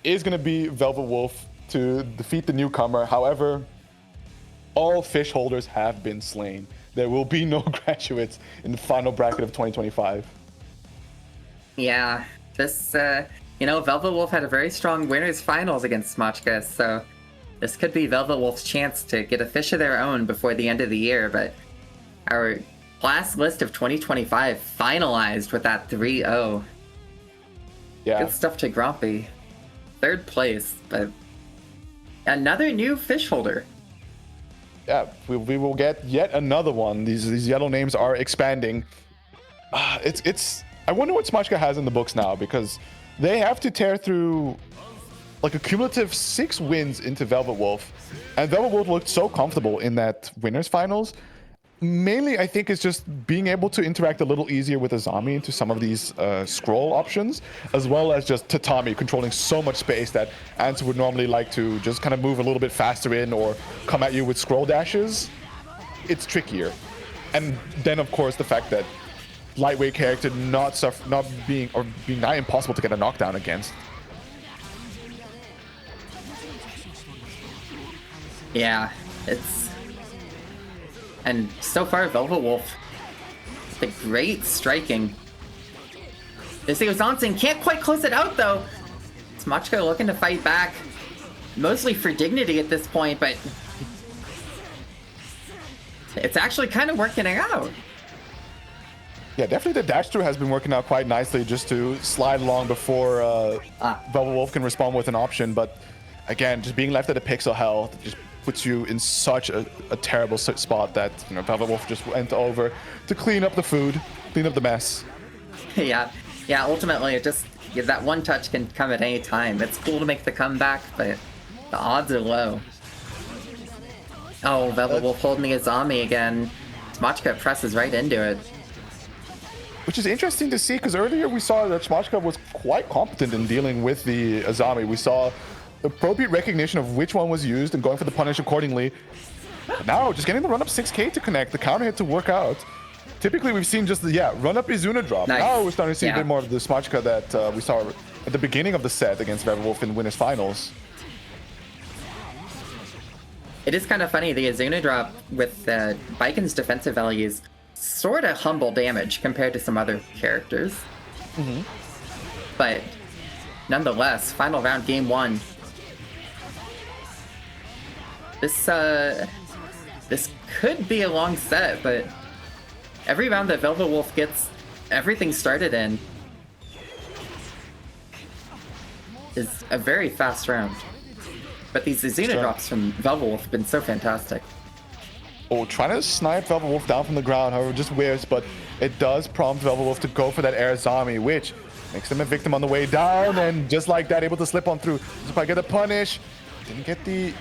is going to be Velvet Wolf to defeat the newcomer. However, all fish holders have been slain. There will be no graduates in the final bracket of 2025. yeah, this, Velvet Wolf had a very strong winners finals against Smutchka, so This could be Velvet Wolf's chance to get a fish of their own before the end of the year, but our class list of 2025 finalized with that 3-0. Yeah. Good stuff to Grumpy. 3rd place, but another new fish holder. Yeah, we will get yet another one. These yellow names are expanding. It's. I wonder what Smashka has in the books now, because they have to tear through like a cumulative 6 wins into Velvet Wolf, and Velvet Wolf looked so comfortable in that winners finals. Mainly, I think it's just being able to interact a little easier with Azami into some of these scroll options, as well as just Tatami controlling so much space that Ants would normally like to just kind of move a little bit faster in or come at you with scroll dashes. It's trickier. And then, of course, the fact that lightweight character not being nigh impossible to get a knockdown against. Yeah, it's... And so far, Velvet Wolf, the great striking. This Ozanson can't quite close it out, though. Smachka looking to fight back, mostly for dignity at this point, but it's actually kind of working out. Yeah, definitely the dash through has been working out quite nicely just to slide along before Velvet Wolf can respond with an option. But again, just being left at a pixel hell just puts you in such a terrible spot that, you know, Velvet Wolf just went over to clean up the food, clean up the mess. Yeah, ultimately it just, that one touch can come at any time. It's cool to make the comeback, but the odds are low. Oh, Velvet Wolf holding the Azami again. Smachka presses right into it. Which is interesting to see, because earlier we saw that Smachka was quite competent in dealing with the Azami. We saw appropriate recognition of which one was used and going for the punish accordingly. But now, just getting the run-up 6k to connect, the counter hit to work out. Typically, we've seen just the, run-up Izuna drop. Nice. Now we're starting to see a bit more of the Smachka that we saw at the beginning of the set against Velvet Wolf in winners finals. It is kind of funny, the Izuna drop with Biken's defensive values sort of humble damage compared to some other characters. Mm-hmm. But nonetheless, final round, game 1. This could be a long set, but every round that Velvet Wolf gets everything started in is a very fast round. But these Izuna drops from Velvet Wolf have been so fantastic. Oh, trying to snipe Velvet Wolf down from the ground, however, just whiffs, but it does prompt Velvet Wolf to go for that air Zami, which makes them a victim on the way down, and just like that, able to slip on through. Just by get a punish. Didn't get the...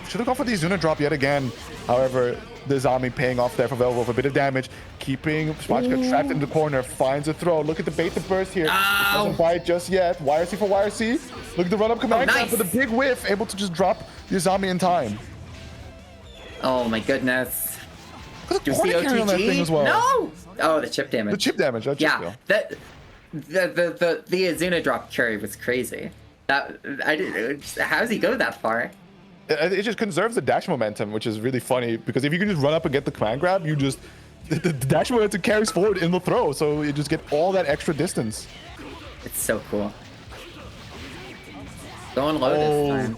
should have gone for the Izuna drop yet again. However, the Zami paying off there for Velvet Wolf, a bit of damage, keeping Smachka trapped in the corner, finds a throw. Look at the bait to burst here. Doesn't bite just yet. YRC for YRC. Look at the run-up command nice. with a big whiff, able to just drop the Zami in time. Oh my goodness. Look at the corner carry on that thing as well. No! Oh, the chip damage. The chip damage. That's yeah, the Izuna drop carry was crazy. How does he go that far? It just conserves the dash momentum, which is really funny, because if you can just run up and get the command grab, you just... The dash momentum carries forward in the throw, so you just get all that extra distance. It's so cool. Going low this time.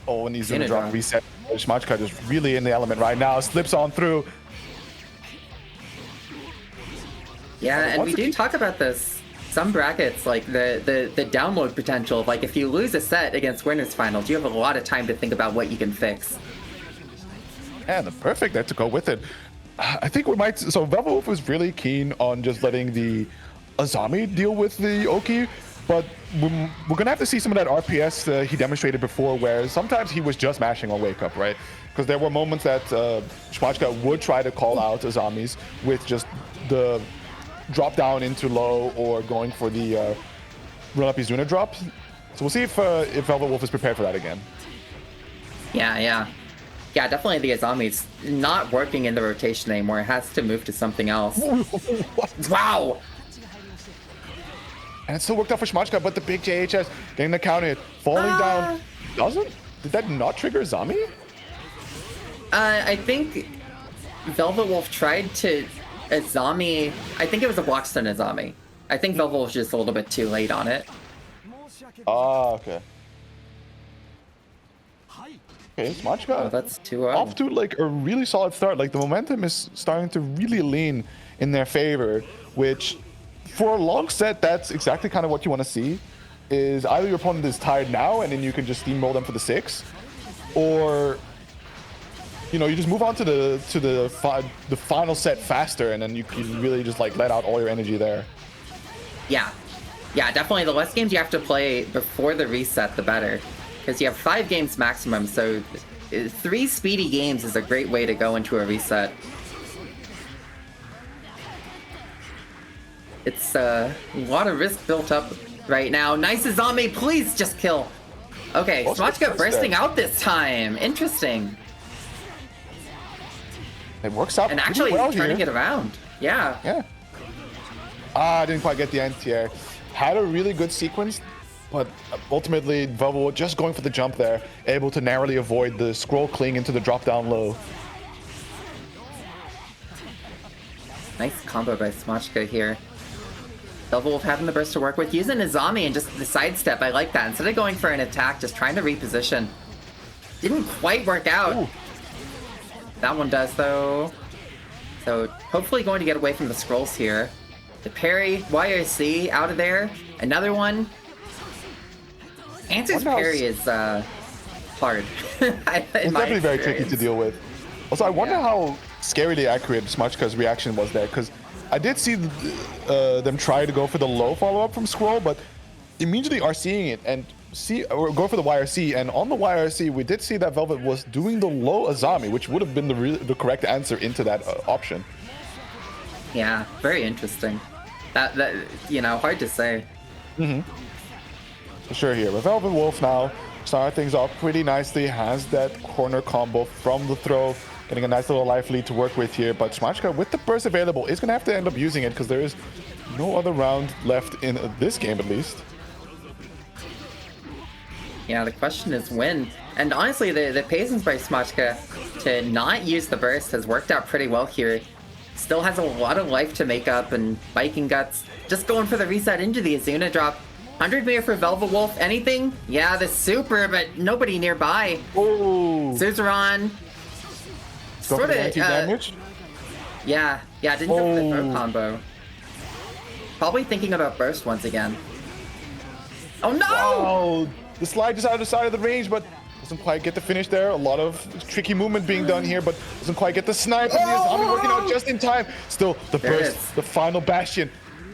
Oh, and he's gonna drop reset. Smachka just really in the element right now. Slips on through. Yeah, and we do talk about this. Some brackets, like the download potential, like if you lose a set against winners finals, you have a lot of time to think about what you can fix. And the perfect there to go with it. I think we might... So Velvet Wolf was really keen on just letting the Azami deal with the Oki, but we're gonna have to see some of that RPS he demonstrated before, where sometimes he was just mashing on wake up, right? Because there were moments that Smachka would try to call out Azamis with just the drop down into low or going for the run up Izuna drop. So we'll see if Velvet Wolf is prepared for that again. Yeah, definitely the Azami's not working in the rotation anymore. It has to move to something else. Wow! And it still worked out for Smachka, but the big JHS getting the counter hit, falling down. Did that not trigger Azami? I think Velvet Wolf tried to Azami. I think it was a Blockstone Azami. I think Velvet Wolf was just a little bit too late on it. Ah, okay. Okay, Smachka Oh, that's 2-0. off to like a really solid start. Like the momentum is starting to really lean in their favor, which for a long set, that's exactly kind of what you want to see. Is either your opponent is tired now and then you can just steamroll them for the 6, or you know, you just move on to the final set faster, and then you can really just like let out all your energy there. Yeah. Yeah, definitely. The less games you have to play before the reset, the better. Because you have 5 games maximum, so 3 speedy games is a great way to go into a reset. It's a lot of risk built up right now. Nice Azame, please just kill. Okay, Smachka bursting out this time. Interesting. It works out And pretty actually well turning here. it around. Yeah. Yeah. I didn't quite get the anti-air. Had a really good sequence, but ultimately Velvo just going for the jump there, able to narrowly avoid the scroll cling into the drop down low. Nice combo by Smachka here. Velvo having the burst to work with, using Azami and just the sidestep. I like that. Instead of going for an attack, just trying to reposition. Didn't quite work out. Ooh. That one does, though. So hopefully going to get away from the scrolls here. The parry, YRC out of there. Another one. Answer's parry is hard. It's definitely very tricky to deal with. Also, I wonder how scarily accurate Smachka's reaction was there, because I did see them try to go for the low follow-up from scroll, but immediately are seeing it and go for the YRC, and on the YRC we did see that Velvet was doing the low Azami, which would have been the correct answer into that option. Yeah, very interesting. That you know, hard to say. For sure here. But Velvet Wolf now start things off pretty nicely, has that corner combo from the throw, getting a nice little life lead to work with here. But Smachka, with the burst available, is going to have to end up using it because there is no other round left in this game, at least. Yeah, the question is when. And honestly, the patience by Smachka to not use the burst has worked out pretty well here. Still has a lot of life to make up, and Viking Guts just going for the reset into the Azuna drop. 100 meter for Velvet Wolf. Anything? Yeah, the super, but nobody nearby. Oh, Suzuran. Sort of damage. Yeah, didn't go for the throw combo. Probably thinking about burst once again. Oh no! Oh, the slide just out of the side of the range, but doesn't quite get the finish there. A lot of tricky movement being done here, but doesn't quite get the snipe. And the Azami working out just in time. Still, the burst, the final bastion.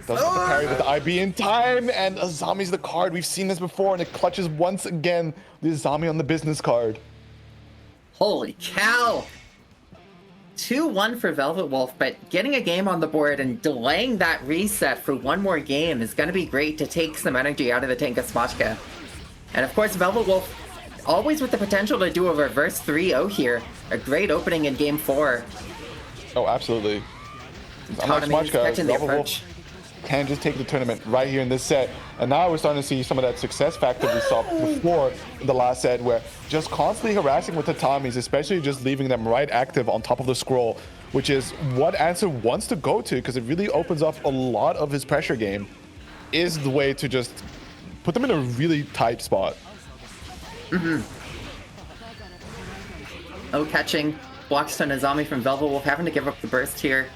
Doesn't get the parry with the IB in time, and Azami's the card. We've seen this before, and it clutches once again the Azami on the business card. Holy cow! 2-1 for Velvet Wolf, but getting a game on the board and delaying that reset for one more game is going to be great to take some energy out of the tank of Smachka. And of course, Velvet Wolf always with the potential to do a reverse 3-0 here. A great opening in game 4. Oh, absolutely. Unlike Autonomy's catching the Velvet Wolf approach. can just take the tournament right here in this set. And now we're starting to see some of that success factor we saw before in the last set, where just constantly harassing with Tatamis, especially just leaving them right active on top of the scroll, which is what Answer wants to go to, because it really opens up a lot of his pressure game, is the way to just put them in a really tight spot. Oh, catching. Blockstone Azami from Velvet Wolf having to give up the burst here.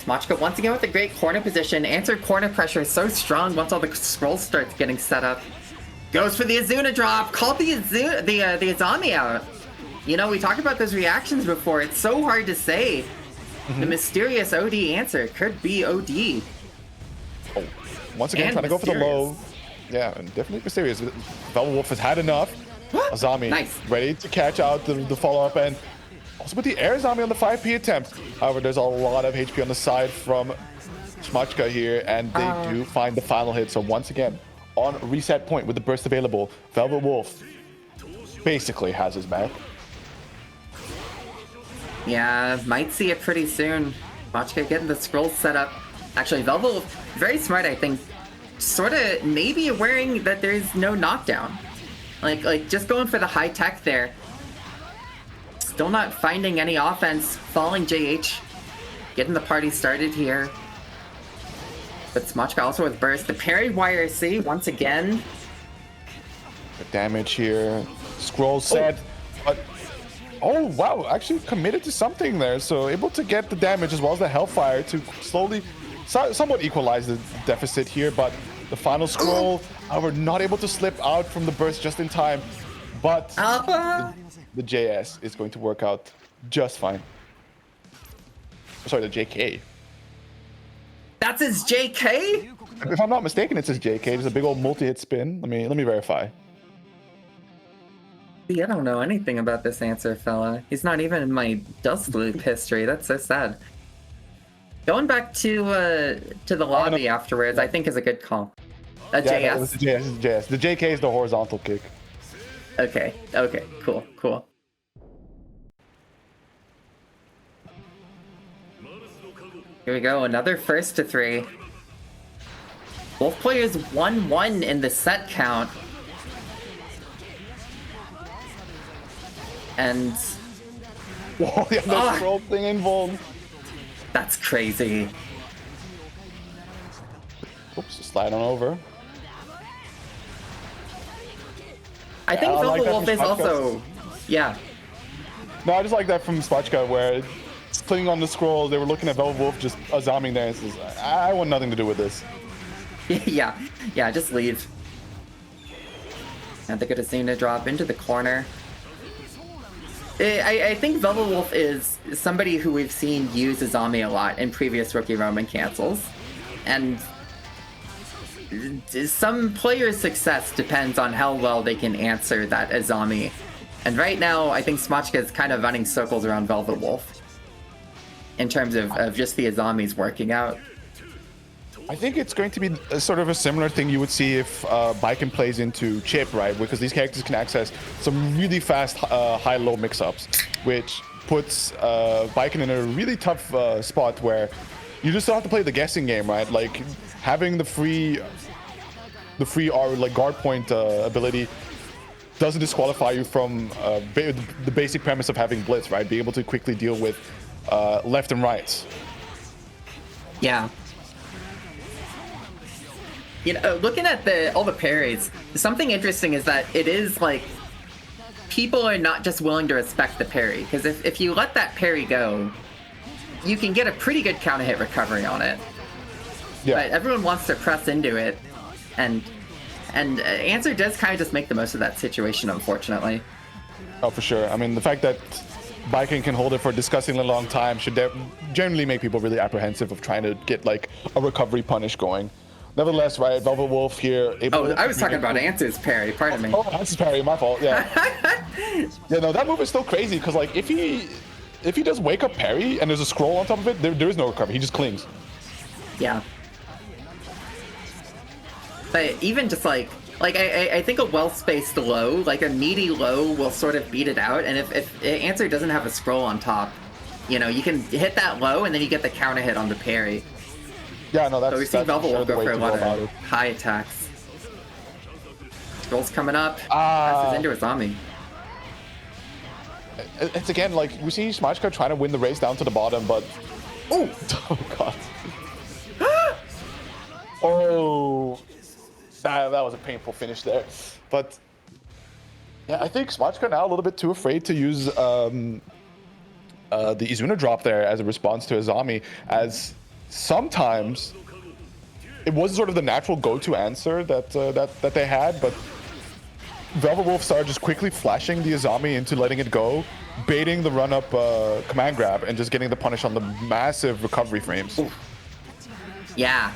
Smachka once again with a great corner position. Answer corner pressure is so strong once all the scrolls starts getting set up. Goes for the Azuna drop. Called the Azami out. You know, we talked about those reactions before. It's so hard to say. The mysterious OD answer could be OD. Oh, once again, And trying to go for the low. Yeah, and definitely mysterious. Velvet Wolf has had enough. Azami Nice. ready to catch out the follow-up, and also with the air Azami on the 5P attempt. However, there's a lot of HP on the side from Smachka here, and they do find the final hit. So once again, on reset point with the burst available, Velvet Wolf basically has his back. Yeah, might see it pretty soon. Smachka getting the scrolls set up. Actually, Velvet Wolf, very smart, I think. Sort of maybe awareing that there's no knockdown. Like just going for the high tech there. Still not finding any offense. Falling JH. Getting the party started here. But Smachka also with burst. The parry YRC once again. The damage here. Scroll set. But oh wow, actually committed to something there. So able to get the damage as well as the Hellfire to slowly, somewhat equalize the deficit here. But the final scroll, we're not able to slip out from the burst just in time. But the JS is going to work out just fine. Sorry, the JK. That's his JK? If I'm not mistaken, it's his JK. There's a big old multi-hit spin. Let me verify. I don't know anything about this answer, fella. He's not even in my Dust Loop history. That's so sad. Going back to the lobby afterwards, I think is a good call. Yeah, JS? no, it's the JS, it's the JS. The JK is the horizontal kick. Okay, cool. Here we go, another first to 3. Both players 1-1 in the set count. And... Whoa, yeah, that scroll thing involved. That's crazy. Oops, slide on over. I think like Velvet Wolf is Spotchka. also... Yeah. No, I just like that from Spotchka, where it's clicking on the scroll, they were looking at Velvet Wolf just zombing there and says, I want nothing to do with this. yeah, just leave. And they're gonna seem to drop into the corner. I think Velvet Wolf is somebody who we've seen use Azami a lot in previous Rookie Roman cancels. And some players' success depends on how well they can answer that Azami. And right now, I think Smochka is kind of running circles around Velvet Wolf in terms of just the Azamis working out. I think it's going to be a sort of a similar thing you would see if Baiken plays into Chip, right? Because these characters can access some really fast high-low mix-ups, which puts Baiken in a really tough spot where you just have to play the guessing game, right? Like having the free like guard point ability doesn't disqualify you from the basic premise of having Blitz, right? Be able to quickly deal with left and right. Yeah. You know, looking at all the parries, something interesting is that it is like people are not just willing to respect the parry, because if you let that parry go, you can get a pretty good counter hit recovery on it. Yeah. But everyone wants to press into it, and Answer does kind of just make the most of that situation, unfortunately. Oh, for sure. I mean, the fact that Baiken can hold it for a disgustingly long time should generally make people really apprehensive of trying to get like a recovery punish going. Nevertheless, right, Velvet Wolf here. I was talking about Answer's parry, pardon me. Oh, Answer's parry, my fault, yeah. Yeah, no, that move is still crazy, because like, if he does wake up parry and there's a scroll on top of it, there is no recovery, he just clings. Yeah. But even just like I think a well-spaced low, like a meaty low will sort of beat it out, and if Answer doesn't have a scroll on top, you know, you can hit that low and then you get the counter hit on the parry. Yeah, no, that's... So we've seen Velvet Wolf go for a lot of it. high attacks. Scroll's coming up, passes into a zombie. It's again, like, we see Smochka trying to win the race down to the bottom, but... Oh! Oh, God. Oh! That was a painful finish there. But... yeah, I think Smochka now a little bit too afraid to use the Izuna drop there as a response to Azami, as sometimes it was sort of the natural go-to answer that they had, but Velvet Wolf started just quickly flashing the Azami into letting it go, baiting the run-up command grab, and just getting the punish on the massive recovery frames. Yeah.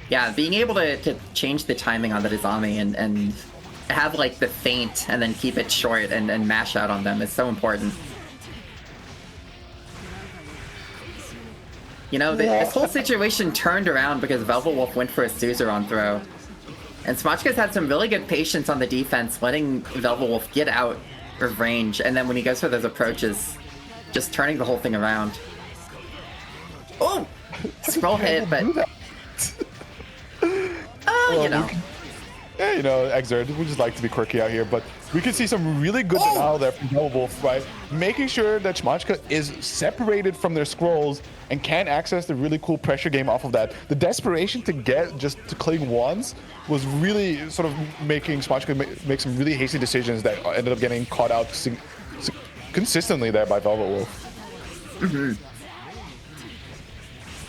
Yeah, being able to change the timing on the Azami and have like the feint and then keep it short and mash out on them is so important. You know, this whole situation turned around because Velvet Wolf went for a Suzerain throw. And Smochka's had some really good patience on the defense, letting Velvet Wolf get out of range, and then when he goes for those approaches, just turning the whole thing around. Oh! Scroll hit, but... you know. Yeah, you know, Xrd, we just like to be quirky out here, but we can see some really good denial there from Velvet Wolf, right? Making sure that Smochka is separated from their scrolls and can access the really cool pressure game off of that. The desperation to get just to cling once was really sort of making Smochka make some really hasty decisions that ended up getting caught out consistently there by Velvet Wolf.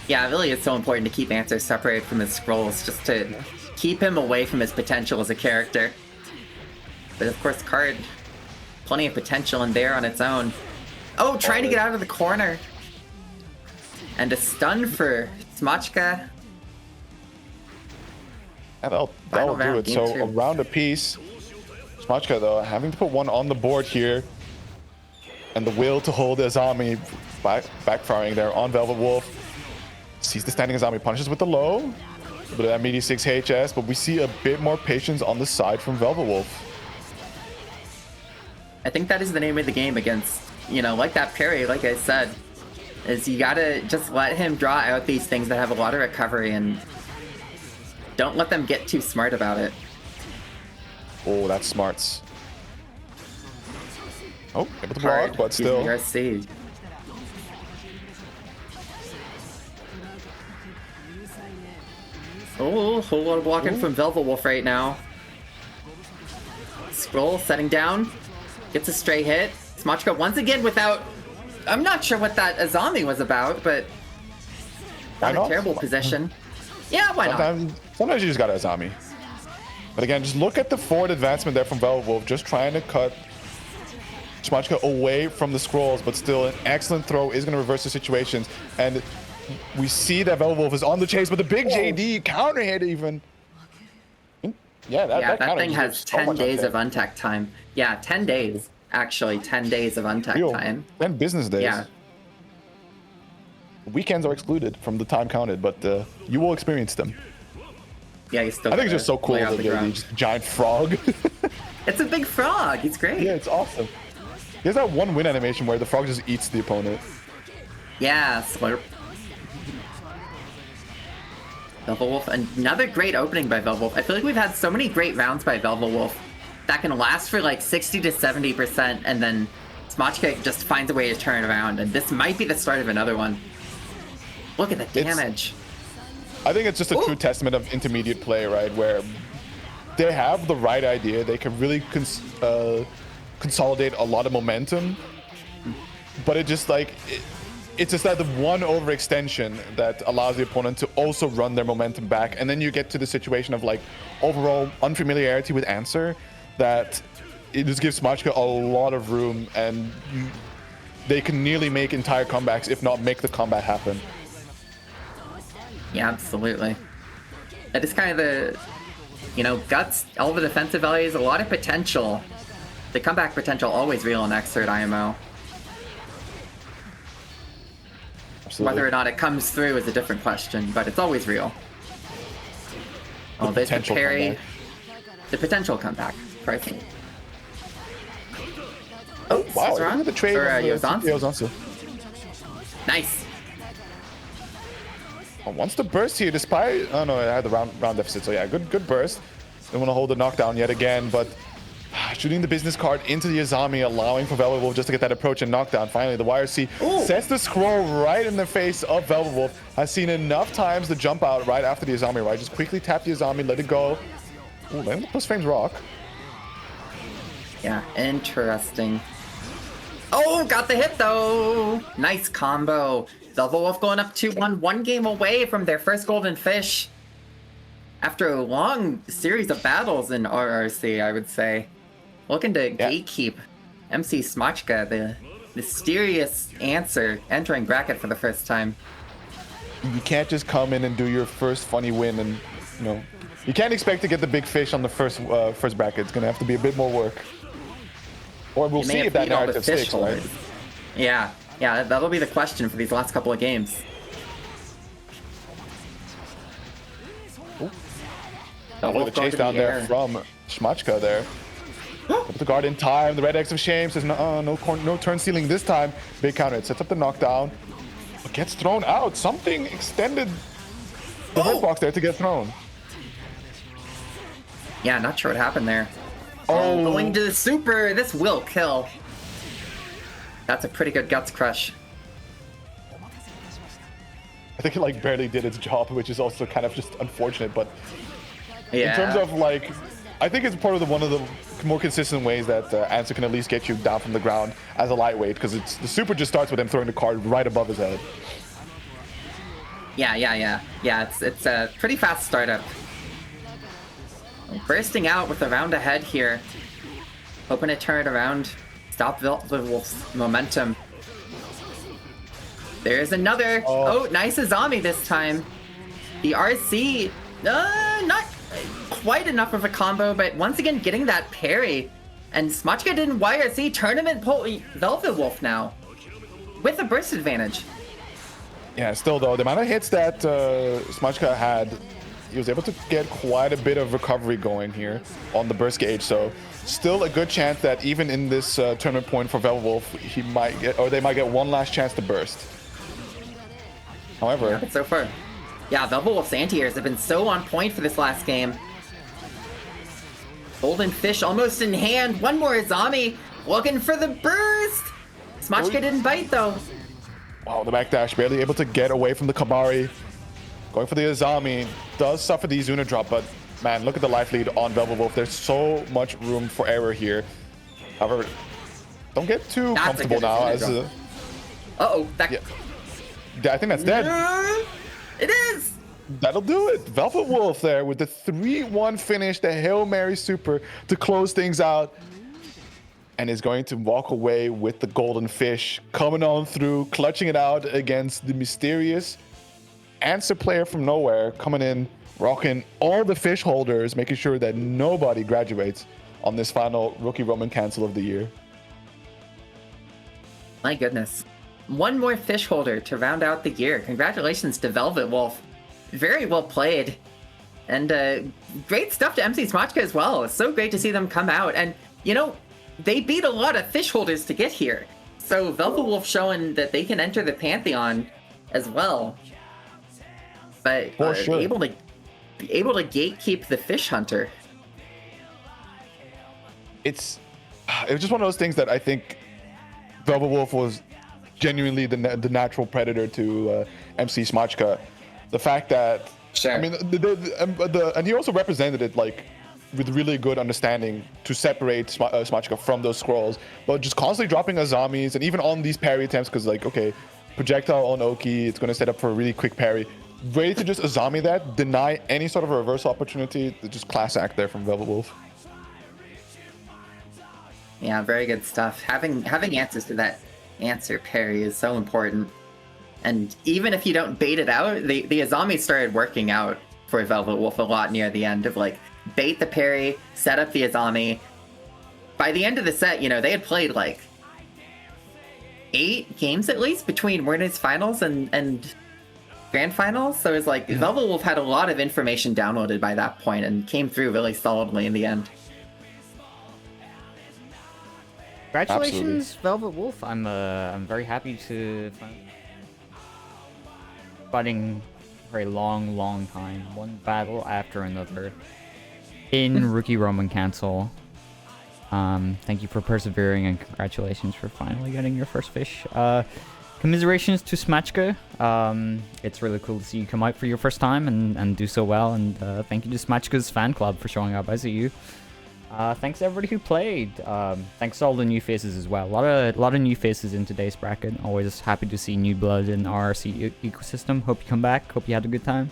Yeah, it really is so important to keep Answer separated from his scrolls, just to keep him away from his potential as a character. But of course, Card, plenty of potential in there on its own. Oh, trying to get out of the corner. And a stun for Smachka. And that'll Final do round, it. game So two. a round apiece. Smachka, though, having to put one on the board here. And the will to hold Azami backfiring there on Velvet Wolf. Sees the standing Azami, punishes with the low. A bit of that meaty 6 HS, but we see a bit more patience on the side from Velvet Wolf. I think that is the name of the game against, you know, like that parry, like I said, is you gotta just let him draw out these things that have a lot of recovery and don't let them get too smart about it. Oh, that's smarts. Oh, able to Card, block, but still. GGXrd. Oh, whole lot of blocking from Velvet Wolf right now. Scroll setting down. Gets a stray hit. Smachka once again without... I'm not sure what that Azami was about, but... Why Not not? a terrible position. Yeah, why not? Sometimes you just got Azami. But again, just look at the forward advancement there from Velvet Wolf, just trying to cut Smachka away from the scrolls, but still an excellent throw is going to reverse the situations. And we see that Velvet Wolf is on the chase, but the big JD counter hit even. Yeah, that That counter thing just has gives so 10 much days of uncheck. untech time. Yeah, 10 days. Actually, 10 days of untech Real, time. 10 business days. Yeah. Weekends are excluded from the time counted, but you will experience them. Yeah, he's still I think it's gotta just so cool lay on that the they're ground. just a giant frog. It's a big frog. He's great. Yeah, it's awesome. He has that one win animation where the frog just eats the opponent. Yeah, slurp. Velvet Wolf, another great opening by Velvet Wolf. I feel like we've had so many great rounds by Velvet Wolf that can last for like 60 to 70%, and then Smachka just finds a way to turn it around, and this might be the start of another one. Look at the damage. I think it's just a true testament of intermediate play, right? Where they have the right idea. They can really consolidate a lot of momentum. But it just like... It's just that the one overextension that allows the opponent to also run their momentum back. And then you get to the situation of like overall unfamiliarity with answer that it just gives Smachka a lot of room, and they can nearly make entire comebacks, if not make the combat happen. Yeah, absolutely. That is kind of the, you know, guts, all the defensive values, a lot of potential. The comeback potential always real in Xrd IMO. Absolutely. Whether or not it comes through is a different question, but it's always real. Oh, there's the potential parry. comeback. The potential comeback. Pricing. Oh, Wow, Sazerac? look at the trade Or, of Yozansu. Yozansu. Nice. Oh, wants to burst here despite... Oh no, I had the round deficit, so yeah, good burst. Don't want to hold the knockdown yet again, but shooting the business card into the Azami, allowing for Velvet Wolf just to get that approach and knockdown. Finally, the YRC sets the scroll right in the face of Velvet Wolf. Has seen enough times to jump out right after the Azami, right? Just quickly tap the Azami, let it go. Ooh, then the plus frames rock. Yeah, interesting. Oh, got the hit though. Nice combo. Velvet Wolf going up 2-1, one game away from their first golden fish. After a long series of battles in RRC, I would say. Looking to gatekeep MC Smachka, the mysterious answer, entering bracket for the first time. You can't just come in and do your first funny win and, you know, you can't expect to get the big fish on the first bracket. It's going to have to be a bit more work. Or we'll You may see have if that beat all the narrative fish sticks, right? holders. Yeah, that'll be the question for these last couple of games. Look at the chase down there from Smachka there. Put the guard in time. The red X of shame says no turn stealing this time. Big counter. It sets up the knockdown. But gets thrown out. Something extended the hurt box there to get thrown. Yeah, not sure what happened there. Oh, going to the super. This will kill. That's a pretty good guts crush. I think it like barely did its job, which is also kind of just unfortunate. But Yeah. in terms of like, I think it's part of one of the more consistent ways that Answer can at least get you down from the ground as a lightweight, because the super just starts with him throwing the card right above his head. Yeah. It's a pretty fast startup. Bursting out with a round ahead here. Hoping to turn it around. Stop Velvet Wolf's momentum. There's another. Oh, nice Azami this time. The RC, not quite enough of a combo, but once again getting that parry. And Smachka didn't YRC tournament pull Velvet Wolf now with a burst advantage. Yeah, still though, the amount of hits that Smachka had, he was able to get quite a bit of recovery going here on the burst gauge. So still a good chance that even in this tournament point for Velvet Wolf, he might get, or they might get one last chance to burst. However, yeah, but so far, yeah, Velvet Wolf's anti-airs have been so on point for this last game. Golden Fish almost in hand. One more Azami looking for the burst. Smachka didn't bite though. Wow, the backdash barely able to get away from the Kabari. Going for the Azami, does suffer the Izuna drop, but man, look at the life lead on Velvet Wolf. There's so much room for error here. However, don't get too comfortable now. As uh-oh, that... Yeah, I think that's dead. It is! That'll do it. Velvet Wolf there with the 3-1 finish, the Hail Mary super to close things out. And is going to walk away with the Golden Fish, coming on through, clutching it out against the mysterious Answer player from nowhere, coming in, rocking all the fish holders, making sure that nobody graduates on this final Rookie Roman cancel of the year. My goodness. One more fish holder to round out the year. Congratulations to Velvet Wolf. Very well played. And great stuff to MC Smachka as well. It's so great to see them come out. And, you know, they beat a lot of fish holders to get here. So Velvet Wolf showing that they can enter the Pantheon as well. But sure. able to gatekeep the Fish Hunter. It was just one of those things that I think Velvet Wolf was genuinely the natural predator to MC Smachka. The fact that, sure. I mean, and he also represented it like with really good understanding to separate Smachka from those scrolls, but just constantly dropping Azamis and even on these parry attempts, because like, okay, projectile on Oki, it's going to set up for a really quick parry. Ready to just Azami that, deny any sort of a reversal opportunity. Just class act there from Velvet Wolf. Yeah, very good stuff. Having answers to that answer parry is so important. And even if you don't bait it out, the Azami started working out for Velvet Wolf a lot near the end of like bait the parry, set up the Azami. By the end of the set, you know, they had played like 8 games at least between Werner's finals and Grand Finals. So it's like Velvet Wolf had a lot of information downloaded by that point and came through really solidly in the end. Congratulations, Velvet Wolf. I'm very happy to fighting for a long time, one battle after another in Rookie Roman cancel. Thank you for persevering and congratulations for finally getting your first fish. Commiserations to Smachka. It's really cool to see you come out for your first time and do so well. And thank you to Smachka's fan club for showing up. I see you. Thanks to everybody who played. Thanks to all the new faces as well. A lot of new faces in today's bracket. Always happy to see new blood in our RC ecosystem. Hope you come back. Hope you had a good time.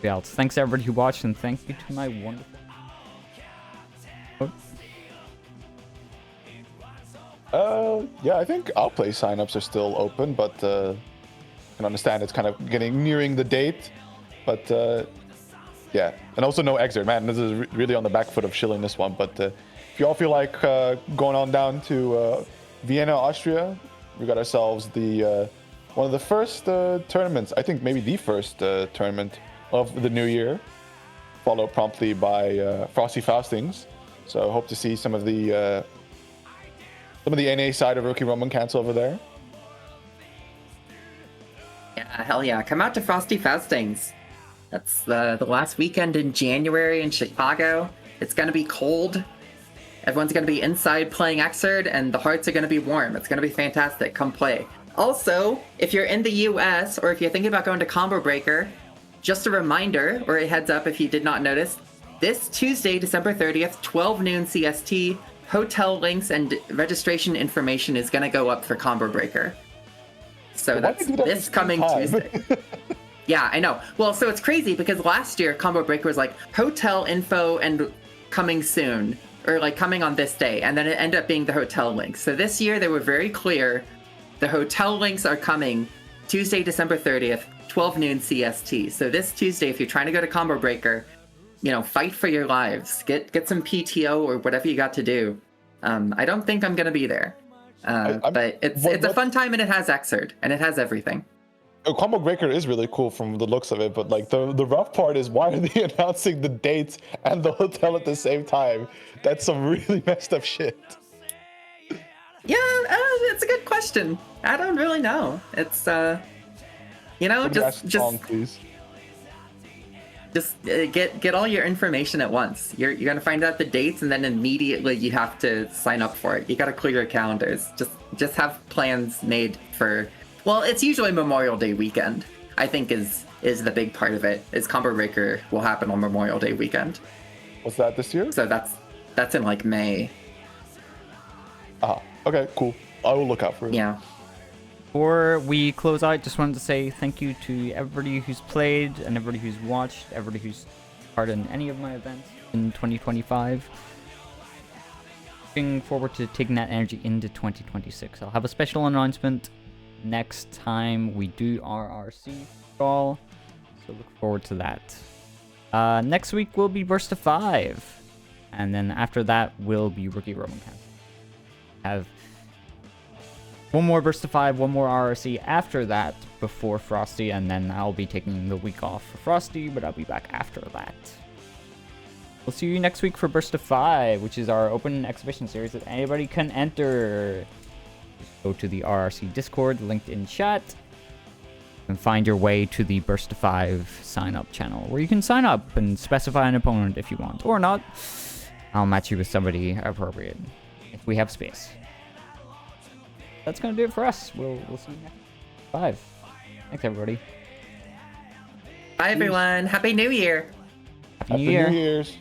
Yeah, thanks to everybody who watched, and thank you to my wonderful. Yeah, I think Outplay signups are still open, but I can understand it's kind of nearing the date. But yeah, and also no XRd. Man, this is really on the back foot of shilling this one. But if you all feel like going on down to Vienna, Austria, we got ourselves the one of the first tournaments, I think maybe the first tournament of the new year, followed promptly by Frosty Faustings. So I hope to see some of the NA side of Rookie Roman cancel over there. Yeah, hell yeah. Come out to Frosty Faustings. That's the last weekend in January in Chicago. It's going to be cold. Everyone's going to be inside playing XRd, and the hearts are going to be warm. It's going to be fantastic. Come play. Also, if you're in the US, or if you're thinking about going to Combo Breaker, just a reminder, or a heads up if you did not notice, this Tuesday, December 30th, 12 noon CST, hotel links and registration information is going to go up for Combo Breaker. So that's this coming Tuesday. Yeah, I know. Well, so it's crazy because last year Combo Breaker was like hotel info and coming soon, or like coming on this day, and then it ended up being the hotel links. So this year they were very clear. The hotel links are coming Tuesday, December 30th, 12 noon CST. So this Tuesday, if you're trying to go to Combo Breaker, you know, fight for your lives. Get some PTO or whatever you got to do. I don't think I'm gonna be there, but it's a fun time, and it has Xrd and it has everything. Combo Breaker is really cool from the looks of it, but like the rough part is, why are they announcing the dates and the hotel at the same time? That's some really messed up shit. Yeah, it's a good question. I don't really know. It's you know, just get all your information at once. You're gonna find out the dates, and then immediately you have to sign up for it. You gotta clear your calendars. Just have plans made for. Well, it's usually Memorial Day weekend. I think is the big part of it. Is Combo Breaker will happen on Memorial Day weekend. Was that this year? So that's in like May. Okay, cool. I will look out for it. Yeah. Before we close out, just wanted to say thank you to everybody who's played and everybody who's watched, everybody who's part in any of my events in 2025. Looking forward to taking that energy into 2026. I'll have a special announcement next time we do RRC all, so look forward to that. Next week will be Burst of 5, and then after that will be Rookie Roman Council. Have one more Burst of 5, one more RRC after that before Frosty, and then I'll be taking the week off for Frosty, but I'll be back after that. We'll see you next week for Burst of 5, which is our open exhibition series that anybody can enter. Just go to the RRC Discord, linked in chat, and find your way to the Burst of 5 sign-up channel, where you can sign up and specify an opponent if you want, or not. I'll match you with somebody appropriate, if we have space. That's gonna do it for us. We'll see you next 5. Thanks, everybody. Bye, everyone. Happy New Year. Happy New Year. New Year's.